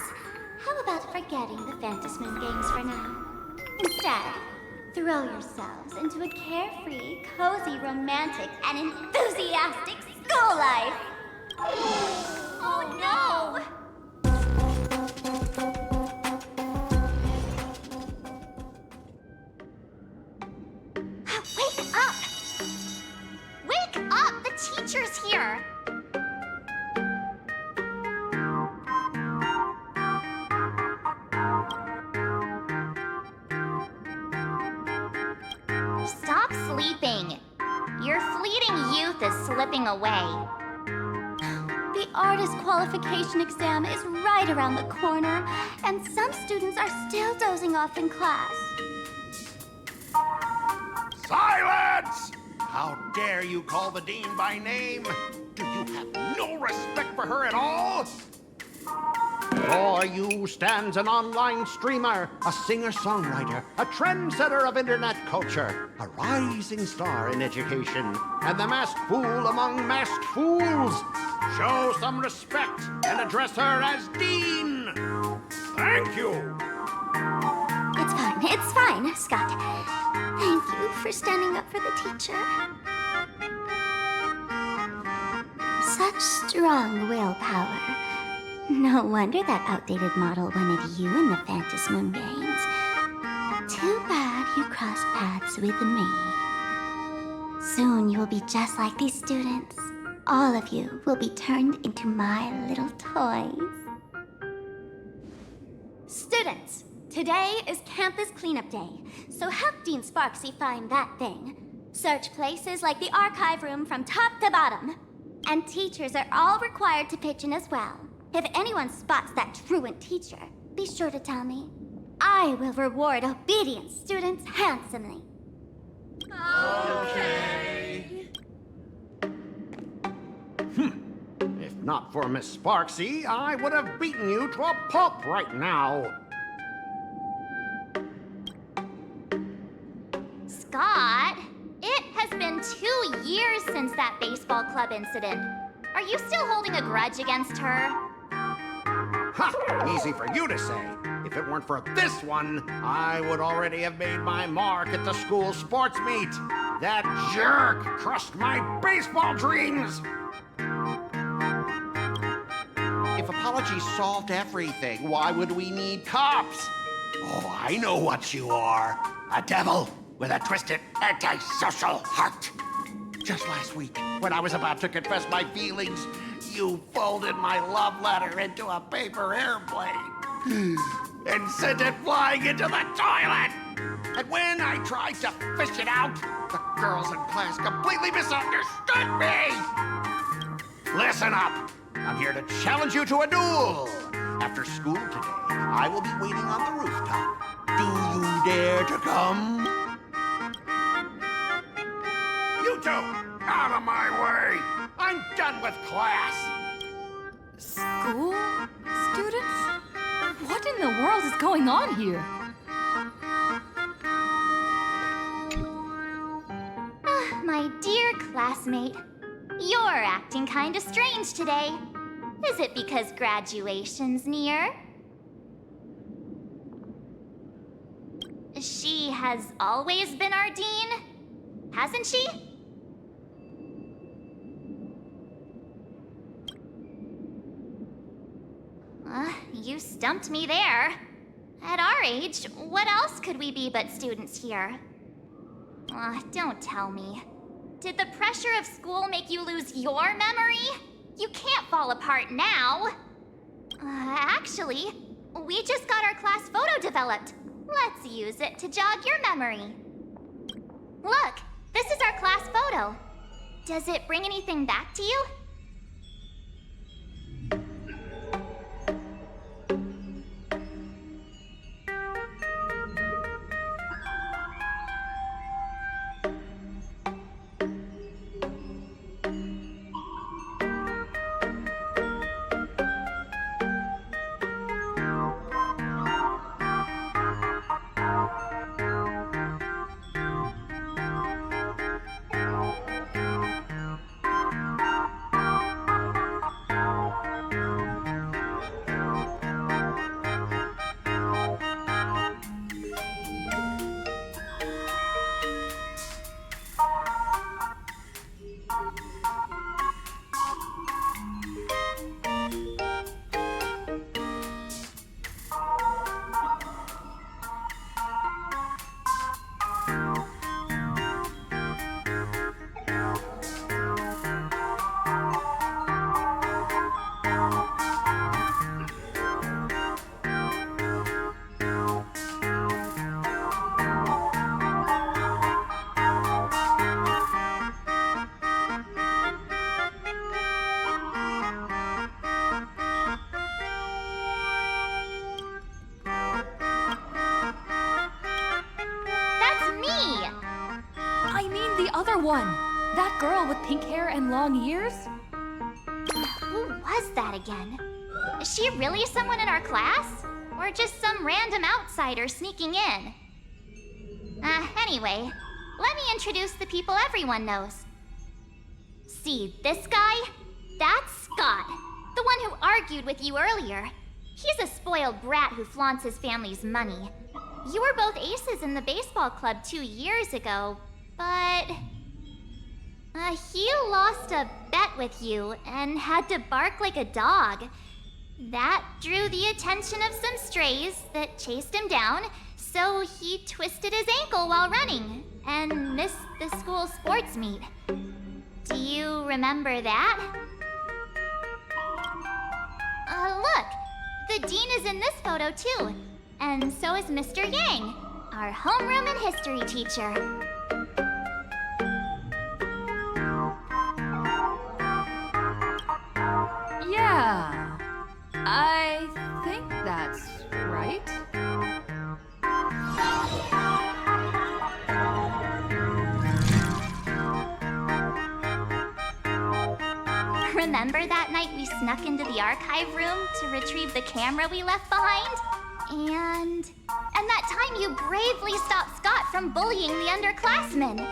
How about forgetting the Phantom Moon games for now? Instead, throw yourselves into a carefree, cozy, romantic, and enthusiastic school life. Oh no! Wake up! Wake up! The teacher's here! Stop sleeping. Your fleeting youth is slipping away. The artist qualification exam is right around the corner, and some students are still dozing off in class. Silence! How dare you call the dean by name? Do you have no respect for her at all? Before you stands an online streamer, a singer-songwriter, a trendsetter of internet culture, a rising star in education, and the masked fool among masked fools. Show some respect and address her as Dean. Thank you. It's fine, Scott. Thank you for standing up for the teacher. Such strong willpower. No wonder that outdated model wanted you in the Phantom Moon games. Too bad you crossed paths with me. Soon you will be just like these students. All of you will be turned into my little toys. Students, today is campus cleanup day, so help Dean Sparksy find that thing. Search places like the archive room from top to bottom. And teachers are all required to pitch in as well. If anyone spots that truant teacher, be sure to tell me. I will reward obedient students handsomely. Okay. If not for Miss Sparksy, I would have beaten you to a pulp right now. Scott, it has been 2 years since that baseball club incident. Are you still holding a grudge against her? Ha! Easy for you to say. If it weren't for this one, I would already have made my mark at the school sports meet. That jerk crushed my baseball dreams! If apologies solved everything, why would we need cops? Oh, I know what you are. A devil with a twisted, antisocial heart. Just last week, when I was about to confess my feelings, you folded my love letter into a paper airplane and sent it flying into the toilet. And when I tried to fish it out, the girls in class completely misunderstood me. Listen up. I'm here to challenge you to a duel. After school today, I will be waiting on the rooftop. Do you dare to come? You two, out of my way! I'm done with class! School? Students? What in the world is going on here? My dear classmate, you're acting kinda strange today. Is it because graduation's near? She has always been our dean, hasn't she? You stumped me there. At our age, what else could we be but students here? Don't tell me. Did the pressure of school make you lose your memory? You can't fall apart now. Actually, we just got our class photo developed. Let's use it to jog your memory. Look, this is our class photo. Does it bring anything back to you? One. That girl with pink hair and long ears? Who was that again? Is she really someone in our class? Or just some random outsider sneaking in? Anyway, let me introduce the people everyone knows. See this guy? That's Scott, the one who argued with you earlier. He's a spoiled brat who flaunts his family's money. You were both aces in the baseball club 2 years ago, but... he lost a bet with you and had to bark like a dog. That drew the attention of some strays that chased him down, so he twisted his ankle while running and missed the school sports meet. Do you remember that? Look, the dean is in this photo too, and so is Mr. Yang, our homeroom and history teacher. Yeah, I think that's right. Remember that night we snuck into the archive room to retrieve the camera we left behind? And that time you bravely stopped Scott from bullying the underclassmen.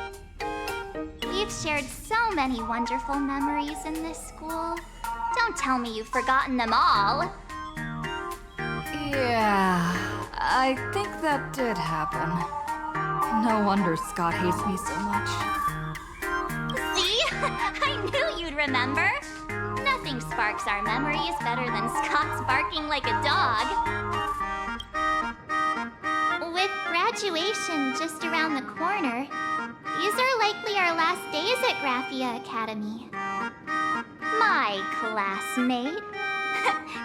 We've shared so many wonderful memories in this school. Don't tell me you've forgotten them all. Yeah, I think that did happen. No wonder Scott hates me so much. See? I knew you'd remember. Nothing sparks our memories better than Scott's barking like a dog. With graduation just around the corner, these are likely our last days at Graphia Academy. My classmate.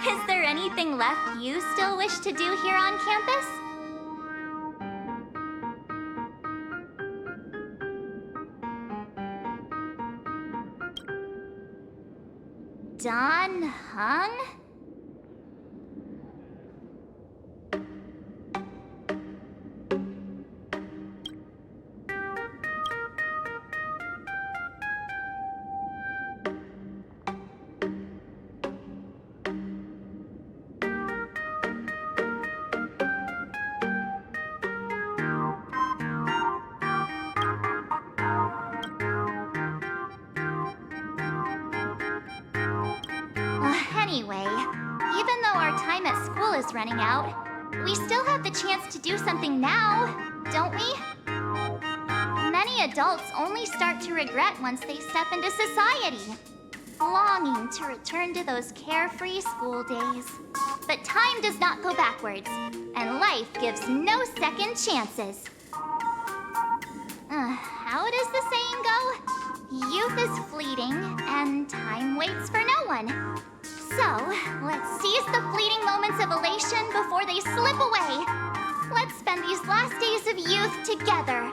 Is there anything left you still wish to do here on campus? Don Hung? Anyway, even though our time at school is running out, we still have the chance to do something now, don't we? Many adults only start to regret once they step into society, longing to return to those carefree school days. But time does not go backwards, and life gives no second chances. How does the saying go? Youth is fleeting, and time waits for no one. So, let's seize the fleeting moments of elation before they slip away. Let's spend these last days of youth together.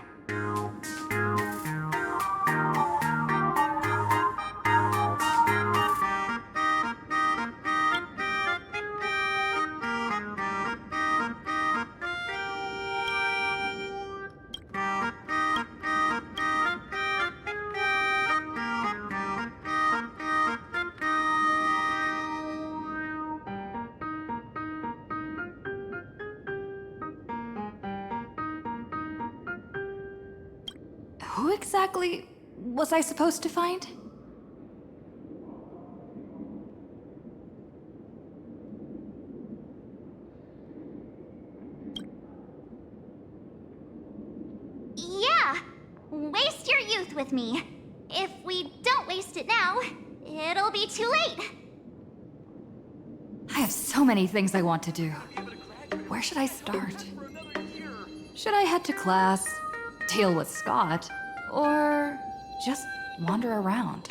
Who exactly was I supposed to find? Yeah! Waste your youth with me. If we don't waste it now, it'll be too late. I have so many things I want to do. Where should I start? Should I head to class, deal with Scott, or just wander around?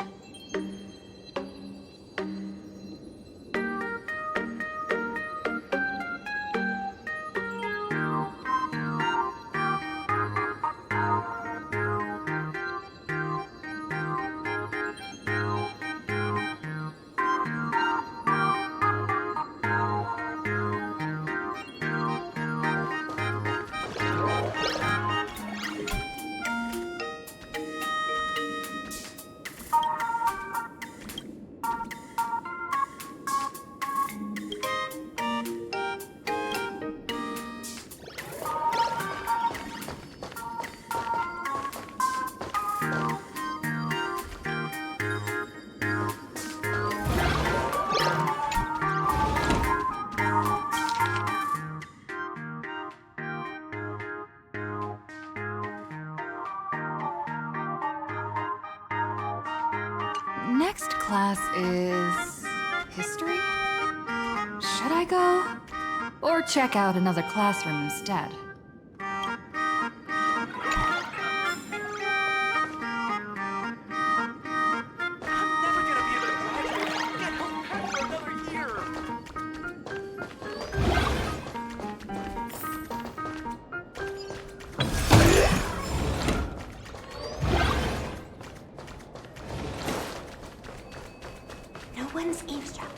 Next class is history? Should I go? Or check out another classroom instead? No one's eavesdropping.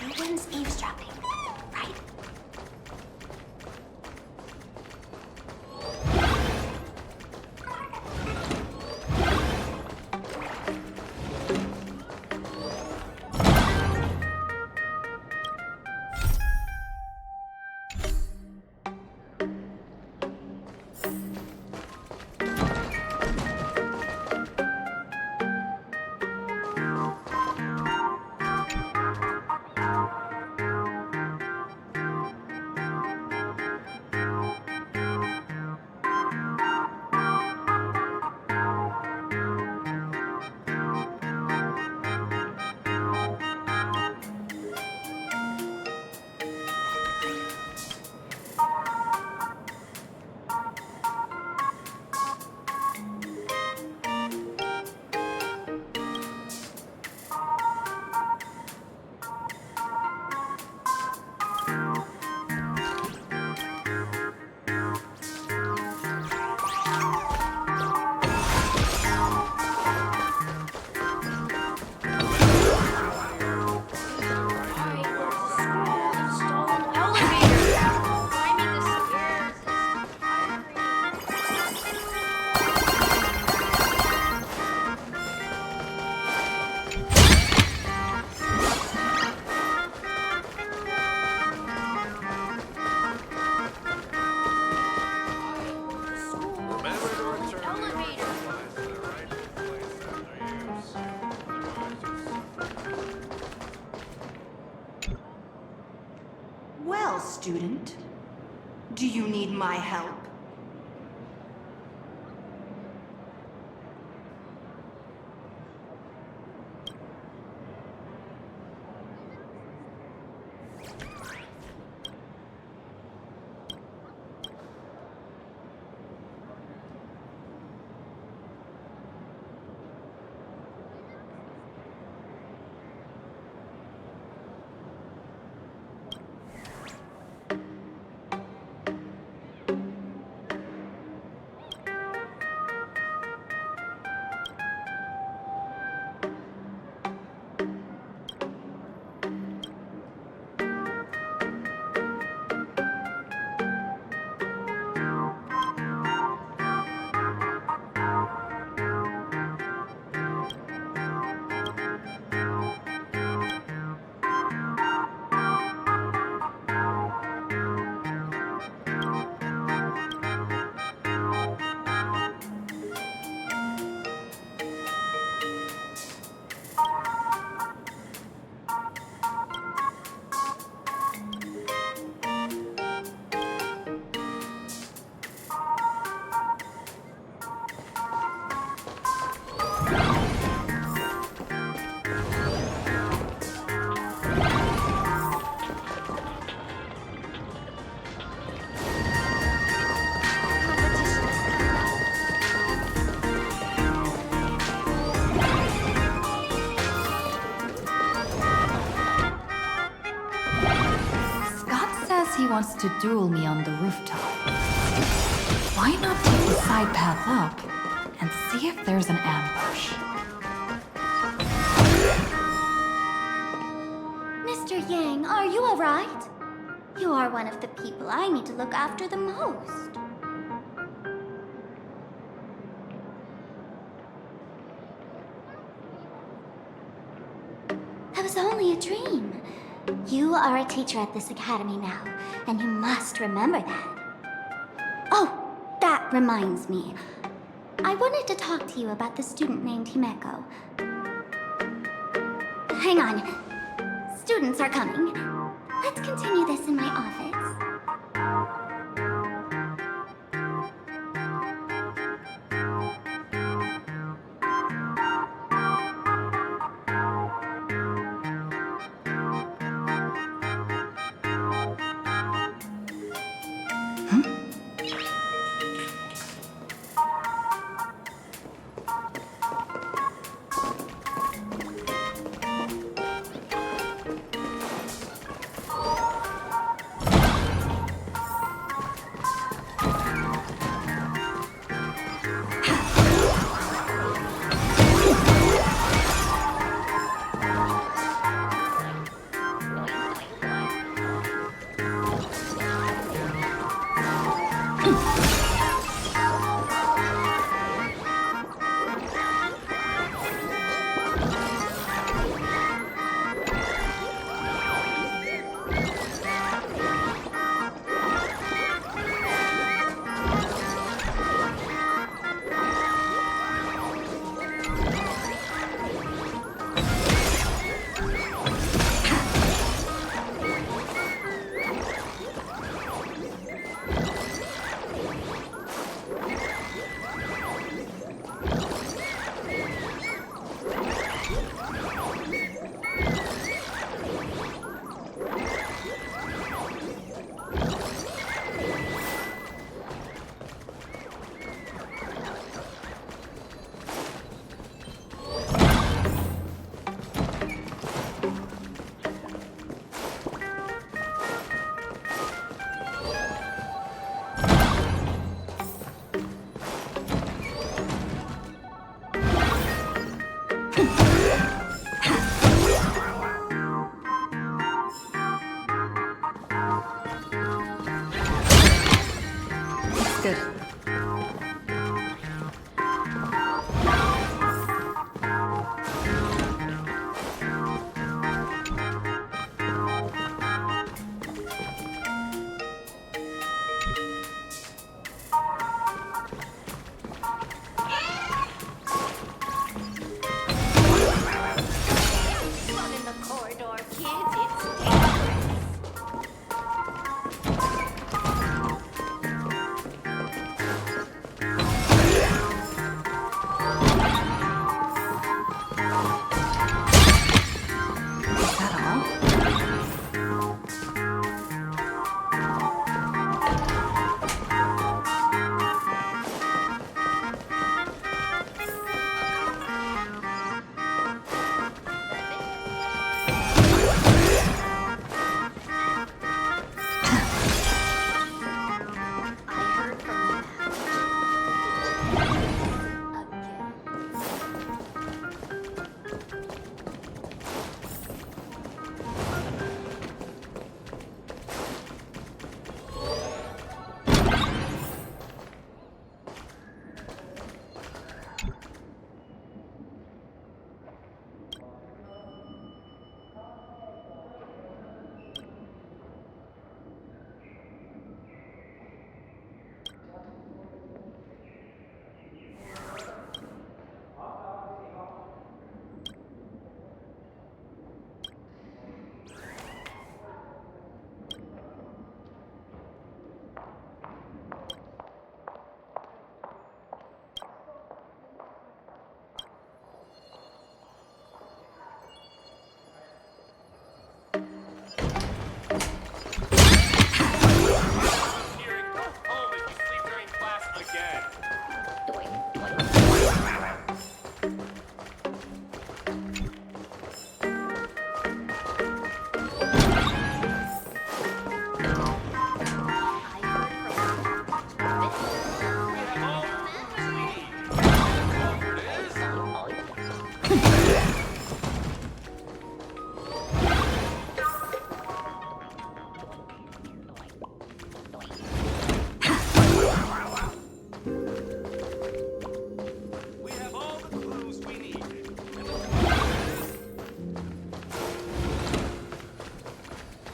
No one's eavesdropping, right? Well, student, do you need my help? He wants to duel me on the rooftop. Why not take the side path up and see if there's an ambush? Mr. Yang, are you alright? You are one of the people I need to look after the most. That was only a dream. You are a teacher at this academy now, and you must remember that. Oh, that reminds me. I wanted to talk to you about the student named Himeko. Hang on. Students are coming. Let's continue this in my office.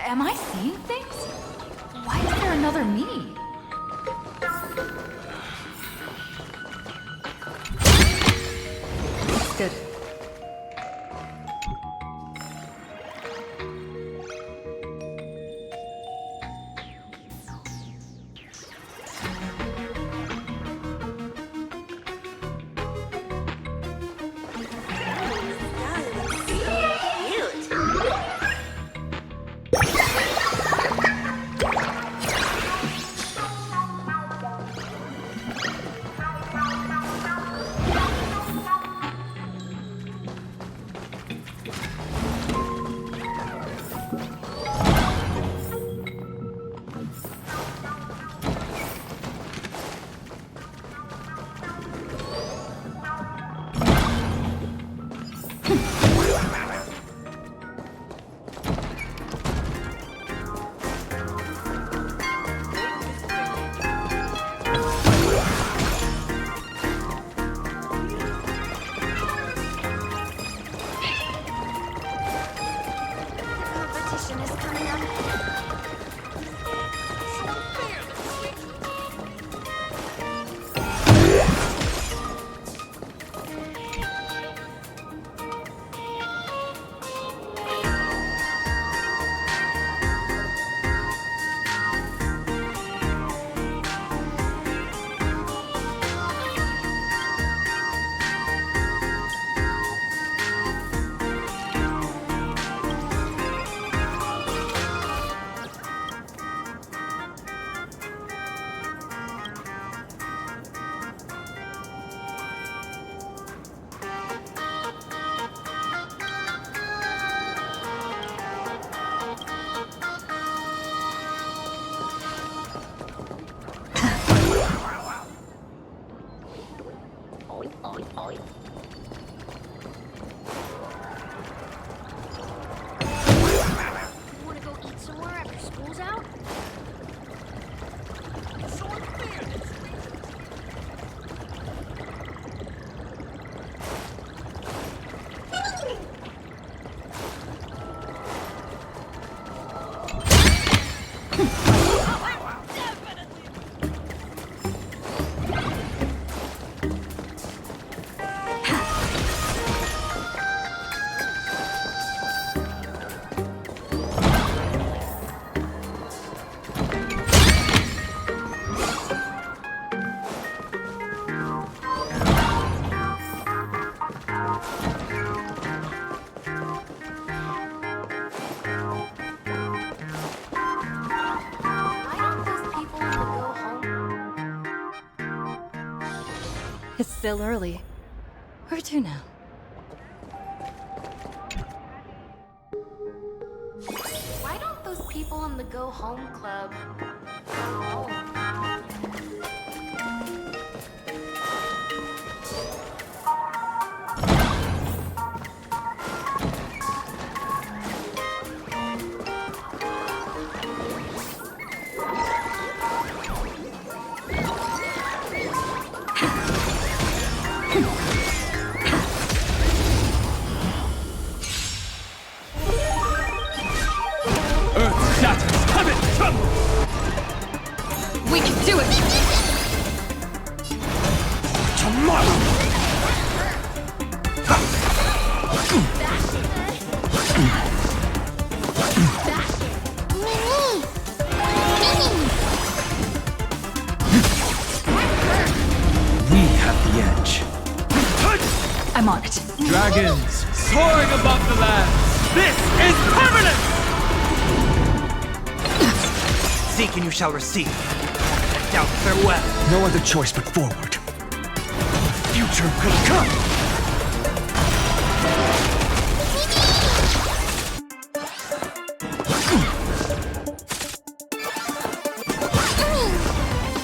Am I seeing things? Why is there another me? Good. It's still early. Where to now? Why don't those people in the Go Home Club go home? We can do it! Tomorrow! We have the edge. I'm on it. Dragons soaring above the land. This is permanent! Seek and you shall receive. I doubt farewell. No other choice but forward. Future could come.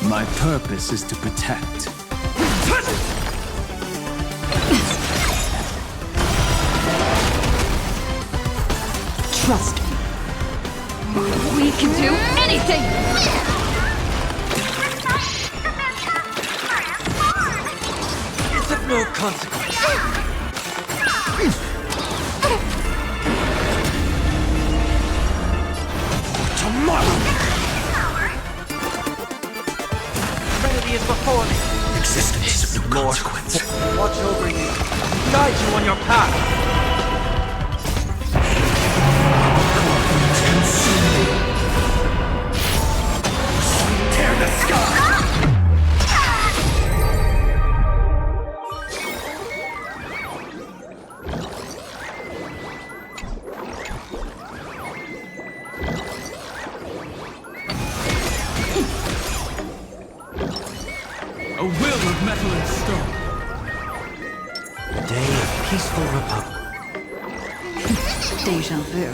My purpose is to protect. Trust me. We can do anything! It's of no consequence. Tomorrow! Trinity is before me. Existence is of no consequence. Watch over you. Guide you on your path. Tear the sky! A will of metal and stone. A day of peaceful republic. Deja vu.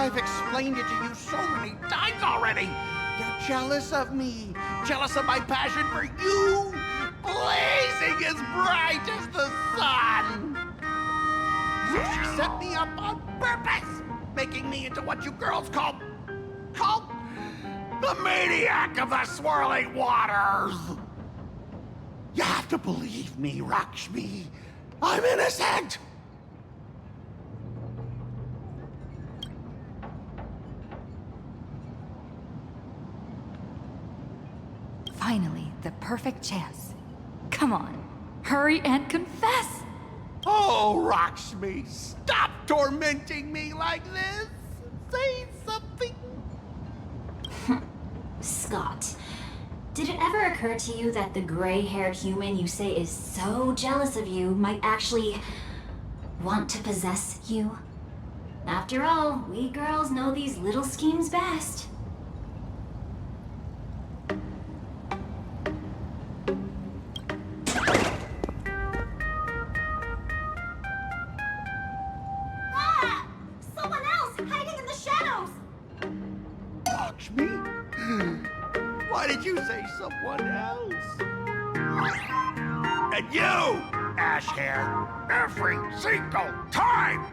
I've explained it to you so many times already. You're jealous of me, jealous of my passion for you, blazing as bright as the sun. So she set me up on purpose, making me into what you girls call the maniac of the swirling waters. You have to believe me, Rakshmi. I'm innocent. Finally, the perfect chance. Come on, hurry and confess! Oh, Rakshmi, stop tormenting me like this. Say something. Scott, did it ever occur to you that the gray-haired human you say is so jealous of you might actually want to possess you? After all, we girls know these little schemes best. Ah! Someone else hiding in the shadows! Lakshmi? Why did you say someone else? And you, Ash Hair, every single time!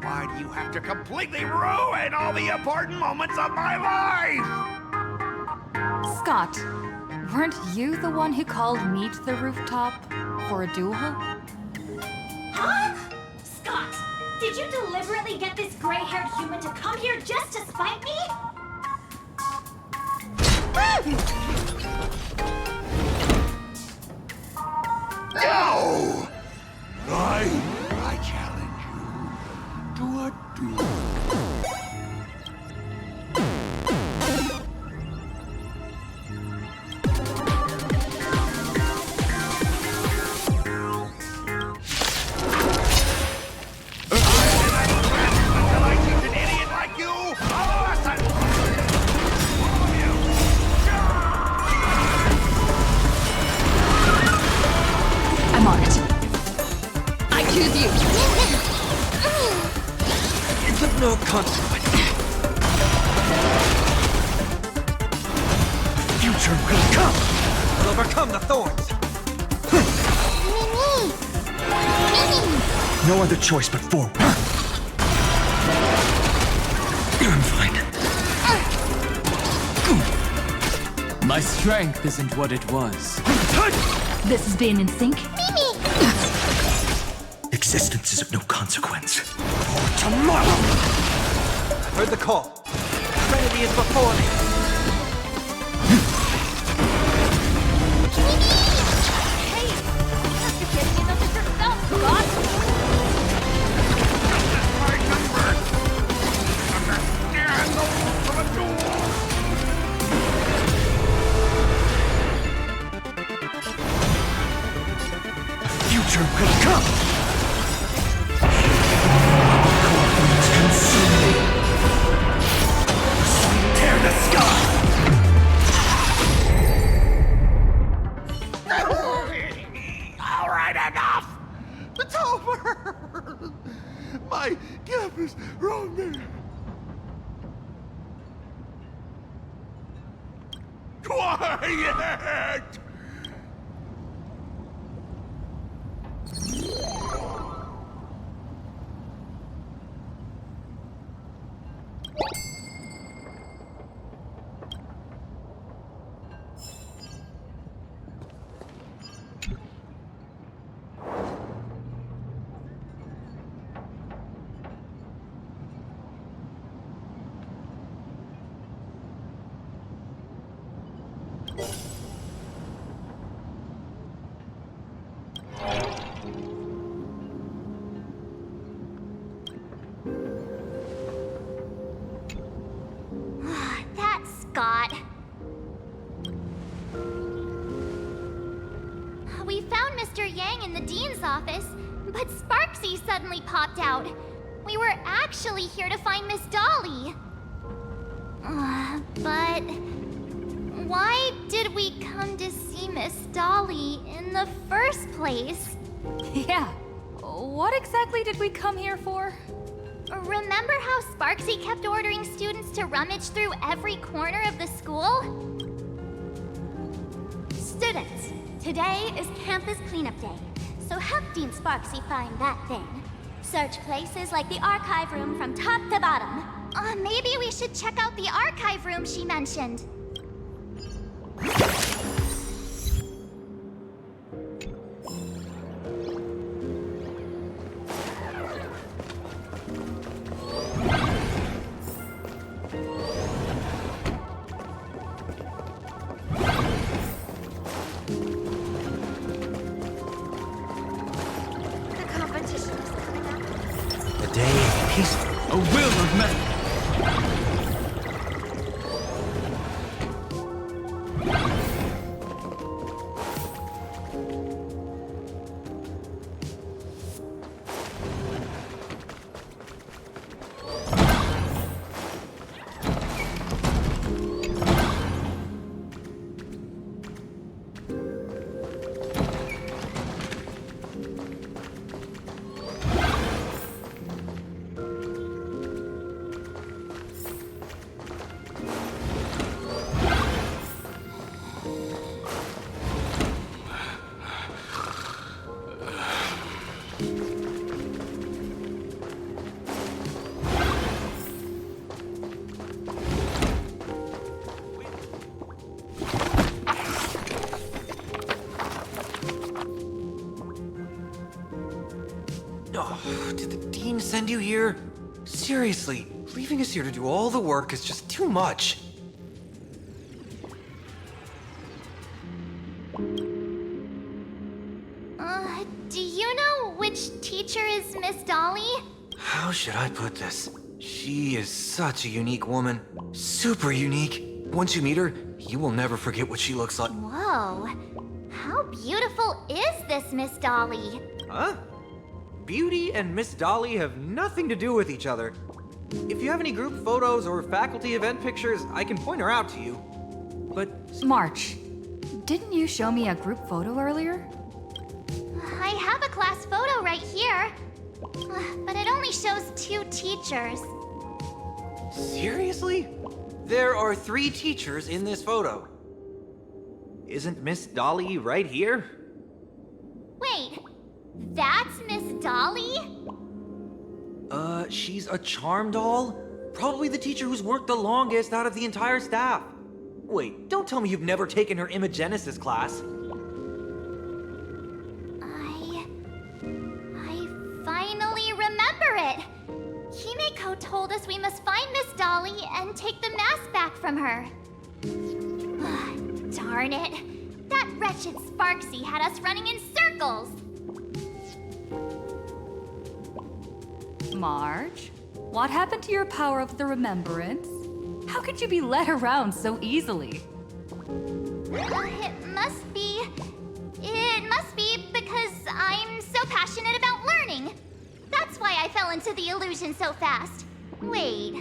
Why do you have to completely ruin all the important moments of my life? Scott, weren't you the one who called me to the rooftop for a duel? Huh? Scott, did you deliberately get this gray-haired human to come here just to spite me? No! I challenge you to a duel. I'm on it. I choose you. It's of no consequence. Future will come! Will overcome the thorns! No other choice but forward. I'm fine. My strength isn't what it was. This is being in sync. Existence is of no consequence. For tomorrow! I've heard the call. Trinity is before me. Hey! You have to get me those yourself, Scott! Future will come! Consume me! Tear the sky! All right, enough! It's over! My gift is wrong there. Quiet! That's Scott. We found Mr. Yang in the dean's office, but Sparksy suddenly popped out. We were actually here to find Miss Dolly. But why did we come to see Miss Dolly in the first place? Yeah. What exactly did we come here for? Remember how Sparksy kept ordering students to rummage through every corner of the school? Students, today is campus cleanup day, so help Dean Sparksy find that thing. Search places like the archive room from top to bottom. Maybe we should check out the archive room she mentioned. The competition is coming up. A day of peaceful. A will of metal. Oh, did the dean send you here? Seriously, leaving us here to do all the work is just too much. Do you know which teacher is Miss Dolly? How should I put this? She is such a unique woman. Super unique. Once you meet her, you will never forget what she looks like. Whoa. How beautiful is this Miss Dolly? Huh? Beauty and Miss Dolly have nothing to do with each other. If you have any group photos or faculty event pictures, I can point her out to you. But... March, didn't you show me a group photo earlier? I have a class photo right here. But it only shows 2 teachers. Seriously? There are 3 teachers in this photo. Isn't Miss Dolly right here? Wait, that's Miss Dolly? She's a charm doll? Probably the teacher who's worked the longest out of the entire staff. Wait, don't tell me you've never taken her Imagenesis class. I finally remember it. Himeko told us we must find Miss Dolly and take the mask back from her. Darn it. That wretched Sparksy had us running in circles. March, what happened to your power of the remembrance? How could you be led around so easily? It must be because I'm so passionate about learning. That's why I fell into the illusion so fast. Wait,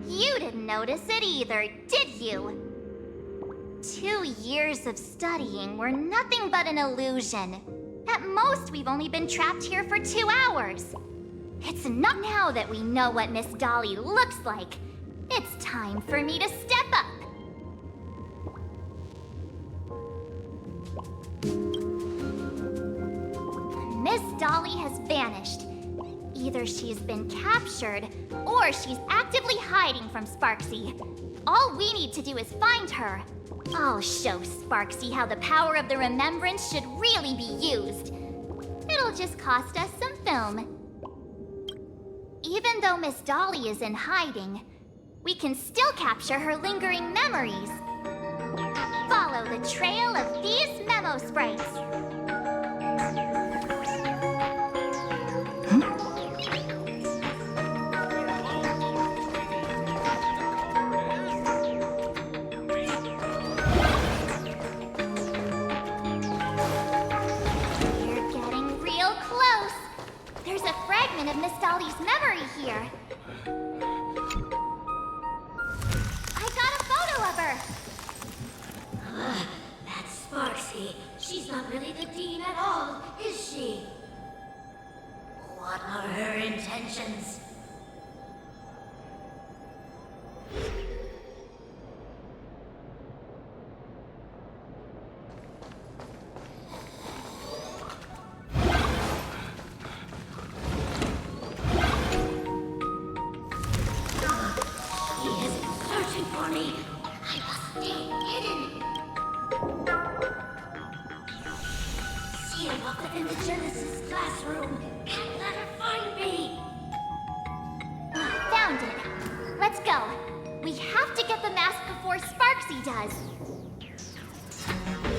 you didn't notice it either, did you? 2 years of studying were nothing but an illusion. At most, we've only been trapped here for 2 hours. It's not now that we know what Miss Dolly looks like. It's time for me to step up. Miss Dolly has vanished. Either she's been captured, or she's actively hiding from Sparksy. All we need to do is find her. I'll show Sparksy how the power of the remembrance should really be used. It'll just cost us some film. Even though Miss Dolly is in hiding, we can still capture her lingering memories. Follow the trail of these memo sprites. Of Miss Dolly's memory here. I got a photo of her. That's Sparksy. She's not really the dean at all, is she? What are her intentions?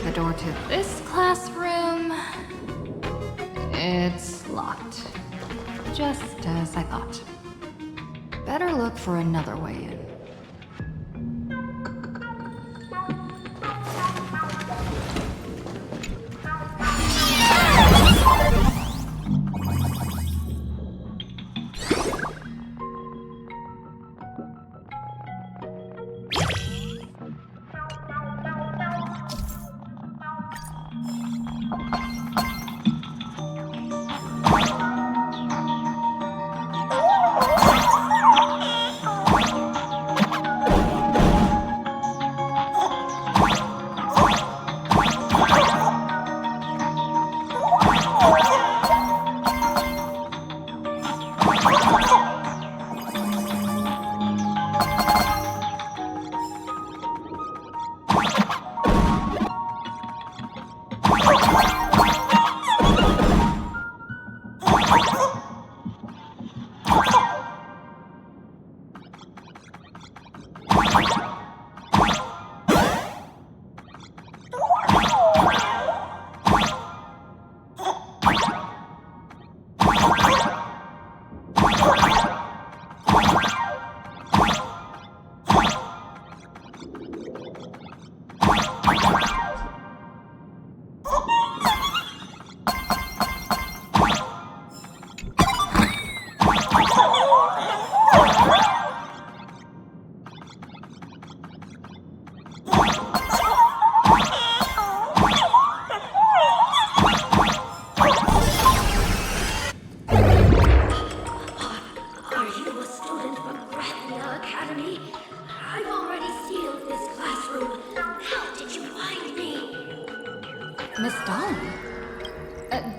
The door to this classroom... it's locked. Just as I thought. Better look for another way in.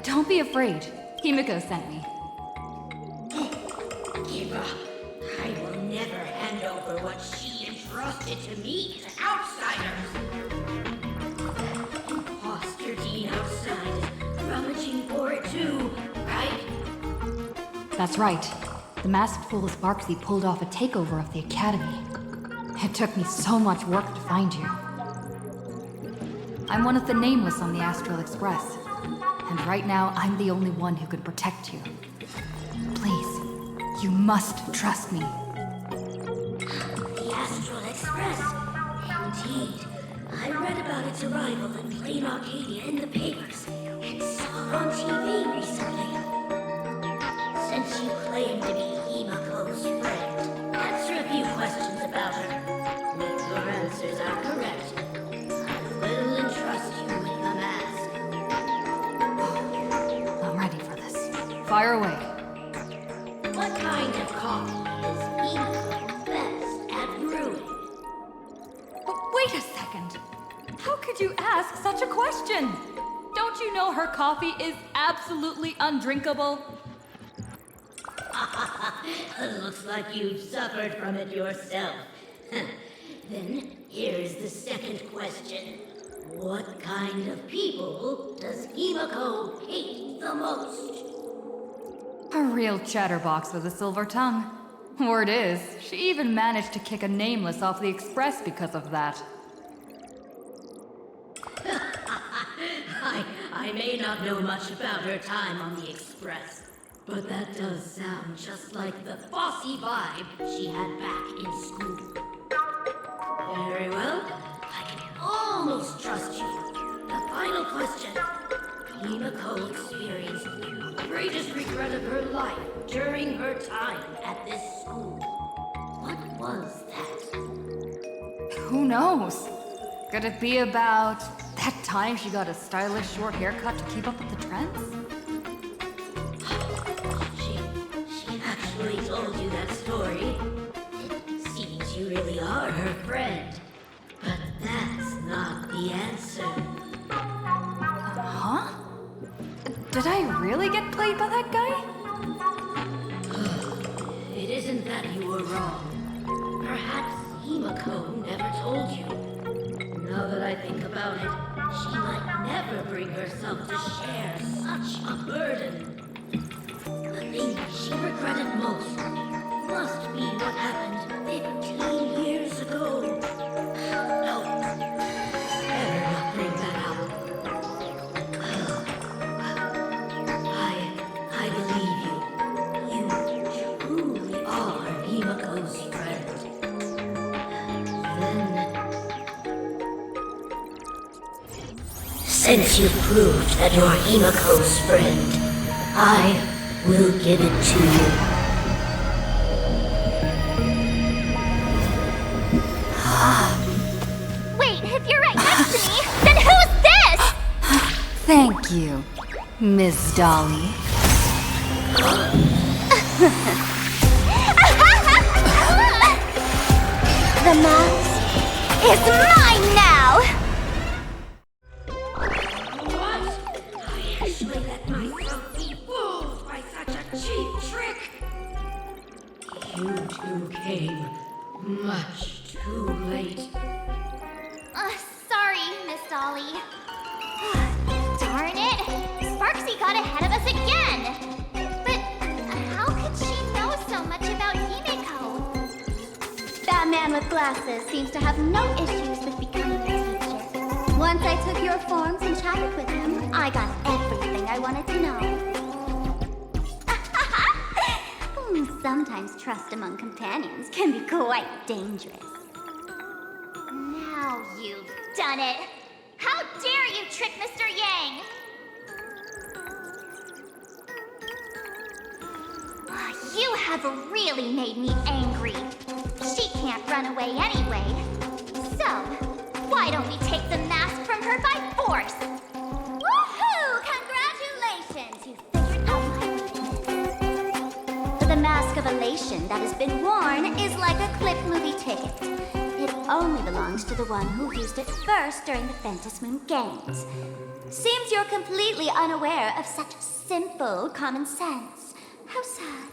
Don't be afraid. Himiko sent me. Give up. I will never hand over what she entrusted to me to outsiders. Imposter Dean outside is rummaging for it too, right? That's right. The masked fool Sparksy pulled off a takeover of the Academy. It took me so much work to find you. I'm one of the nameless on the Astral Express. And right now, I'm the only one who can protect you. Please, you must trust me. The Astral Express? Indeed. I read about its arrival in Planarcadia in the papers, and saw it on TV recently. Since you claim to be Himiko's friend, answer a few questions about her. If your answers are correct, I will entrust you with the mask. I'm ready for this. Fire away. What kind of coffee is Himiko best at brewing? Wait a second. How could you ask such a question? Don't you know her coffee is absolutely undrinkable? Looks like you've suffered from it yourself. Then here's the second question. What kind of people does Himiko hate the most? A real chatterbox with a silver tongue. Word is, she even managed to kick a nameless off the Express because of that. I may not know much about her time on the Express, but that does sound just like the bossy vibe she had back in school. Very well, I can almost trust you. The final question. Himiko experienced the greatest regret of her life during her time at this school. What was that? Who knows? Could it be about that time she got a stylish short haircut to keep up with the trends? She actually told you that story. It seems you really are her friend. But that's not the answer. Huh? Did I really get played by that guy? It isn't that you were wrong. Perhaps Himiko never told you. Now that I think about it, she might never bring herself to share such a burden. The thing she regretted most must be what happened 15 years ago. No, better not bring that up. I believe you. You truly are Himiko's friend. Then, since you've proved that you're Himiko's friend, I will give it to you. Wait, if you're right next to me, then who's this? Thank you, Miss Dolly. The mask is mine now! What? I actually let myself be fooled by such a cheap trick. You two came much too late. Sorry, Miss Dolly. Darn it! Sparksy got ahead of us again! But how could she know so much about Himiko? That man with glasses seems to have no issues with becoming a teacher. Once I took your forms and chatted with him, I got everything I wanted to know. Sometimes trust among companions can be quite dangerous. Now you've done it! How dare you trick Mr. Yang! You have really made me angry. She can't run away anyway. So, why don't we take the mask from her by force? Woohoo! Congratulations! You figured out my weakness. The mask of elation that has been worn is like a clip movie ticket. It only belongs to the one who used it first during the Ventus Moon Games. Seems you're completely unaware of such simple common sense. How sad.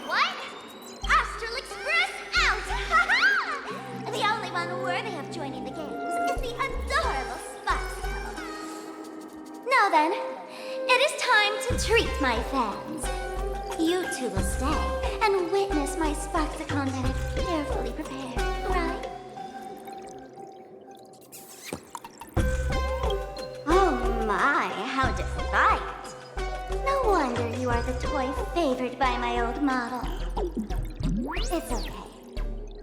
What? Astral Express out! Ha-ha! The only one worthy of joining the games is the adorable Sparkle. Now then, it is time to treat my fans. You two will stay and witness my Sparksicon that I've carefully prepared, right? Oh my, how defiant. No wonder you are the toy favored by my old model. It's okay.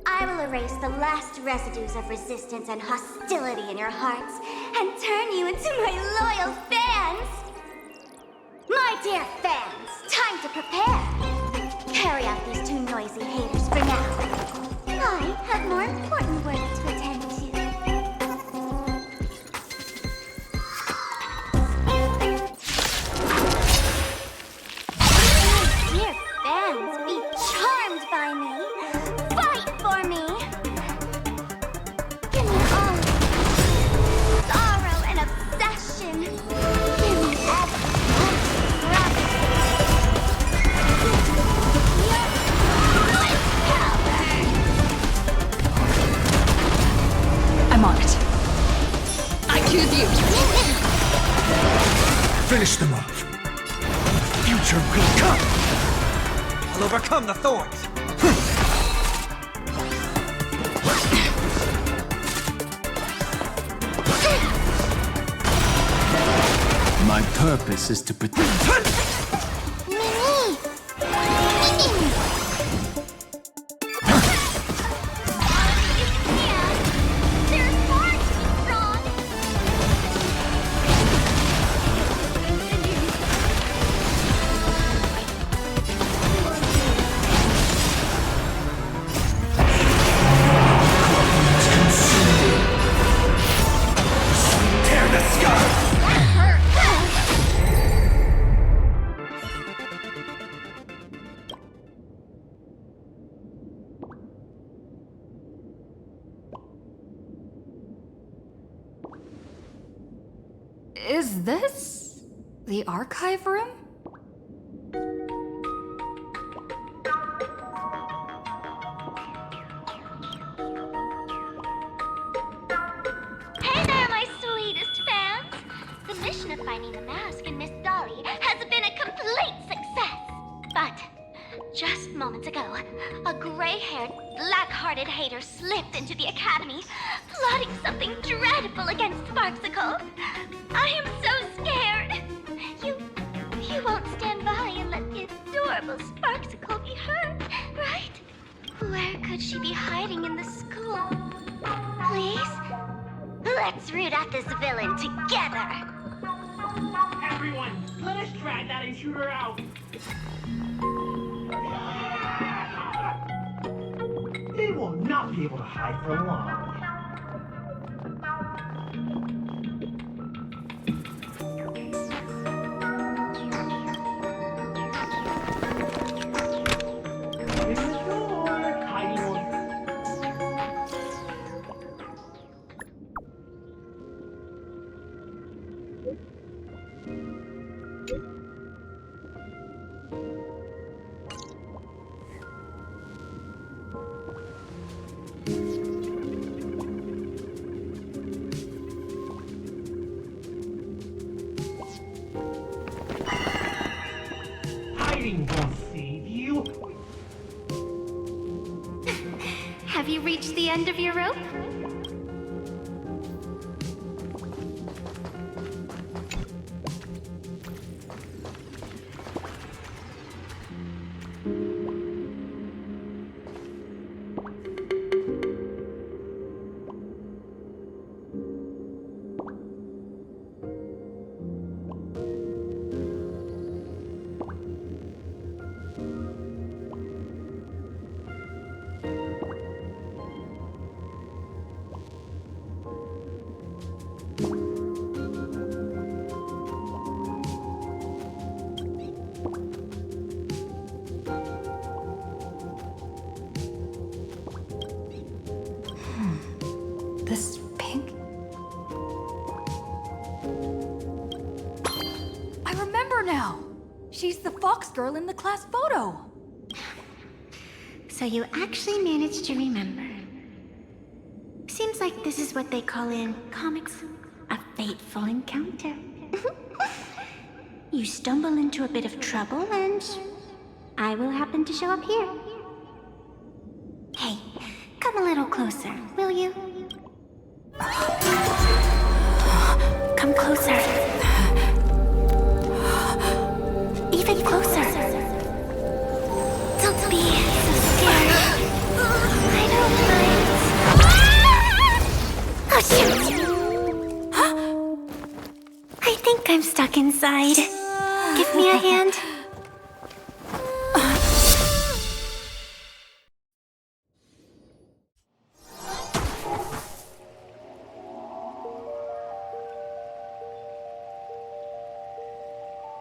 I will erase the last residues of resistance and hostility in your hearts and turn you into my loyal fans. My dear fans, time to prepare. Carry out these two noisy haters for now. I have more important work to attend to. Dear fans, be charmed by me. Fight for me. Give me all sorrow and obsession. Give me I'm on it. I choose you. Finish them off. Future will come. I'll overcome the thorns. My purpose is to protect. Is this the archive room? Hey there, my sweetest fans! The mission of finding the mask and Miss Dolly has been a complete success. But just moments ago, a gray-haired, black-hearted hater slipped into the academy, plotting something dreadful against Sparksicle. I am so scared. You won't stand by and let the adorable Sparksicle be hurt, right? Where could she be hiding in the school? Please? Let's root out this villain together! Everyone, let us drag that intruder out! They will not be able to hide for long. Hiding won't save you. Have you reached the end of your rope? now. She's the fox girl in the class photo. So you actually managed to remember. Seems like this is what they call in comics a fateful encounter. You stumble into a bit of trouble and I will happen to show up here. Hey, come a little closer, will you? Come closer. Even closer. Don't be so scared. I don't mind. Oh, shoot. I think I'm stuck inside. Give me a hand.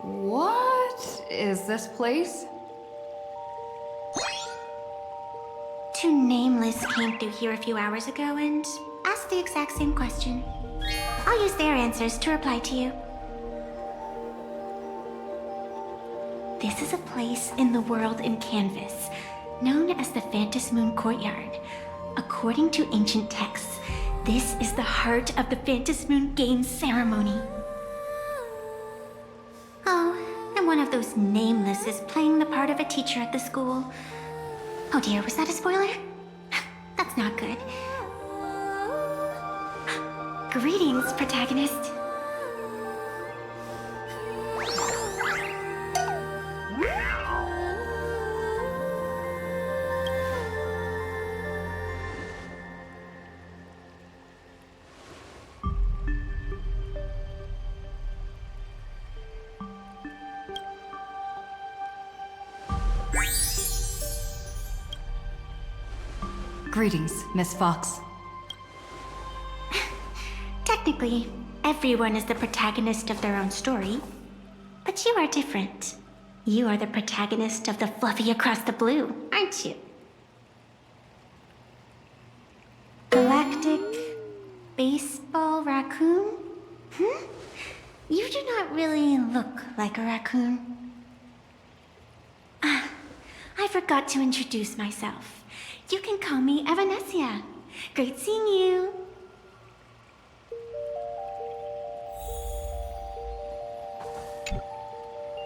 What is this place? Two nameless came through here a few hours ago and asked the exact same question. I'll use their answers to reply to you. This is a place in the world in Canvas, known as the Phantom Moon Courtyard. According to ancient texts, this is the heart of the Phantom Moon Games ceremony. Oh, and one of those nameless is playing the part of a teacher at the school. Oh dear, was that a spoiler? That's not good. Greetings, protagonist. Greetings, Miss Fox. Technically, everyone is the protagonist of their own story. But you are different. You are the protagonist of the Fluffy Across the Blue, aren't you? Galactic Baseball Raccoon? You do not really look like a raccoon. I forgot to introduce myself. You can call me Evanescia. Great seeing you.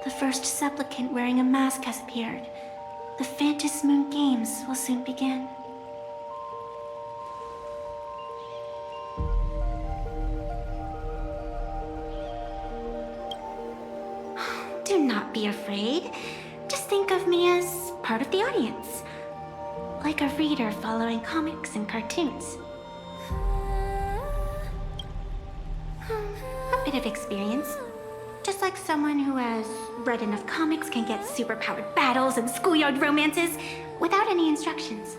The first supplicant wearing a mask has appeared. The Phantom Moon Games will soon begin. Do not be afraid. Just think of me as part of the audience. Like a reader following comics and cartoons. A bit of experience. Just like someone who has read enough comics can get superpowered battles and schoolyard romances without any instructions.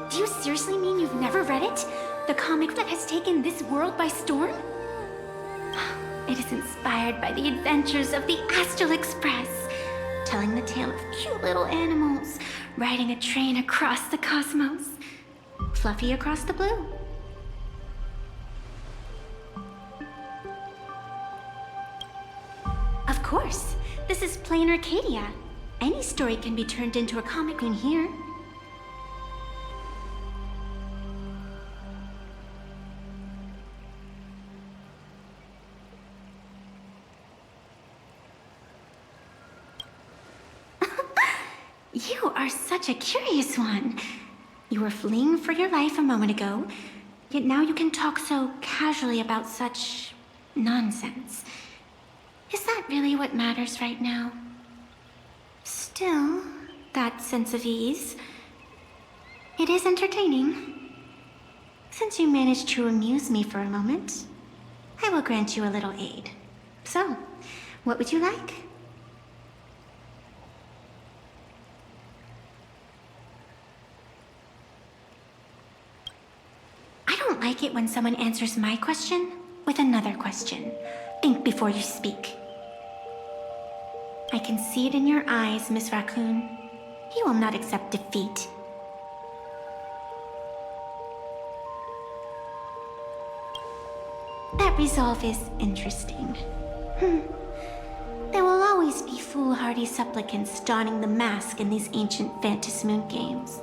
Do you seriously mean you've never read it? The comic that has taken this world by storm? It is inspired by the adventures of the Astral Express, telling the tale of cute little animals riding a train across the cosmos. Fluffy Across the Blue. Of course, this is Planarcadia. Any story can be turned into a comic in here. You are such a curious one. You were fleeing for your life a moment ago, yet now you can talk so casually about such nonsense. Is that really what matters right now? Still, that sense of ease. It is entertaining. Since you managed to amuse me for a moment, I will grant you a little aid. So, what would you like? I don't like it when someone answers my question with another question. Think before you speak. I can see it in your eyes, Miss Raccoon. You will not accept defeat. That resolve is interesting. There will always be foolhardy supplicants donning the mask in these ancient Phantom Moon games,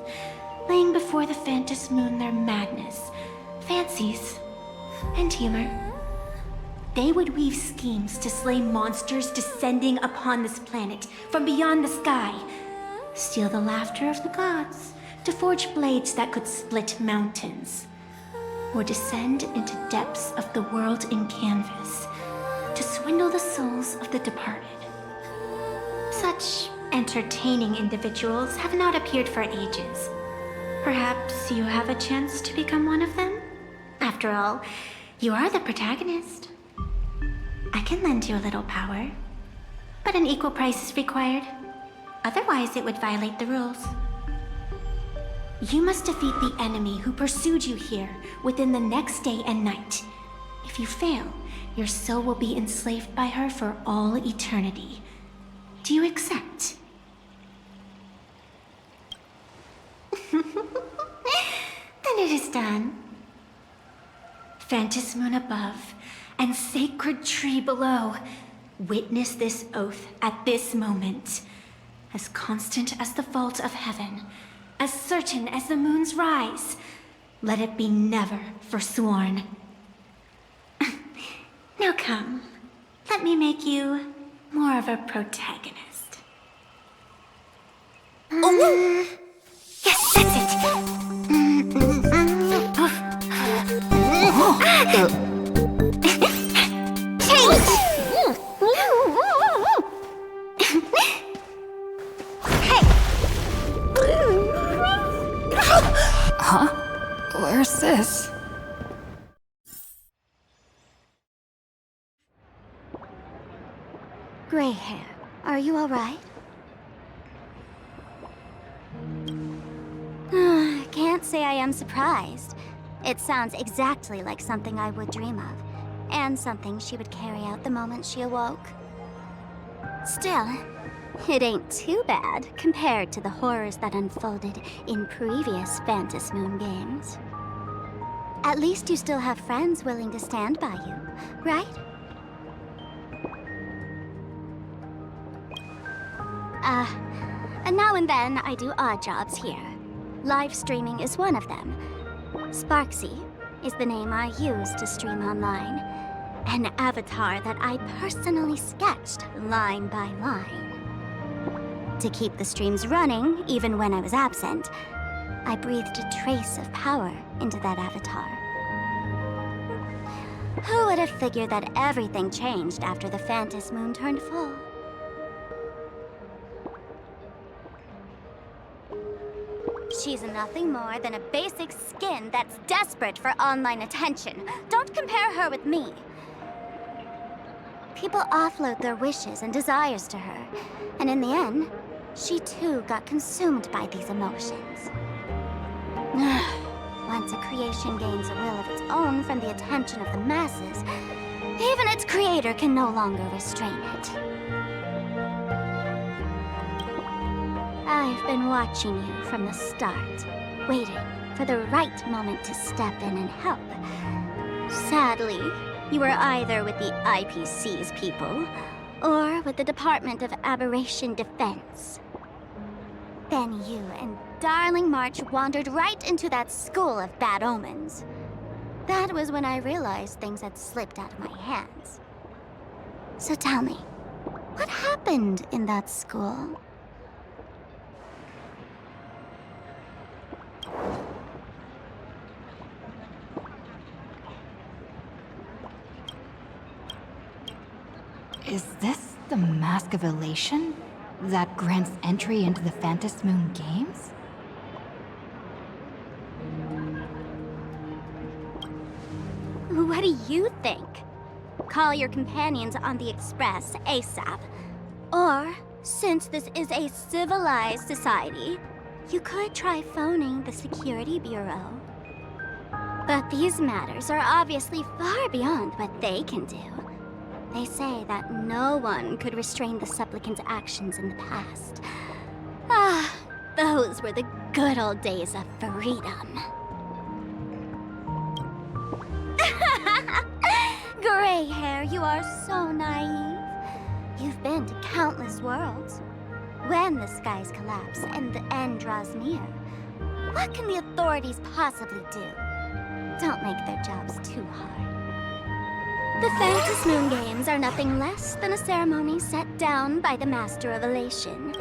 laying before the Phantom Moon their madness, fancies, and humor. They would weave schemes to slay monsters descending upon this planet from beyond the sky, steal the laughter of the gods to forge blades that could split mountains, or descend into depths of the world in canvas to swindle the souls of the departed. Such entertaining individuals have not appeared for ages. Perhaps you have a chance to become one of them? After all, you are the protagonist. I can lend you a little power, but an equal price is required. Otherwise, it would violate the rules. You must defeat the enemy who pursued you here within the next day and night. If you fail, your soul will be enslaved by her for all eternity. Do you accept? Then it is done. Phantom Moon above and sacred tree below, witness this oath at this moment. As constant as the vault of heaven, as certain as the moon's rise, let it be never forsworn. Now come, let me make you more of a protagonist. Yes, that's it. Huh? Where's this? Gray hair, are you all right? Can't say I am surprised. It sounds exactly like something I would dream of, and something she would carry out the moment she awoke. Still, it ain't too bad compared to the horrors that unfolded in previous Phantom Moon games. At least you still have friends willing to stand by you, right? And now and then I do odd jobs here. Live streaming is one of them. Sparksy is the name I use to stream online. An avatar that I personally sketched line by line. To keep the streams running, even when I was absent, I breathed a trace of power into that avatar. Who would have figured that everything changed after the Phantom Moon turned full? She's nothing more than a basic skin that's desperate for online attention. Don't compare her with me. People offload their wishes and desires to her, and in the end, she too got consumed by these emotions. Once a creation gains a will of its own from the attention of the masses, even its creator can no longer restrain it. I've been watching you from the start, waiting for the right moment to step in and help. Sadly, you were either with the IPC's people, or with the Department of Aberration Defense. Then you and Darling March wandered right into that school of bad omens. That was when I realized things had slipped out of my hands. So tell me, what happened in that school? Is this the Mask of Elation that grants entry into the Phantom Moon games? What do you think? Call your companions on the Express ASAP. Or, since this is a civilized society, you could try phoning the Security Bureau. But these matters are obviously far beyond what they can do. They say that no one could restrain the supplicant's actions in the past. Ah, those were the good old days of freedom. are so naive. You've been to countless worlds. When the skies collapse and the end draws near, what can the authorities possibly do? Don't make their jobs too hard. The Phantom Moon Games are nothing less than a ceremony set down by the Master of Elation.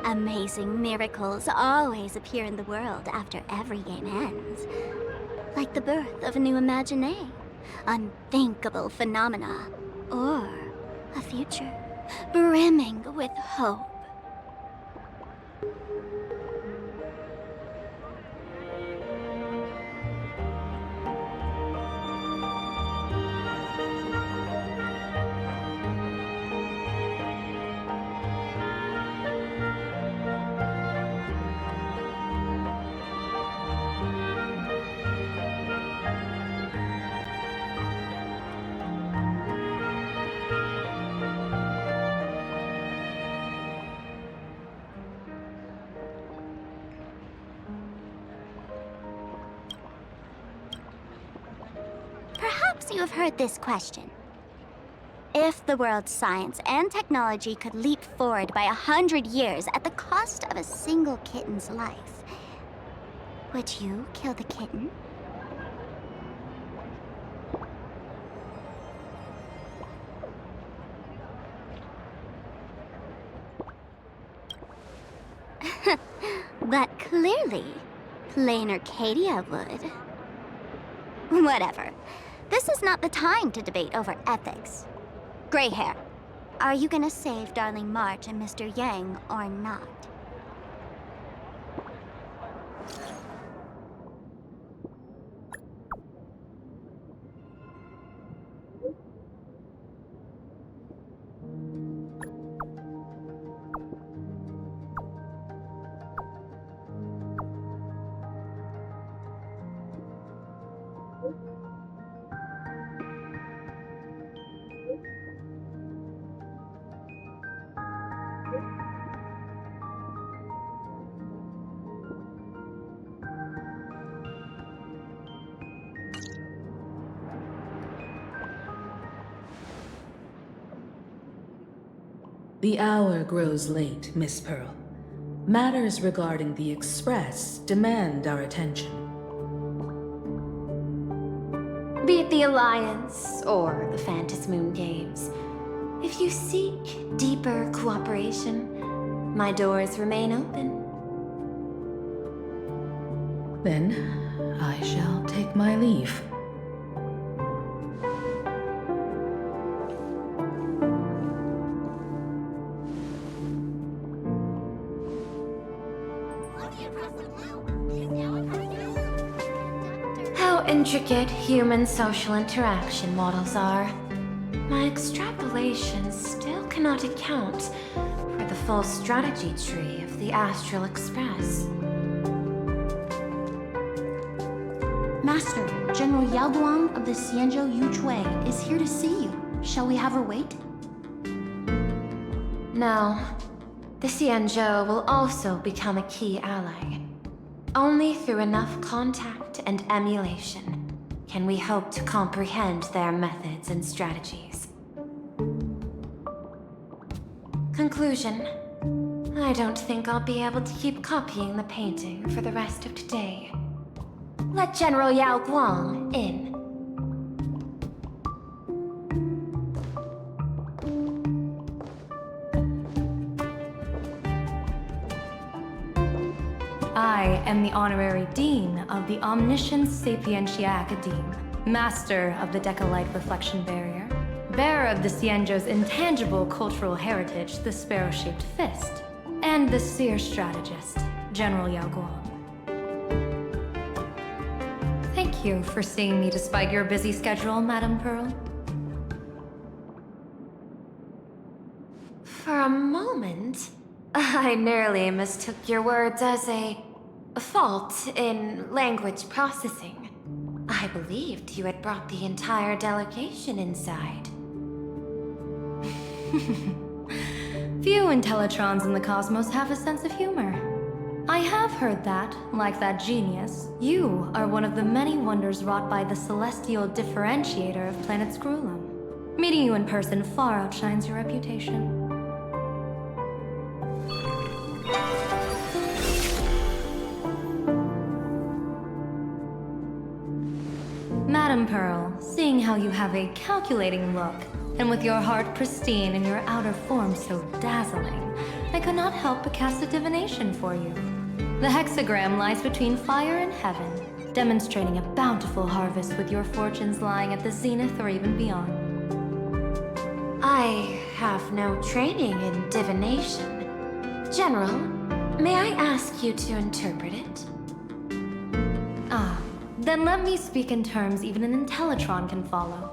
Amazing miracles always appear in the world after every game ends. Like the birth of a new imagination, unthinkable phenomena, or a future brimming with hope. Perhaps you have heard this question. If the world's science and technology could leap forward by 100 years at the cost of a single kitten's life, would you kill the kitten? But clearly, Planarcadia would. Whatever. This is not the time to debate over ethics. Gray hair, are you gonna save Darling March and Mr. Yang or not? The hour grows late, Miss Pearl. Matters regarding the Express demand our attention. Be it the Alliance or the Phantom Moon Games, if you seek deeper cooperation, my doors remain open. Then I shall take my leave. How intricate human social interaction models are. My extrapolations still cannot account for the full strategy tree of the Astral Express. Master, General Yao Guang of the Xianzhou Yuchui is here to see you. Shall we have her wait? No. The Xianzhou will also become a key ally. Only through enough contact and emulation can we hope to comprehend their methods and strategies. Conclusion. I don't think I'll be able to keep copying the painting for the rest of today. Let General Yao Guang in. I am the Honorary Dean of the Omniscience Sapientia Academe, Master of the Decalite Reflection Barrier, bearer of the Xianzhou's intangible cultural heritage, the Sparrow-Shaped Fist, and the Seer Strategist, General Yao Guang. Thank you for seeing me despite your busy schedule, Madame Pearl. For a moment, I nearly mistook your words as a fault in language processing. I believed you had brought the entire delegation inside. Few Intellitrons in the cosmos have a sense of humor. I have heard that, like that genius, you are one of the many wonders wrought by the celestial differentiator of planet Scrulum. Meeting you in person far outshines your reputation. Madam Pearl, seeing how you have a calculating look, and with your heart pristine and your outer form so dazzling, I could not help but cast a divination for you. The hexagram lies between fire and heaven, demonstrating a bountiful harvest with your fortunes lying at the zenith or even beyond. I have no training in divination. General, may I ask you to interpret it? Then let me speak in terms even an Intellitron can follow.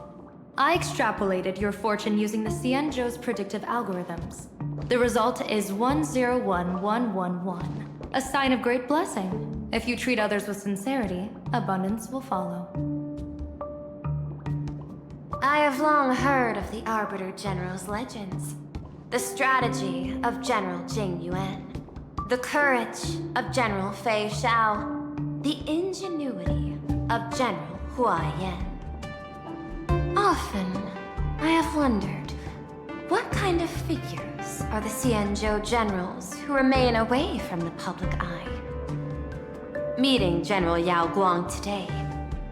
I extrapolated your fortune using the Cienjo's predictive algorithms. The result is 101111, a sign of great blessing. If you treat others with sincerity, abundance will follow. I have long heard of the Arbiter General's legends. The strategy of General Jing Yuan. The courage of General Fei Xiao. The ingenuity of General Hua Yan. Often, I have wondered, what kind of figures are the Cienjo generals who remain away from the public eye? Meeting General Yao Guang today,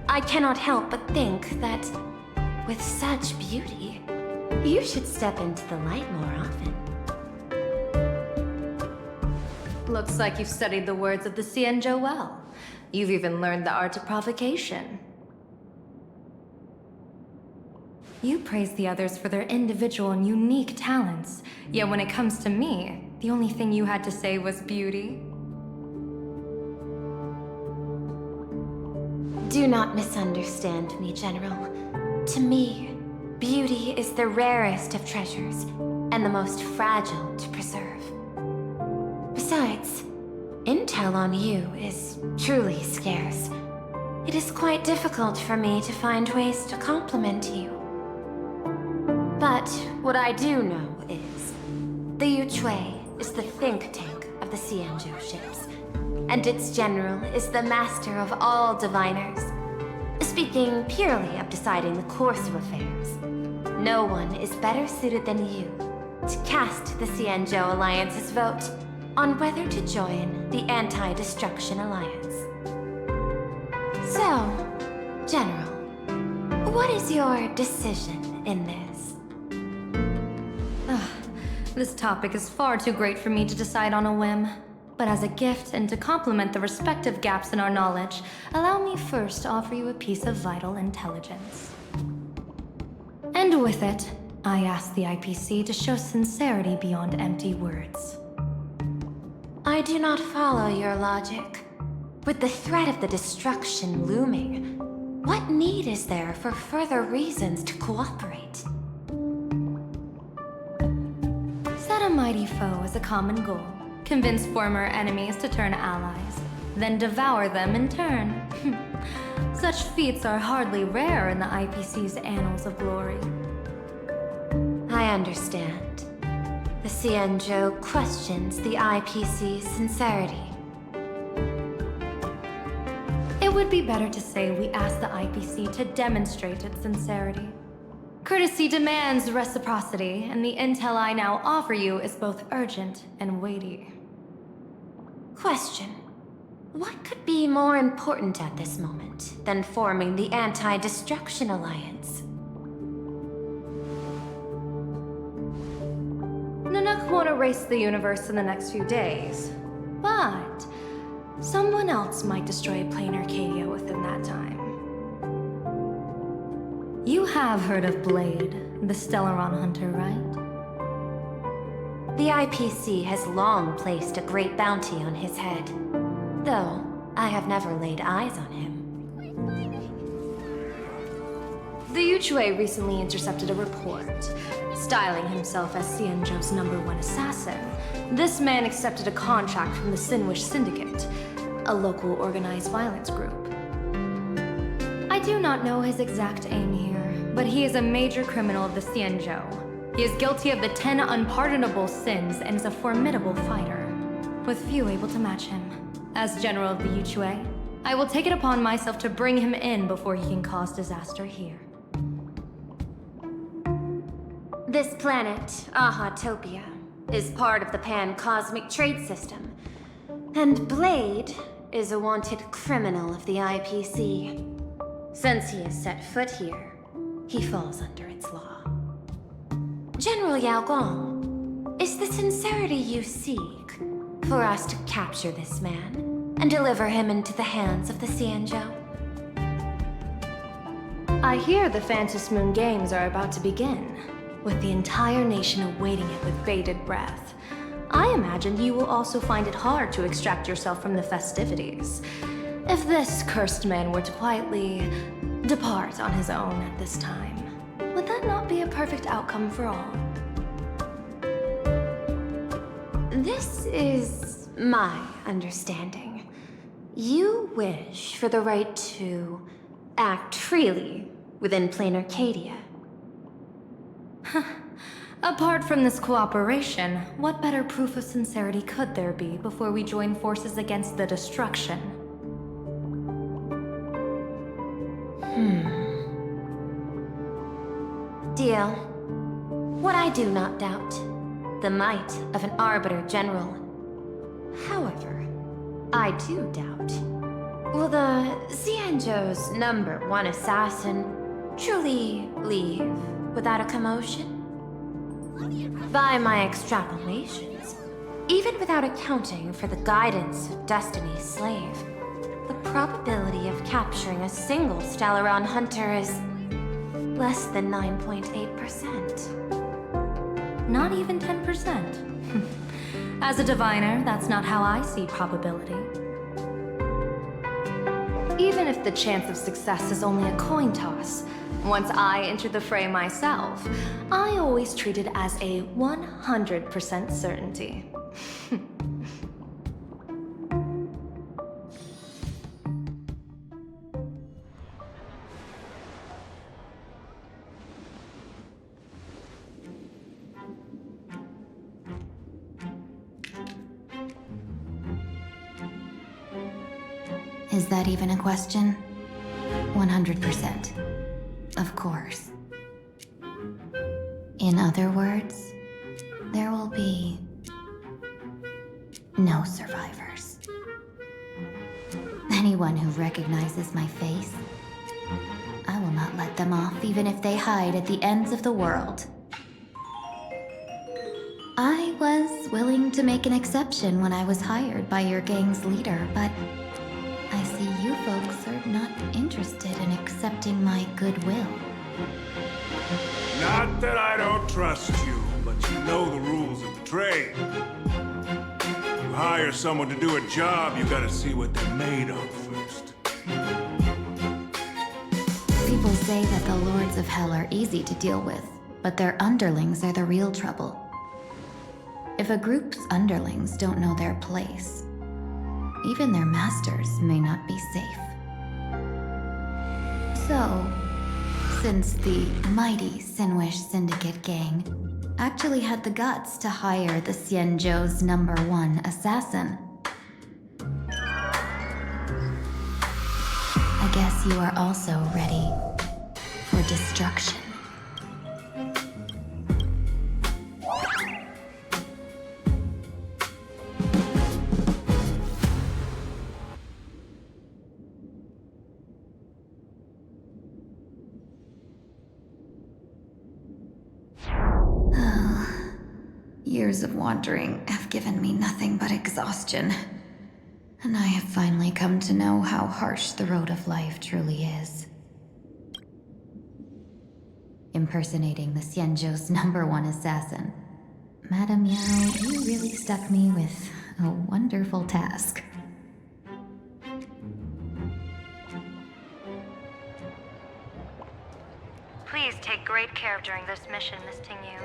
I cannot help but think that, with such beauty, you should step into the light more often. Looks like you've studied the words of the Cienjo well. You've even learned the art of provocation. You praise the others for their individual and unique talents, yet when it comes to me, the only thing you had to say was beauty. Do not misunderstand me, General. To me, beauty is the rarest of treasures, and the most fragile to preserve. Besides, intel on you is truly scarce. It is quite difficult for me to find ways to compliment you. But what I do know is, the Yuchui is the think tank of the Cienjo ships, and its general is the master of all diviners. Speaking purely of deciding the course of affairs, no one is better suited than you to cast the Cienjo Alliance's vote on whether to join the Anti-Destruction Alliance. So, General, what is your decision in this? This topic is far too great for me to decide on a whim. But as a gift and to complement the respective gaps in our knowledge, allow me first to offer you a piece of vital intelligence. And with it, I ask the IPC to show sincerity beyond empty words. I do not follow your logic. With the threat of the destruction looming, what need is there for further reasons to cooperate? Set a mighty foe as a common goal. Convince former enemies to turn allies, then devour them in turn. Such feats are hardly rare in the IPC's annals of glory. I understand. The Cienjo questions the IPC's sincerity. It would be better to say we ask the IPC to demonstrate its sincerity. Courtesy demands reciprocity, and the intel I now offer you is both urgent and weighty. Question. What could be more important at this moment than forming the Anti-Destruction Alliance? Nanook won't erase the universe in the next few days, but someone else might destroy Planarcadia within that time. You have heard of Blade, the Stellaron hunter, right? The IPC has long placed a great bounty on his head, though I have never laid eyes on him. The Yuchui recently intercepted a report. Styling himself as Cienjo's #1 assassin, this man accepted a contract from the Sinwish Syndicate, a local organized violence group. I do not know his exact aim here, but he is a major criminal of the Cienjo. He is guilty of the 10 unpardonable sins and is a formidable fighter, with few able to match him. As general of the Yuchui, I will take it upon myself to bring him in before he can cause disaster here. This planet, Ahatopia, is part of the pan-cosmic trade system. And Blade is a wanted criminal of the IPC. Since he has set foot here, he falls under its law. General Yao Gong, is the sincerity you seek for us to capture this man and deliver him into the hands of the Xianzhou? I hear the Phantom Moon Games are about to begin, with the entire nation awaiting it with bated breath. I imagine you will also find it hard to extract yourself from the festivities. If this cursed man were to quietly depart on his own at this time, would that not be a perfect outcome for all? This is my understanding. You wish for the right to act freely within Planarcadia. Apart from this cooperation, what better proof of sincerity could there be before we join forces against the destruction? Deal. What I do not doubt, the might of an Arbiter General. However, I do doubt, will the Xianzhou's #1 assassin truly leave without a commotion? By my extrapolations, even without accounting for the guidance of Destiny's slave, the probability of capturing a single Stellaron hunter is less than 9.8%. Not even 10%. As a diviner, that's not how I see probability. Even if the chance of success is only a coin toss, once I enter the fray myself, I always treat it as a 100% certainty. Is that even a question? 100%. Of course. In other words, there will be no survivors. Anyone who recognizes my face, I will not let them off even if they hide at the ends of the world. I was willing to make an exception when I was hired by your gang's leader, but I see you folks are not interested in accepting my goodwill. Not that I don't trust you, but you know the rules of the trade. You hire someone to do a job, you gotta see what they're made of first. People say that the Lords of Hell are easy to deal with, but their underlings are the real trouble. If a group's underlings don't know their place, even their masters may not be safe. So, since the mighty Sinwish Syndicate gang actually had the guts to hire the Xianzhou's #1 assassin, I guess you are also ready for destruction. Years of wandering have given me nothing but exhaustion. And I have finally come to know how harsh the road of life truly is. Impersonating the Xianzhou's #1 assassin. Madame Yao, you really stuck me with a wonderful task. Please take great care during this mission, Miss Tingyu.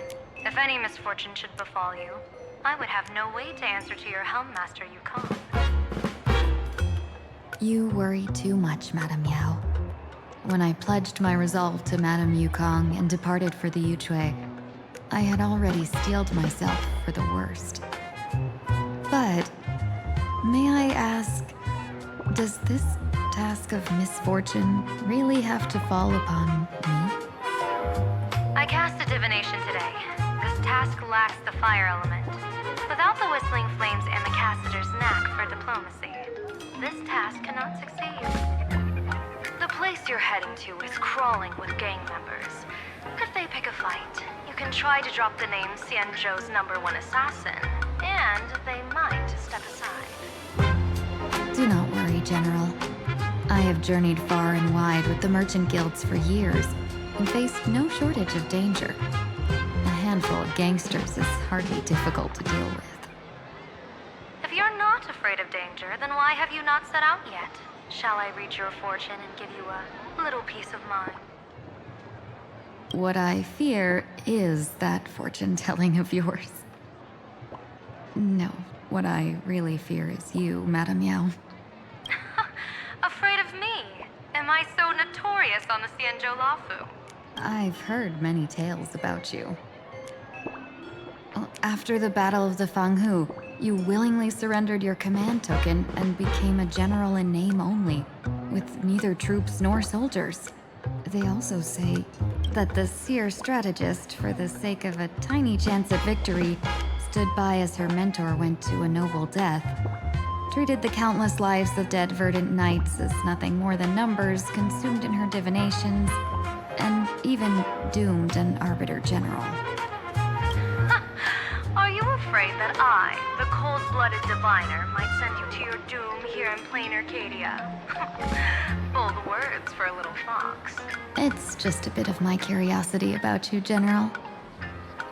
If any misfortune should befall you, I would have no way to answer to your Helm Master Yukong. You worry too much, Madame Yao. When I pledged my resolve to Madame Yukong and departed for the Yuchui, I had already steeled myself for the worst. But, may I ask, does this task of misfortune really have to fall upon me? I cast a divination today. task lacks the fire element. Without the Whistling Flames ambassador's knack for diplomacy, this task cannot succeed. The place you're heading to is crawling with gang members. If they pick a fight, you can try to drop the name Xianzhou's #1 assassin, and they might step aside. Do not worry, General. I have journeyed far and wide with the merchant guilds for years and faced no shortage of danger. A handful of gangsters is hardly difficult to deal with. If you're not afraid of danger, then why have you not set out yet? Shall I read your fortune and give you a little peace of mind? What I fear is that fortune-telling of yours. No, what I really fear is you, Madame Yao. Afraid of me? Am I so notorious on the Xianzhou Lafu? I've heard many tales about you. After the Battle of the Fanghu, you willingly surrendered your command token and became a general in name only, with neither troops nor soldiers. They also say that the seer strategist, for the sake of a tiny chance at victory, stood by as her mentor went to a noble death, treated the countless lives of dead verdant knights as nothing more than numbers consumed in her divinations, and even doomed an arbiter general. Are you afraid that I, the cold-blooded diviner, might send you to your doom here in Planarcadia? Bold words for a little fox. It's just a bit of my curiosity about you, General.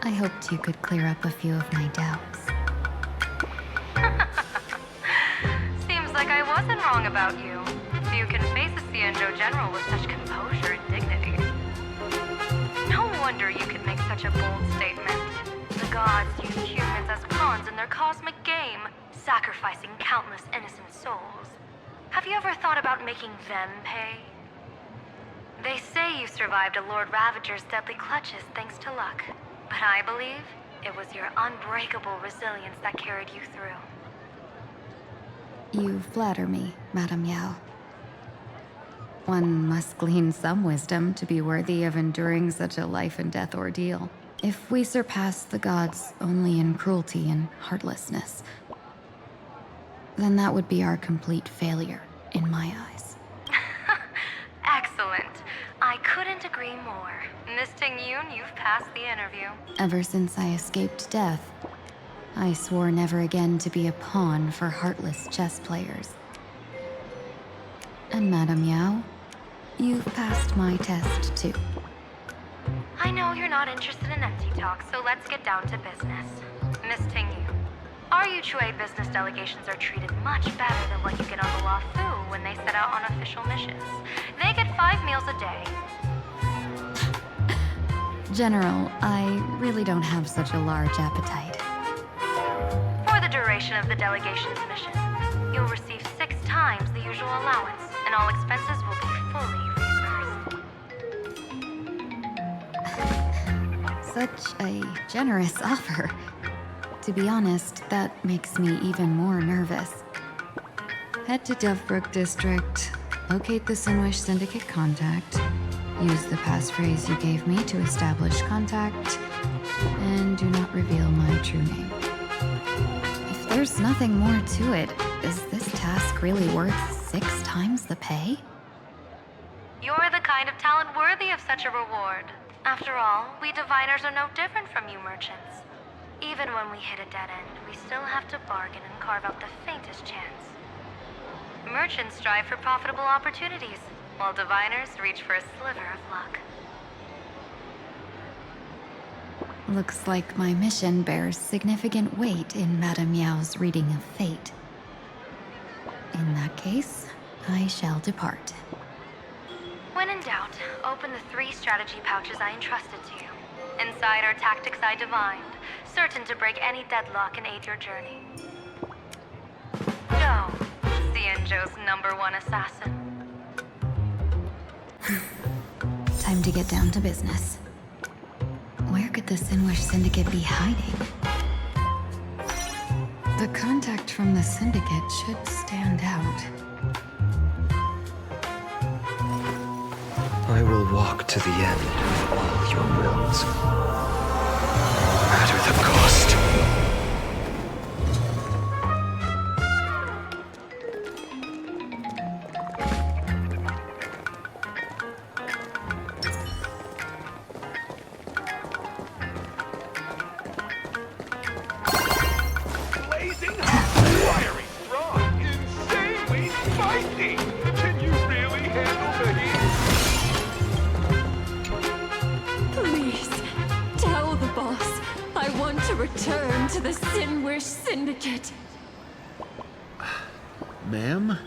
I hoped you could clear up a few of my doubts. Seems like I wasn't wrong about you. You can face a Xianzhou general with such composure and dignity. No wonder you could make such a bold statement. The gods use humans as pawns in their cosmic game, sacrificing countless innocent souls. Have you ever thought about making them pay? They say you survived a Lord Ravager's deadly clutches thanks to luck, but I believe it was your unbreakable resilience that carried you through. You flatter me, Madame Yao. One must glean some wisdom to be worthy of enduring such a life-and-death ordeal. If we surpass the gods only in cruelty and heartlessness, then that would be our complete failure, in my eyes. Excellent. I couldn't agree more. Miss Ting-Yun, you've passed the interview. Ever since I escaped death, I swore never again to be a pawn for heartless chess players. And Madame Yao, you've passed my test too. I know you're not interested in empty talk, so let's get down to business. Miss Ting-Yun, our Yuchue business delegations are treated much better than what you get on the Lafu when they set out on official missions. They get 5 meals a day. General, I really don't have such a large appetite. For the duration of the delegation's mission, you'll receive 6 times the usual allowance, and all expenses will be fully reimbursed. Such a generous offer. To be honest, that makes me even more nervous. Head to Dovebrook District, locate the Sinwish Syndicate contact, use the passphrase you gave me to establish contact, and do not reveal my true name. If there's nothing more to it, is this task really worth 6 times the pay? You're the kind of talent worthy of such a reward. After all, we diviners are no different from you merchants. Even when we hit a dead end, we still have to bargain and carve out the faintest chance. Merchants strive for profitable opportunities, while diviners reach for a sliver of luck. Looks like my mission bears significant weight in Madame Yao's reading of fate. In that case, I shall depart. When in doubt, open the 3 strategy pouches I entrusted to you. Inside are tactics I divined, certain to break any deadlock and aid your journey. Go, Xianzhou's #1 assassin. Time to get down to business. Where could the Sinwish Syndicate be hiding? The contact from the Syndicate should stand out. I will walk to the end of all your wills, no matter want to return to the Sinwish Syndicate. Ma'am,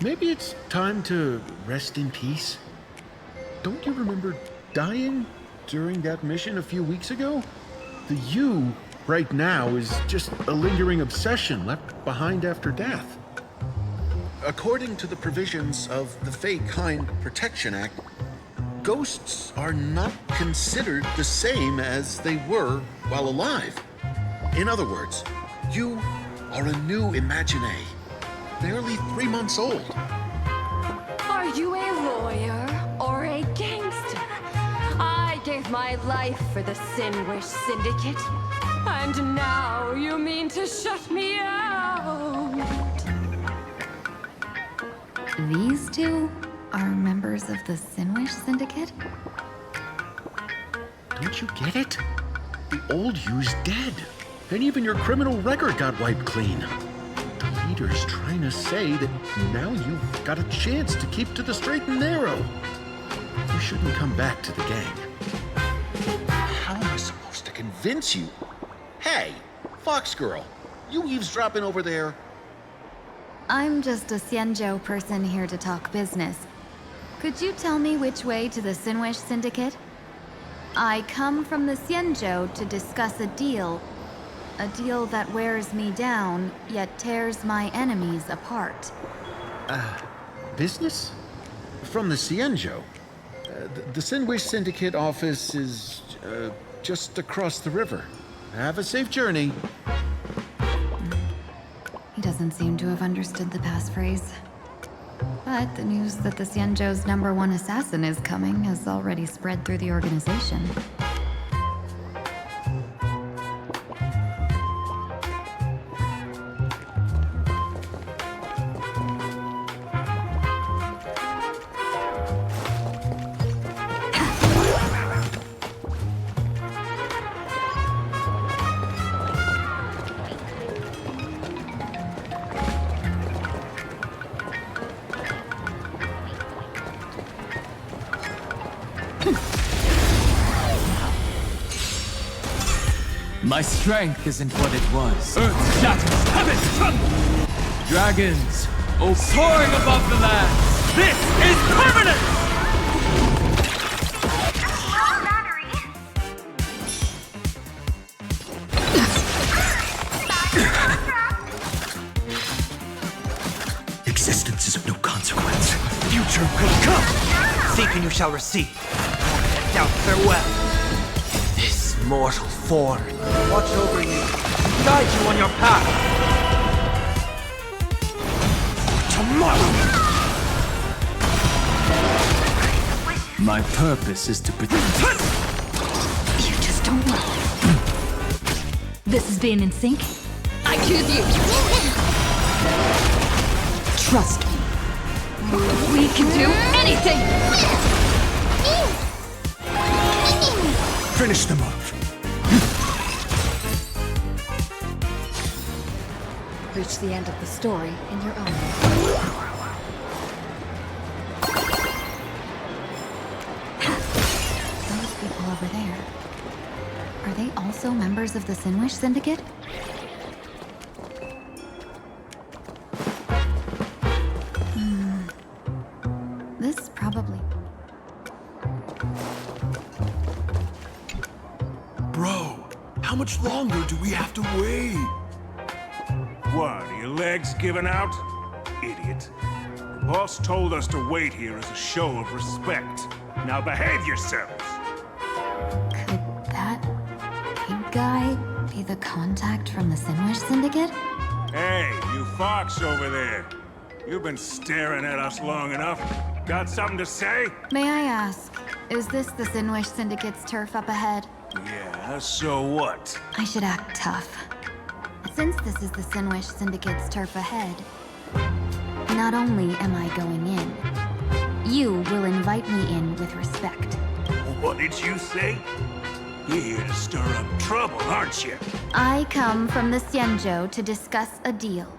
maybe it's time to rest in peace. Don't you remember dying during that mission a few weeks ago? The you right now is just a lingering obsession left behind after death. According to the provisions of the Fey-Kind Protection Act, ghosts are not considered the same as they were while alive. In other words, you are a new Imagine, barely 3 months old. Are you a lawyer or a gangster? I gave my life for the Sinwish Syndicate, and now you mean to shut me out? These two are members of the Sinwish Syndicate? Don't you get it? The old you's dead, and even your criminal record got wiped clean. The leader's trying to say that now you've got a chance to keep to the straight and narrow. You shouldn't come back to the gang. How am I supposed to convince you? Hey, Fox Girl, you eavesdropping over there? I'm just a Xianzhou person here to talk business. Could you tell me which way to the Sinwish Syndicate? I come from the Xianzhou to discuss a deal. A deal that wears me down, yet tears my enemies apart. Business? From the Xianzhou? The Sinwish Syndicate office is just across the river. Have a safe journey. He doesn't seem to have understood the passphrase. But the news that the Xianzhou's #1 assassin is coming has already spread through the organization. My strength isn't what it was. Earth shatters, heaven trembles! Dragons, soaring above the lands! This is permanent! Existence is of no consequence. Future will come! Seek and you shall receive. Doubt farewell. This mortal form watch over you, guide you on your path. Tomorrow! My purpose is to protect. You just don't know. This is being in sync? I choose you. Trust me. We can do anything! Finish them off. Reach the end of the story in your own way. Those people over there. Are they also members of the Sinwish Syndicate? This probably... Bro, how much longer do we have to wait? What, are your legs giving out? Idiot. The boss told us to wait here as a show of respect. Now behave yourselves! Could that big guy be the contact from the Sinwish Syndicate? Hey, you fox over there. You've been staring at us long enough. Got something to say? May I ask, is this the Sinwish Syndicate's turf up ahead? Yeah, so what? I should act tough. Since this is the Sinwish Syndicate's turf ahead, not only am I going in, you will invite me in with respect. What did you say? You're here to stir up trouble, aren't you? I come from the Xianzhou to discuss a deal.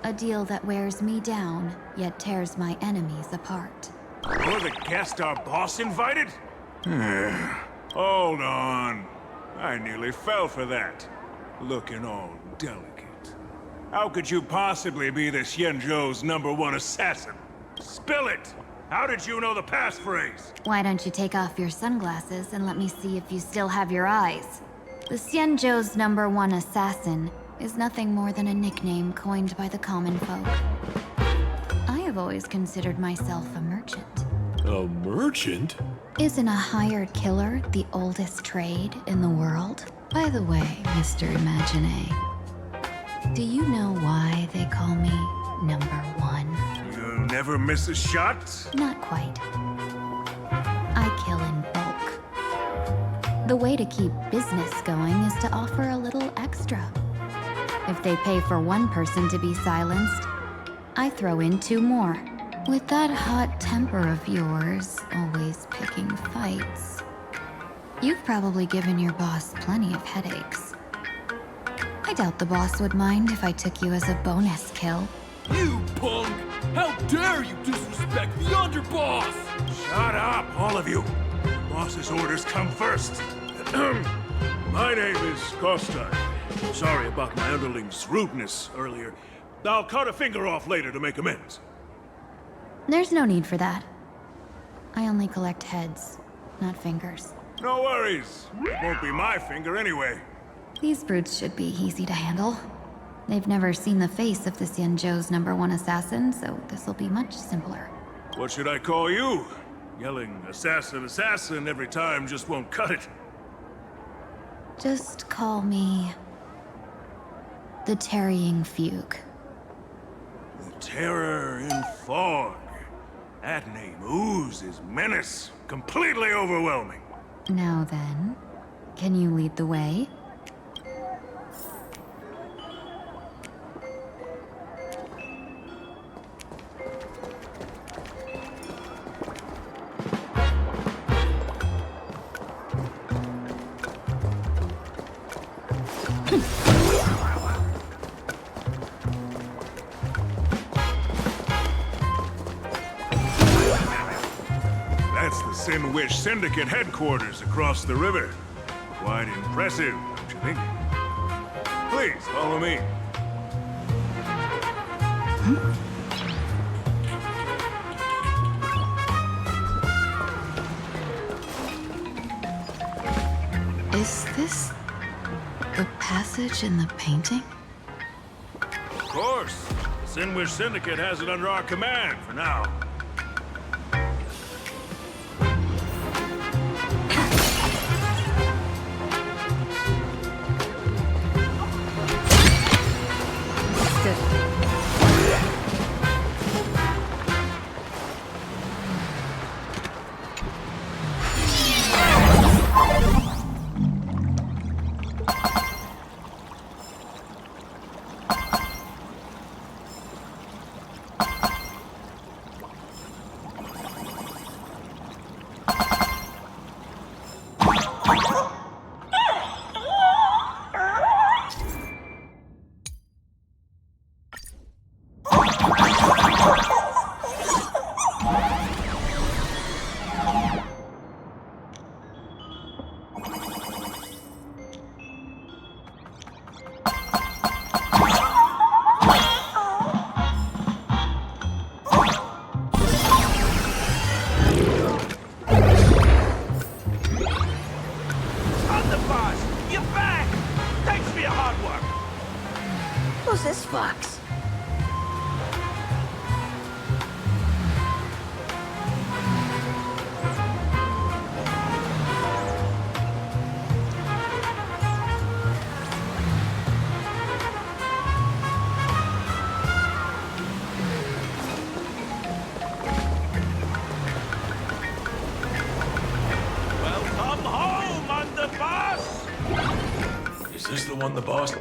A deal that wears me down, yet tears my enemies apart. You're the guest our boss invited? Hold on. I nearly fell for that. Looking all delicate. How could you possibly be the Xianzhou's #1 assassin? Spill it! How did you know the passphrase? Why don't you take off your sunglasses and let me see if you still have your eyes? The Xianzhou's #1 assassin is nothing more than a nickname coined by the common folk. I have always considered myself a merchant. A merchant? Isn't a hired killer the oldest trade in the world? By the way, Mr. Imagine, do you know why they call me #1? You never miss a shot? Not quite. I kill in bulk. The way to keep business going is to offer a little extra. If they pay for one person to be silenced, I throw in 2 more. With that hot temper of yours, always picking fights, you've probably given your boss plenty of headaches. I doubt the boss would mind if I took you as a bonus kill. You punk! How dare you disrespect the underboss! Shut up, all of you! The boss's orders come first. My name is Kostai. Sorry about my underling's rudeness earlier. I'll cut a finger off later to make amends. There's no need for that. I only collect heads, not fingers. No worries. It won't be my finger anyway. These brutes should be easy to handle. They've never seen the face of the Xianzhou's #1 assassin, so this'll be much simpler. What should I call you? Yelling assassin, assassin every time just won't cut it. Just call me the Tarrying Fugue. The Terror in Fog. That name oozes menace. Completely overwhelming. Now then, can you lead the way? That's the Sin-Wish Syndicate headquarters across the river. Quite impressive, don't you think? Please, follow me. Is this the passage in the painting? Of course. The Sin-Wish Syndicate has it under our command for now. Who's this fox? Welcome home, underboss! Is this the one the boss...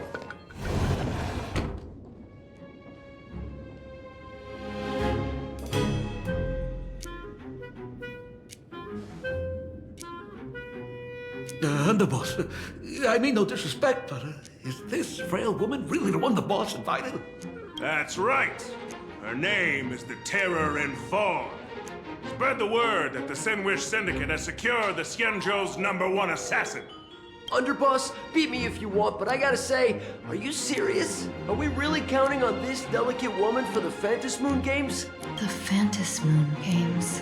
Underboss, I mean no disrespect, but is this frail woman really the one the boss invited? That's right. Her name is the Terror in Fog. Spread the word that the Sin-Wish Syndicate has secured the Xianzhou's #1 assassin. Underboss, beat me if you want, but I gotta say, are you serious? Are we really counting on this delicate woman for the Phantasmoon Games? The Phantasmoon Games.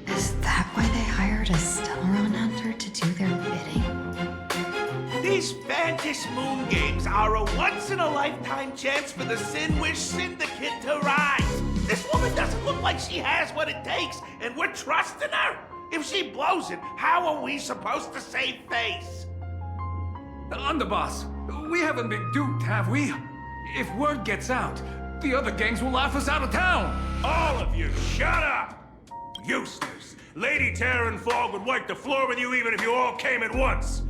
Is that why they hired a Stellaron hunter to do their bidding? These Phantasmoon Games are a once-in-a-lifetime chance for the Sinwish Syndicate to rise. This woman doesn't look like she has what it takes, and we're trusting her. If she blows it, how are we supposed to save face? Underboss, we haven't been duped, have we? If word gets out, the other gangs will laugh us out of town. All of you, shut up! Useless. Lady Terran Fog would wipe the floor with you even if you all came at once.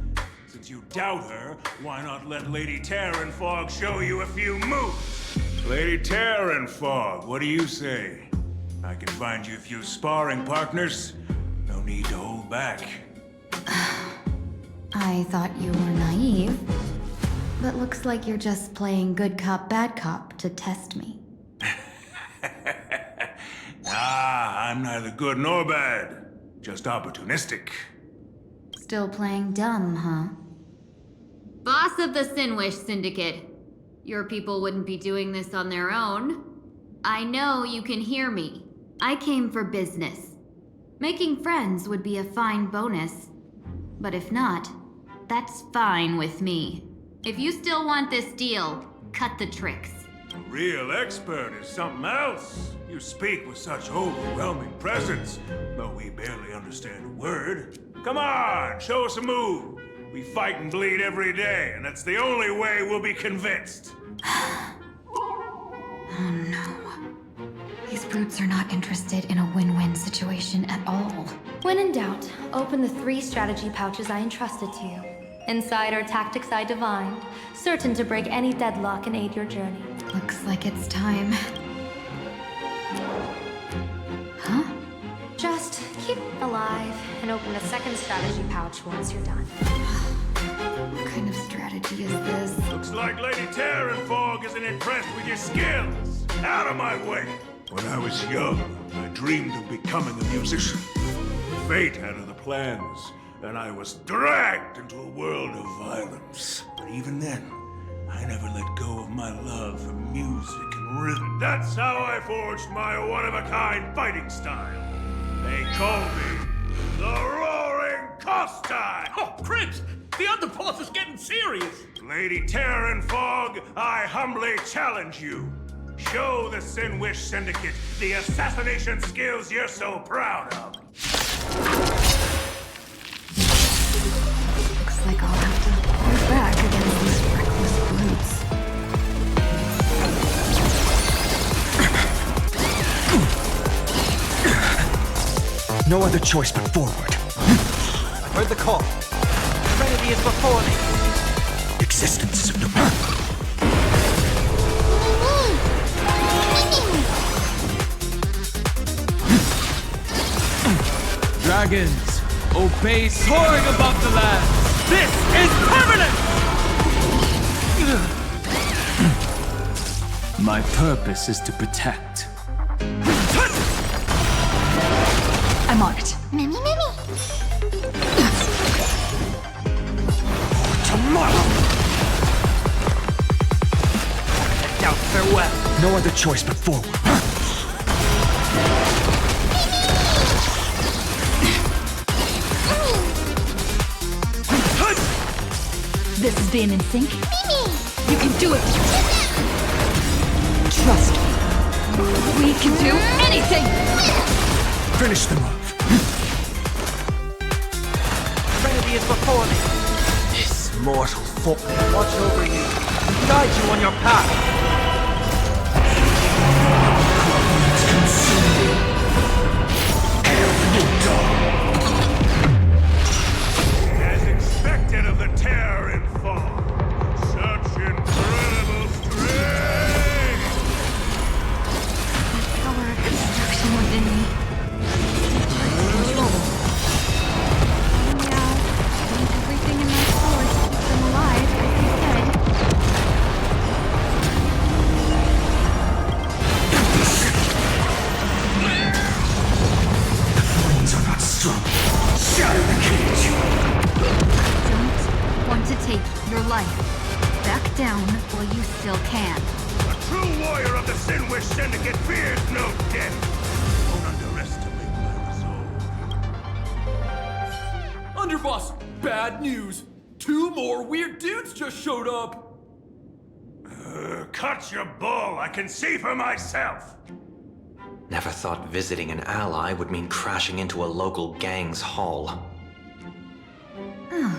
Since you doubt her, why not let Lady Terran Fog show you a few moves? Lady Terran Fog, what do you say? I can find you a few sparring partners. No need to hold back. I thought you were naive, but looks like you're just playing good cop, bad cop to test me. I'm neither good nor bad. Just opportunistic. Still playing dumb, huh? Boss of the Sinwish Syndicate. Your people wouldn't be doing this on their own. I know you can hear me. I came for business. Making friends would be a fine bonus. But if not, that's fine with me. If you still want this deal, cut the tricks. A real expert is something else. You speak with such overwhelming presence, though we barely understand a word. Come on, show us a move. We fight and bleed every day, and that's the only way we'll be convinced. Oh no. These brutes are not interested in a win-win situation at all. When in doubt, open the 3 strategy pouches I entrusted to you. Inside are tactics I divined, certain to break any deadlock and aid your journey. Looks like it's time. Huh? Just keep alive and open the 2nd strategy pouch once you're done. What kind of strategy is this? Looks like Lady Terran Fog isn't impressed with your skills. Out of my way! When I was young, I dreamed of becoming a musician. Fate had other plans, and I was dragged into a world of violence. But even then, I never let go of my love for music and rhythm. That's how I forged my one-of-a-kind fighting style. They call me the Roaring Costai! Oh, Cribs! The Underboss is getting serious! Lady Terran Fog, I humbly challenge you. Show the Sinwish Syndicate the assassination skills you're so proud of. Looks like I'll have to hold back against these reckless brutes. No other choice but forward. I've heard the call. Serenity is before me. Existence is no. Dragons, obey soaring above the land. This is permanent! My purpose is to protect. I'm on it. Mimi, Mimi! Tomorrow! Now, farewell. No other choice but forward. This is being in sync. You can do it. Trust me. We can do anything. Finish the move. Serenity is before me. This mortal foe. Watch over you. Guide you on your path. As expected of the Terran Fog, such incredible strength! Power of destruction within me. Control. Now, doing everything in my power to keep them alive, as you said. The flames are not strong life. Back down while you still can. A true warrior of the Sinwish Syndicate fears no death. Don't underestimate my resolve. Underboss, bad news. 2 more weird dudes just showed up. Cut your bull. I can see for myself. Never thought visiting an ally would mean crashing into a local gang's hall. Oh.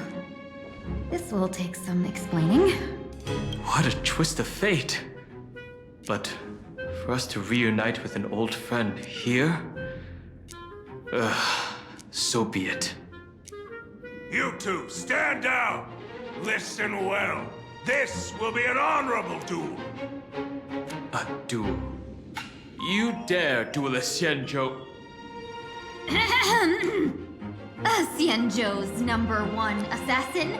This will take some explaining. What a twist of fate. But for us to reunite with an old friend here? So be it. You two, stand down. Listen well. This will be an honorable duel. A duel? You dare duel a Xianzhou? Xianzhou's #1 assassin?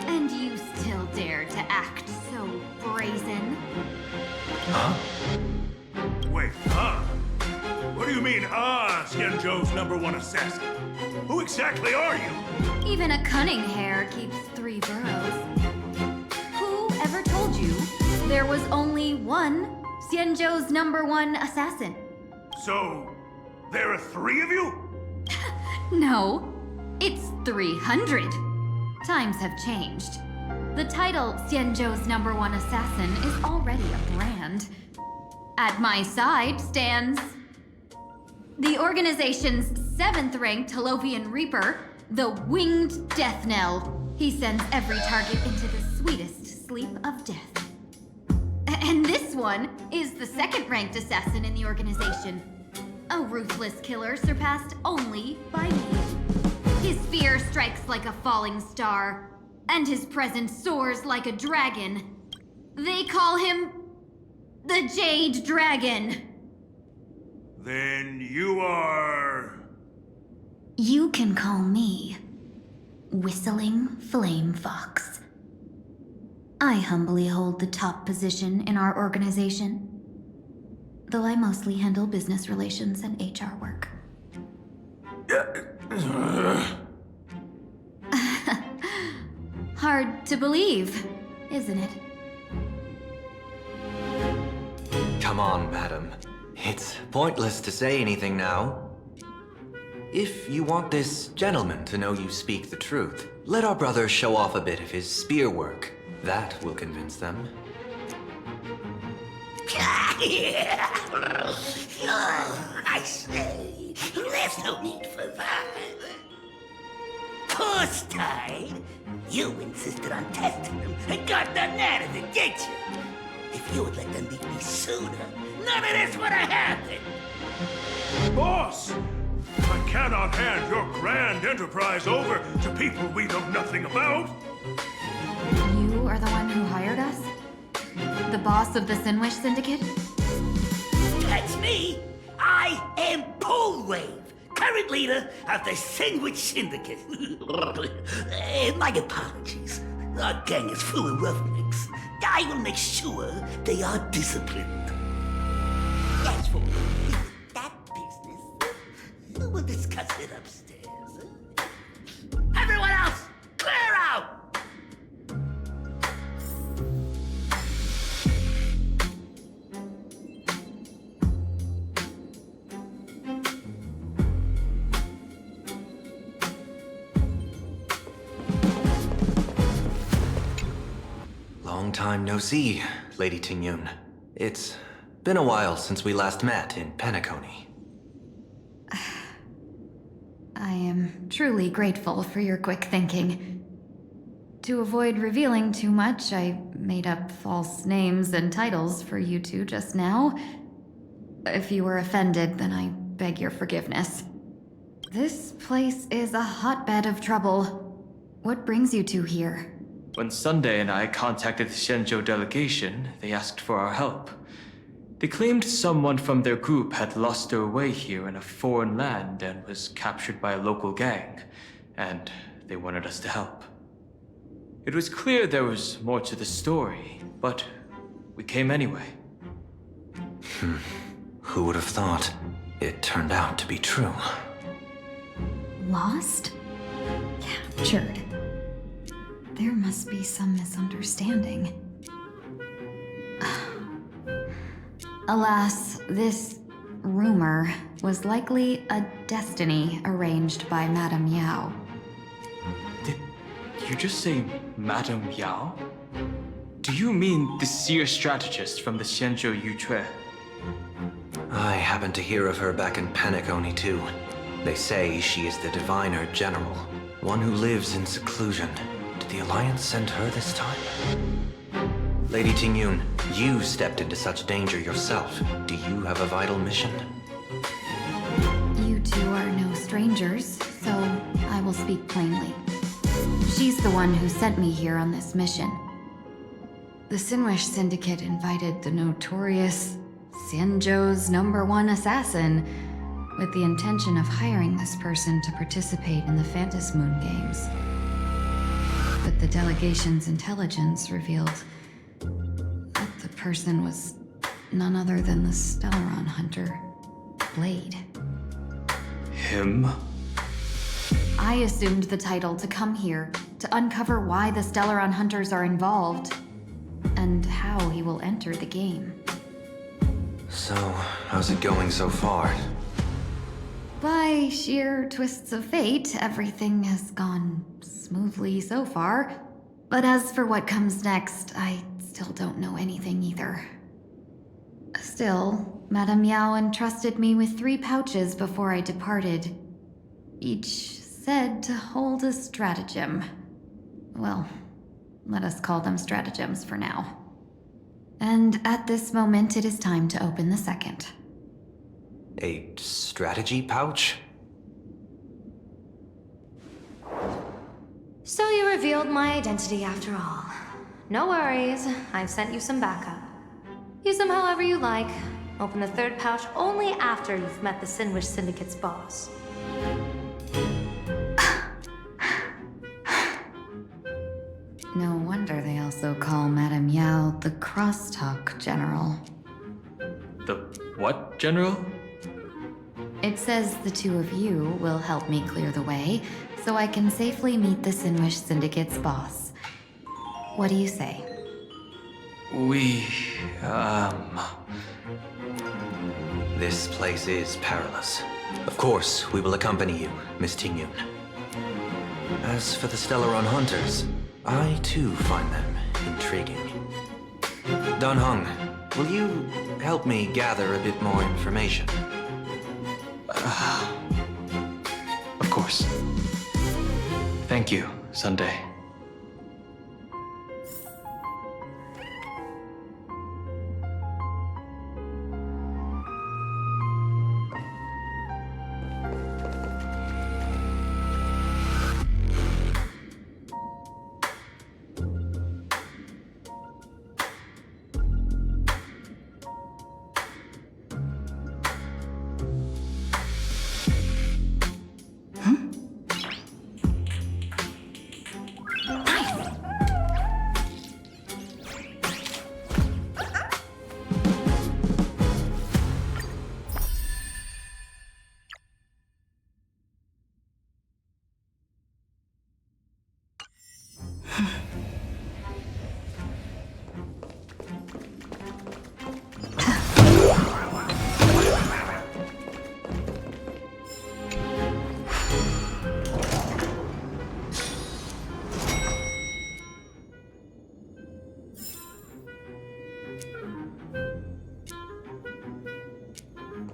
And you still dare to act so brazen? Huh? Wait, huh? What do you mean, Xianzhou's #1 assassin? Who exactly are you? Even a cunning hare keeps 3 burrows. Who ever told you there was only one Xianzhou's #1 assassin? So, there are 3 of you? No, it's 300. Times have changed. The title Xianzhou's #1 assassin is already a brand. At my side stands the organization's 7th-ranked Talovian Reaper, the Winged Death Knell. He sends every target into the sweetest sleep of death. And this one is the 2nd-ranked assassin in the organization. A ruthless killer surpassed only by me. His fear strikes like a falling star, and his presence soars like a dragon. They call him the Jade Dragon. Then you are... You can call me Whistling Flame Fox. I humbly hold the top position in our organization, though I mostly handle business relations and HR work. Hard to believe, isn't it? Come on, madam. It's pointless to say anything now. If you want this gentleman to know you speak the truth, let our brother show off a bit of his spear work. That will convince them. I say, there's no need for that. Course time. You insisted on testing them and got the net of it, did you? If you would let them beat me sooner, none of this would have happened. Boss! I cannot hand your grand enterprise over to people we know nothing about. You are the one who hired us? The boss of the Sinwish Syndicate? That's me. I am Polewave, current leader of the Sandwich Syndicate. My apologies. Our gang is full of roughnecks. I will make sure they are disciplined. As for that business, we'll discuss it upstairs. Everyone else, clear out! Long time no see, Lady Tingyun. It's been a while since we last met in Penacony. I am truly grateful for your quick thinking. To avoid revealing too much, I made up false names and titles for you two just now. If you were offended, then I beg your forgiveness. This place is a hotbed of trouble. What brings you two here? When Sunday and I contacted the Xianzhou delegation, they asked for our help. They claimed someone from their group had lost their way here in a foreign land and was captured by a local gang, and they wanted us to help. It was clear there was more to the story, but we came anyway. Who would have thought? It turned out to be true. Lost? Captured. There must be some misunderstanding. Alas, this rumor was likely a destiny arranged by Madame Yao. Did you just say Madame Yao? Do you mean the seer strategist from the Xianzhou Yucue? I happened to hear of her back in Penacony too. They say she is the diviner general, one who lives in seclusion. Did the Alliance send her this time? Lady Tingyun, you stepped into such danger yourself. Do you have a vital mission? You two are no strangers, so I will speak plainly. She's the one who sent me here on this mission. The Sinwish Syndicate invited the notorious Xianzhou's #1 assassin with the intention of hiring this person to participate in the Phantom Moon Games. But the delegation's intelligence revealed that the person was none other than the Stellaron hunter, Blade. Him? I assumed the title to come here to uncover why the Stellaron hunters are involved and how he will enter the game. So, how's it going so far? By sheer twists of fate, everything has gone smoothly so far. But as for what comes next, I still don't know anything either. Still, Madame Yao entrusted me with 3 pouches before I departed. Each said to hold a stratagem. Well, let us call them stratagems for now. And at this moment, it is time to open the second. A strategy pouch? So you revealed my identity after all. No worries, I've sent you some backup. Use them however you like. Open the third pouch only after you've met the Sinwish Syndicate's boss. No wonder they also call Madame Yao the Crosstalk General. The what, General? It says the 2 of you will help me clear the way, so I can safely meet the Sinwish Syndicate's boss. What do you say? This place is perilous. Of course, we will accompany you, Miss Tingyun. As for the Stellaron hunters, I too find them intriguing. Dan Heng, will you help me gather a bit more information? Of course. Thank you, Sunday.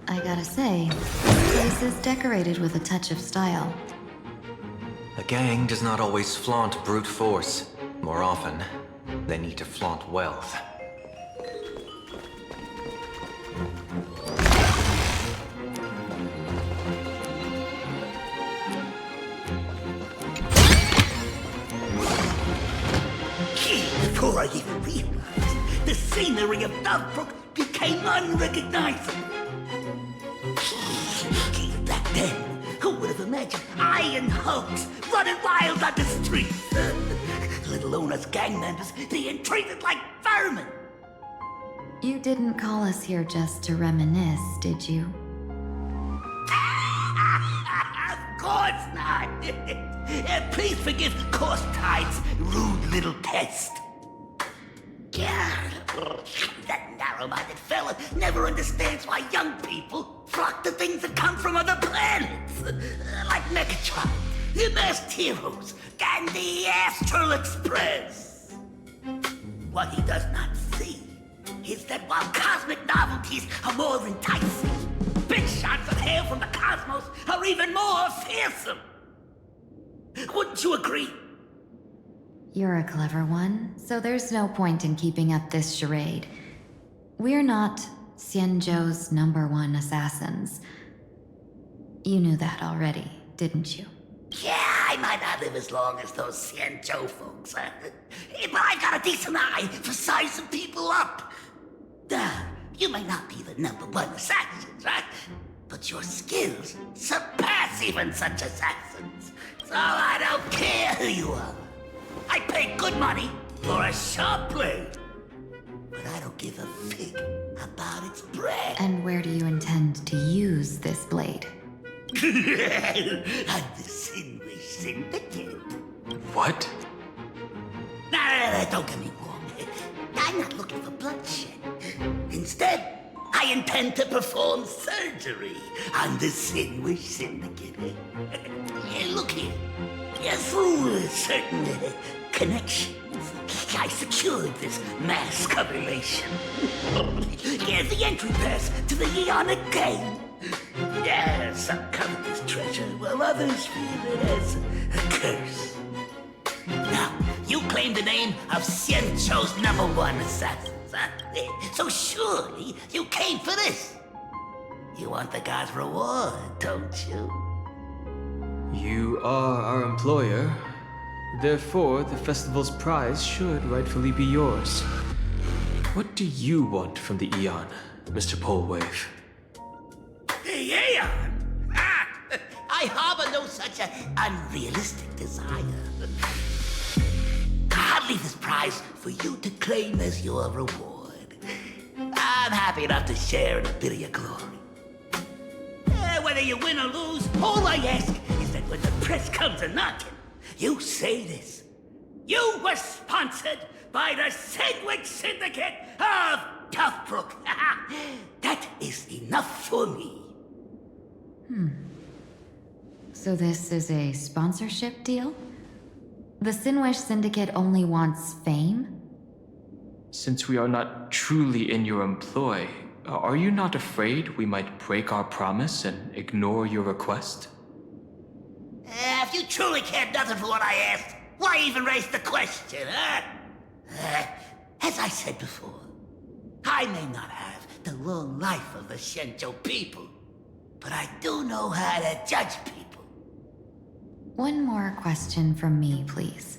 I gotta say, this place is decorated with a touch of style. A gang does not always flaunt brute force. More often, they need to flaunt wealth. Before I even realized, the scenery of Duckbrook became unrecognizable. Back then, who would have imagined iron hulks running wild on the streets? Let alone us gang members being treated like vermin. You didn't call us here just to reminisce, did you? Of course not. Please forgive course tides, rude little pest. That narrow-minded fella never understands why young people flock to things that come from other planets. Like Megatron, the Masked Heroes, and the Astral Express. What he does not see is that while cosmic novelties are more enticing, big shots of hail from the cosmos are even more fearsome. Wouldn't you agree? You're a clever one, so there's no point in keeping up this charade. We're not Xianzhou's #1 assassins. You knew that already, didn't you? Yeah, I might not live as long as those Xianzhou folks, but I've got a decent eye for sizing people up. You may not be the #1 assassins, right? But your skills surpass even such assassins. So I don't care who you are. I pay good money for a sharp blade. But I don't give a fig about its bread. And where do you intend to use this blade? On the Sinwish Syndicate. What? No, don't get me wrong. I'm not looking for bloodshed. Instead, I intend to perform surgery on the Sinwish Syndicate. Look here. Through certain connections, I secured this mask of relation. The entry pass to the Eonic game. Some covet this treasure, while others feel it as a curse. Now, you claim the name of Xianzhou's #1 assassins, huh? So surely you came for this. You want the god's reward, don't you? You are our employer. Therefore, the festival's prize should rightfully be yours. What do you want from the Eon, Mr. Polewave? Eon? I harbor no such an unrealistic desire. I'll leave this prize for you to claim as your reward. I'm happy enough to share in a bit of your glory. Whether you win or lose, all I ask is that when the press comes a-knocking, you say this. You were sponsored by the Sandwich Syndicate of Toughbrook. That is enough for me. So this is a sponsorship deal? The Sinwish Syndicate only wants fame? Since we are not truly in your employ, are you not afraid we might break our promise and ignore your request? If you truly cared nothing for what I asked, why even raise the question, huh? As I said before, I may not have the long life of the Xianzhou people, but I do know how to judge people. One more question from me, please.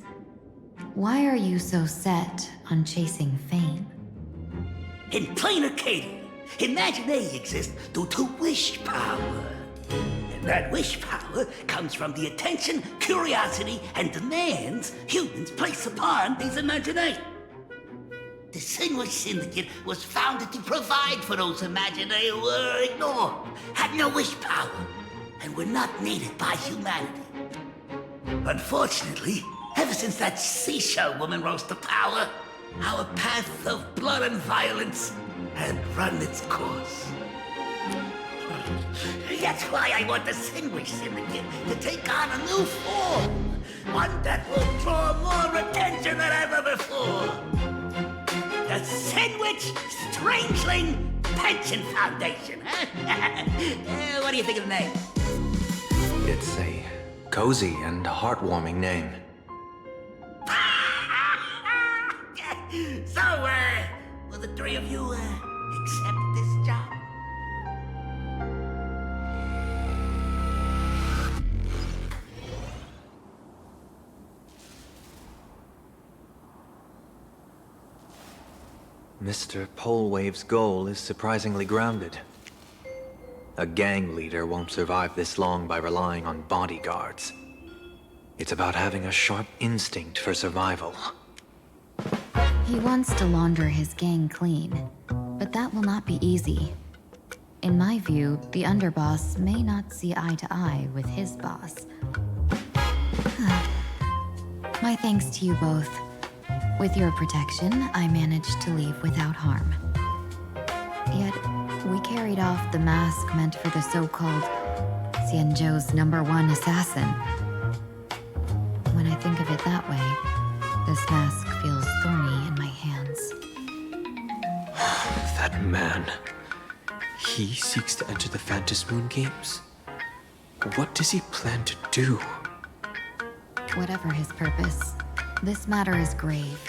Why are you so set on chasing fame? In Planarcadia, Imagination exists due to wish power. And that wish power comes from the attention, curiosity, and demands humans place upon these imaginations. The Sinwish Syndicate was founded to provide for those imaginae who were ignored, had no wish power, and were not needed by humanity. Unfortunately, ever since that seashell woman rose to power, our path of blood and violence had run its course. That's why I want the Sinwish Syndicate to take on a new form. One that will draw more attention than ever before. The Sinwich Strangeling Pension Foundation, huh? What do you think of the name? It's a cozy and heartwarming name. So, will the three of you, accept this job? Mr. Polewave's goal is surprisingly grounded. A gang leader won't survive this long by relying on bodyguards. It's about having a sharp instinct for survival. He wants to launder his gang clean, but that will not be easy. In my view, the underboss may not see eye to eye with his boss. My thanks to you both. With your protection, I managed to leave without harm. Yet, we carried off the mask meant for the so-called Xianzhou's #1 assassin. When I think of it that way, this mask feels thorny in my hands. That man. He seeks to enter the Phantom Moon Games? What does he plan to do? Whatever his purpose, this matter is grave.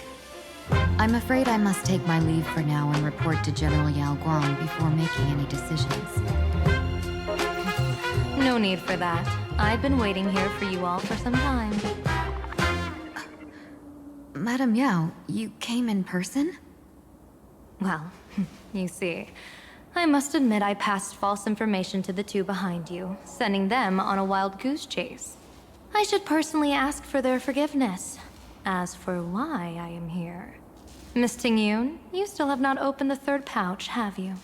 I'm afraid I must take my leave for now and report to General Yao Guang before making any decisions. No need for that. I've been waiting here for you all for some time. Madame Yao, you came in person? Well, you see, I must admit I passed false information to the two behind you, sending them on a wild goose chase. I should personally ask for their forgiveness. As for why I am here, Miss Tingyun, you still have not opened the third pouch, have you?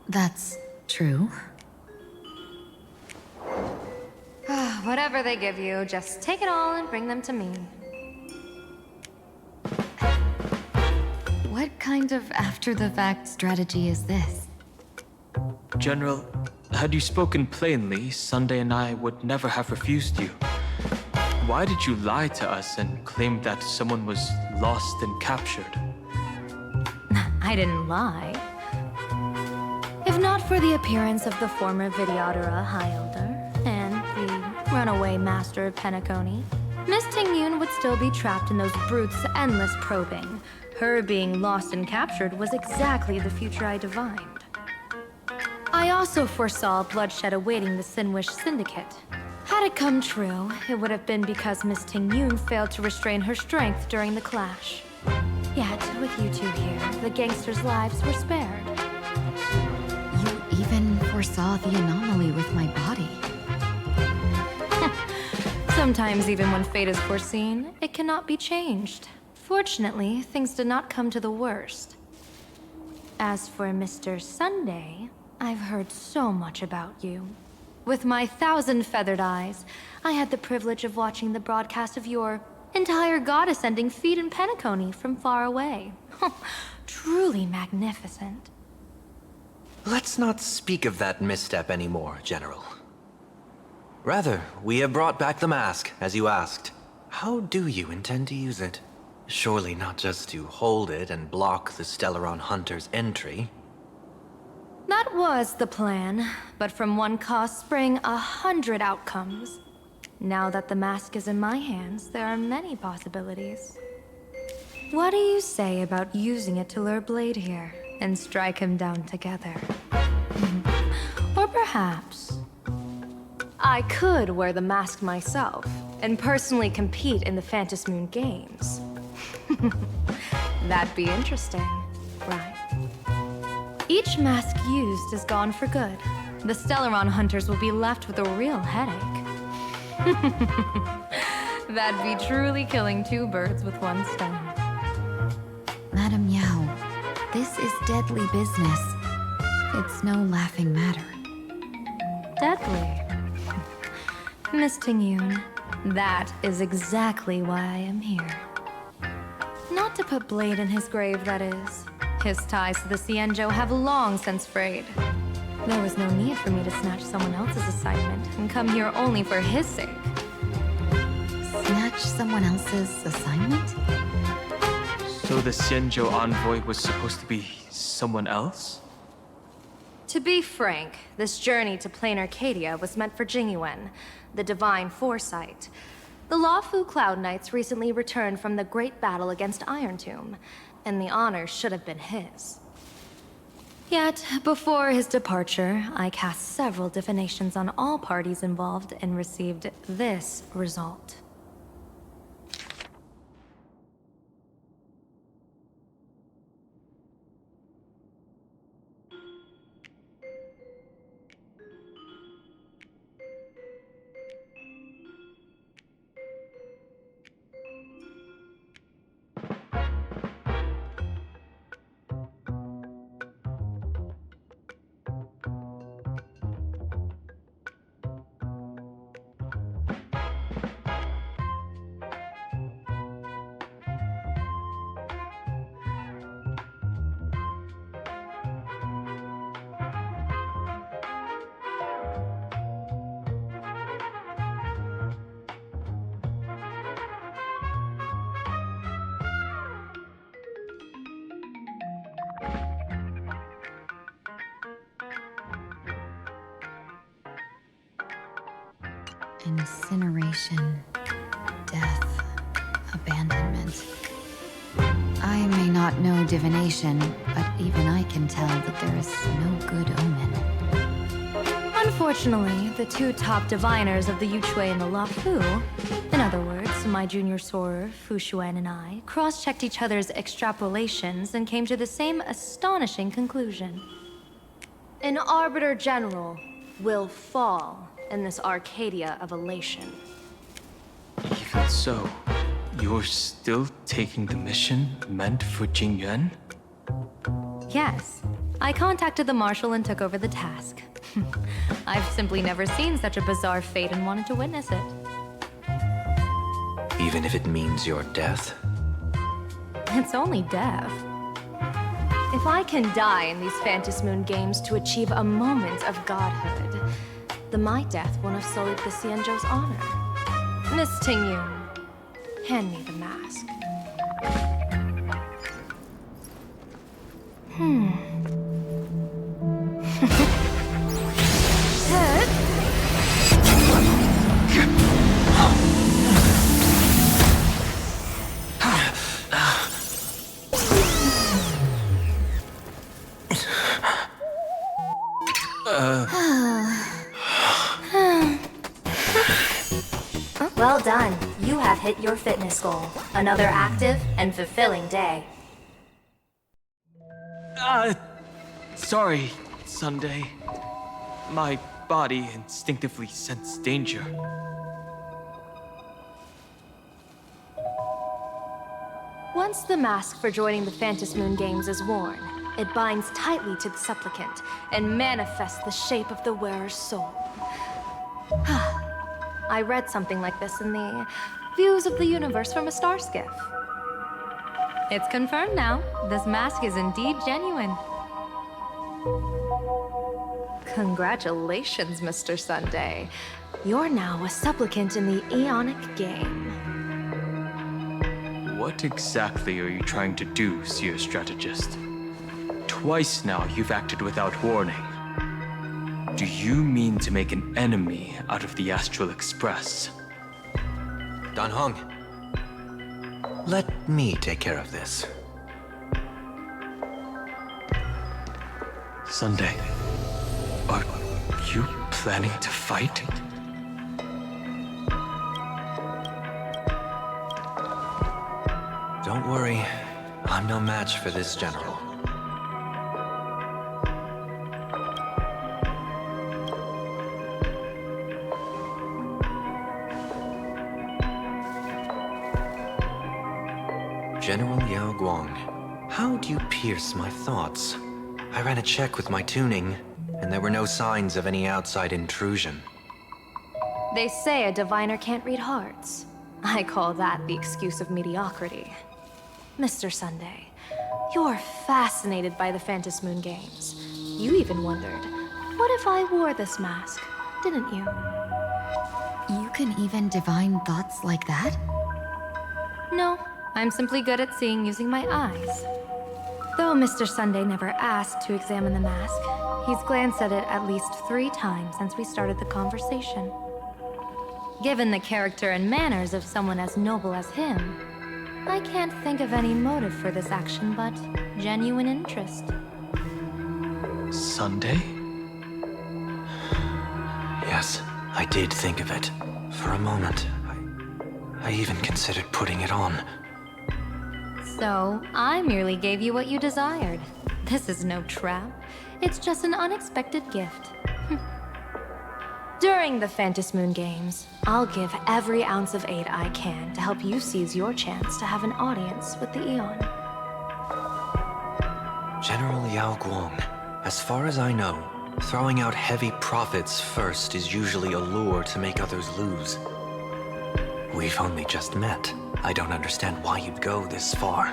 That's true. Whatever they give you, just take it all and bring them to me. What kind of after-the-fact strategy is this? General, had you spoken plainly, Sunday and I would never have refused you. Why did you lie to us and claim that someone was lost and captured? I didn't lie. If not for the appearance of the former Vidyadhara High Elder and the runaway Master of Penacony, Miss Tingyun would still be trapped in those brutes' endless probing. Her being lost and captured was exactly the future I divined. I also foresaw bloodshed awaiting the Sinwish Syndicate. Had it come true, it would have been because Miss Tingyun failed to restrain her strength during the clash. Yet, with you two here, the gangsters' lives were spared. You even foresaw the anomaly with my body. Sometimes even when fate is foreseen, it cannot be changed. Fortunately, things did not come to the worst. As for Mr. Sunday, I've heard so much about you. With my 1,000 feathered eyes, I had the privilege of watching the broadcast of your entire goddess-ending feat in Penacony from far away. Truly magnificent. Let's not speak of that misstep anymore, General. Rather, we have brought back the mask, as you asked. How do you intend to use it? Surely not just to hold it and block the Stellaron Hunter's entry. That was the plan, but from one cost spring 100 outcomes. Now that the mask is in my hands, there are many possibilities. What do you say about using it to lure Blade here and strike him down together? Or perhaps I could wear the mask myself and personally compete in the Phantom Moon Games. That'd be interesting, right? Each mask used is gone for good. The Stellaron hunters will be left with a real headache. That'd be truly killing two birds with one stone. Madame Yao, this is deadly business. It's no laughing matter. Deadly. Miss Tingyun, that is exactly why I am here. Not to put Blade in his grave, that is. His ties to the Xianzhou have long since frayed. There was no need for me to snatch someone else's assignment and come here only for his sake. Snatch someone else's assignment? So the Xianzhou envoy was supposed to be someone else? To be frank, this journey to Planarcadia was meant for Jingyuan, the divine foresight. The Lawfu Cloud Knights recently returned from the great battle against Iron Tomb, and the honor should have been his. Yet, before his departure, I cast several divinations on all parties involved and received this result. Incineration, death, abandonment. I may not know divination, but even I can tell that there is no good omen. Unfortunately, the two top diviners of the Yuchui and the Lafu, in other words, my junior sorer, Fu Xuan, and I, cross-checked each other's extrapolations and came to the same astonishing conclusion. An Arbiter General will fall in this Arcadia of elation. Even so, you're still taking the mission meant for Jingyuan? Yes. I contacted the Marshal and took over the task. I've simply never seen such a bizarre fate and wanted to witness it. Even if it means your death? It's only death. If I can die in these Phantom Moon games to achieve a moment of godhood, then my death won't have sullied the Xianzhou's honor. Miss Tingyun, hand me the mask. Well done. You have hit your fitness goal. Another active and fulfilling day. Sorry, Sunday. My body instinctively sensed danger. Once the mask for joining the Phantom Moon games is worn, it binds tightly to the supplicant and manifests the shape of the wearer's soul. I read something like this in the Views of the Universe from a Star Skiff. It's confirmed now. This mask is indeed genuine. Congratulations, Mr. Sunday. You're now a supplicant in the Aeonic game. What exactly are you trying to do, Seer Strategist? Twice now you've acted without warning. Do you mean to make an enemy out of the Astral Express? Dan Heng, let me take care of this. Sunday, are you planning to fight? Don't worry, I'm no match for this general. General Yao Guang, how do you pierce my thoughts? I ran a check with my tuning, and there were no signs of any outside intrusion. They say a diviner can't read hearts. I call that the excuse of mediocrity. Mr. Sunday, you're fascinated by the Phantom Moon games. You even wondered, what if I wore this mask, didn't you? You can even divine thoughts like that? No, I'm simply good at seeing using my eyes. Though Mr. Sunday never asked to examine the mask, he's glanced at it at least 3 times since we started the conversation. Given the character and manners of someone as noble as him, I can't think of any motive for this action but genuine interest. Sunday? Yes, I did think of it. For a moment, I even considered putting it on. So, I merely gave you what you desired. This is no trap. It's just an unexpected gift. During the Phantom Moon games, I'll give every ounce of aid I can to help you seize your chance to have an audience with the Aeon. General Yao Guang, as far as I know, throwing out heavy profits first is usually a lure to make others lose. We've only just met. I don't understand why you'd go this far.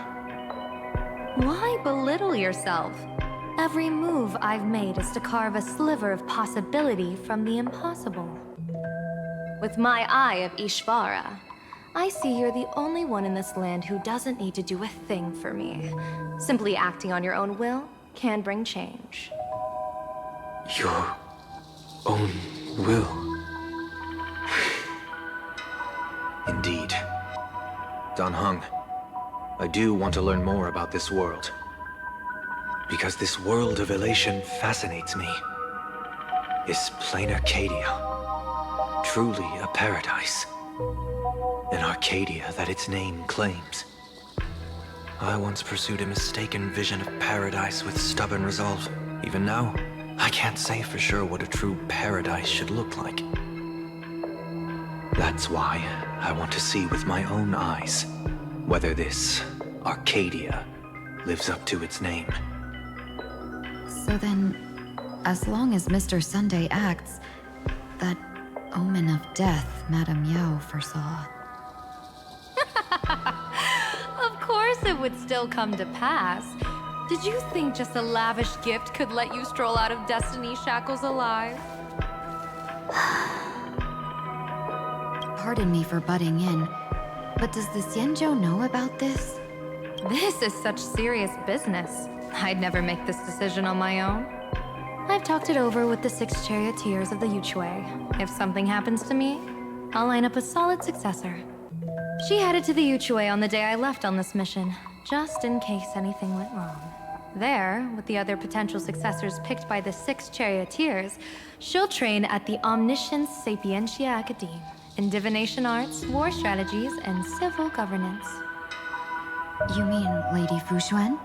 Why belittle yourself? Every move I've made is to carve a sliver of possibility from the impossible. With my eye of Ishvara, I see you're the only one in this land who doesn't need to do a thing for me. Simply acting on your own will can bring change. Your own will? Indeed. Dan Heng, I do want to learn more about this world. Because this world of elation fascinates me. Is Planarcadia truly a paradise? An Arcadia that its name claims? I once pursued a mistaken vision of paradise with stubborn resolve. Even now, I can't say for sure what a true paradise should look like. That's why I want to see with my own eyes whether this Arcadia lives up to its name. So then, as long as Mr. Sunday acts, that omen of death Madame Yao foresaw. Of course it would still come to pass. Did you think just a lavish gift could let you stroll out of Destiny's shackles alive? Pardon me for butting in, but does the Xianzhou know about this? This is such serious business. I'd never make this decision on my own. I've talked it over with the 6 charioteers of the Yuchui. If something happens to me, I'll line up a solid successor. She headed to the Yuchui on the day I left on this mission, just in case anything went wrong. There, with the other potential successors picked by the 6 charioteers, she'll train at the Omniscience Sapientia Academe in divination arts, war strategies, and civil governance. You mean Lady Fushuan?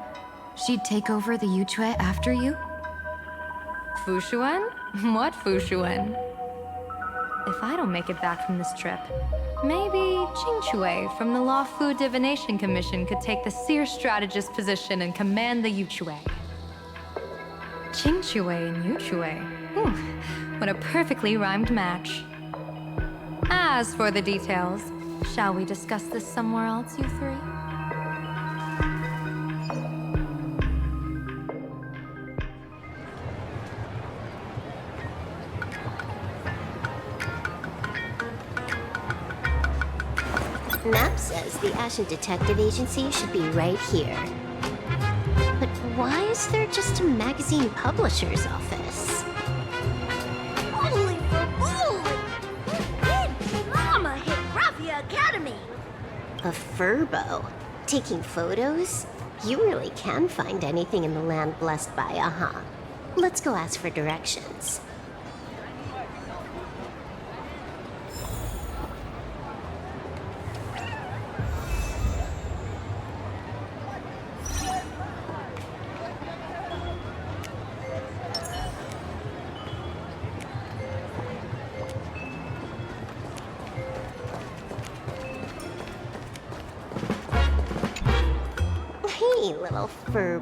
She'd take over the Yuchui after you? Fushuan? What Fushuan? If I don't make it back from this trip, maybe Qingchui from the Law Fu Divination Commission could take the seer strategist position and command the Yuchui. Qingchui and Yuchui. What a perfectly rhymed match. As for the details, shall we discuss this somewhere else, you three? Map says the Ashen Detective Agency should be right here. But why is there just a magazine publisher's office? Holy for holy! Big Mama hit Raffia Academy! A furbo? Taking photos? You really can find anything in the land blessed by Aha. Let's go ask for directions. Hey, little fur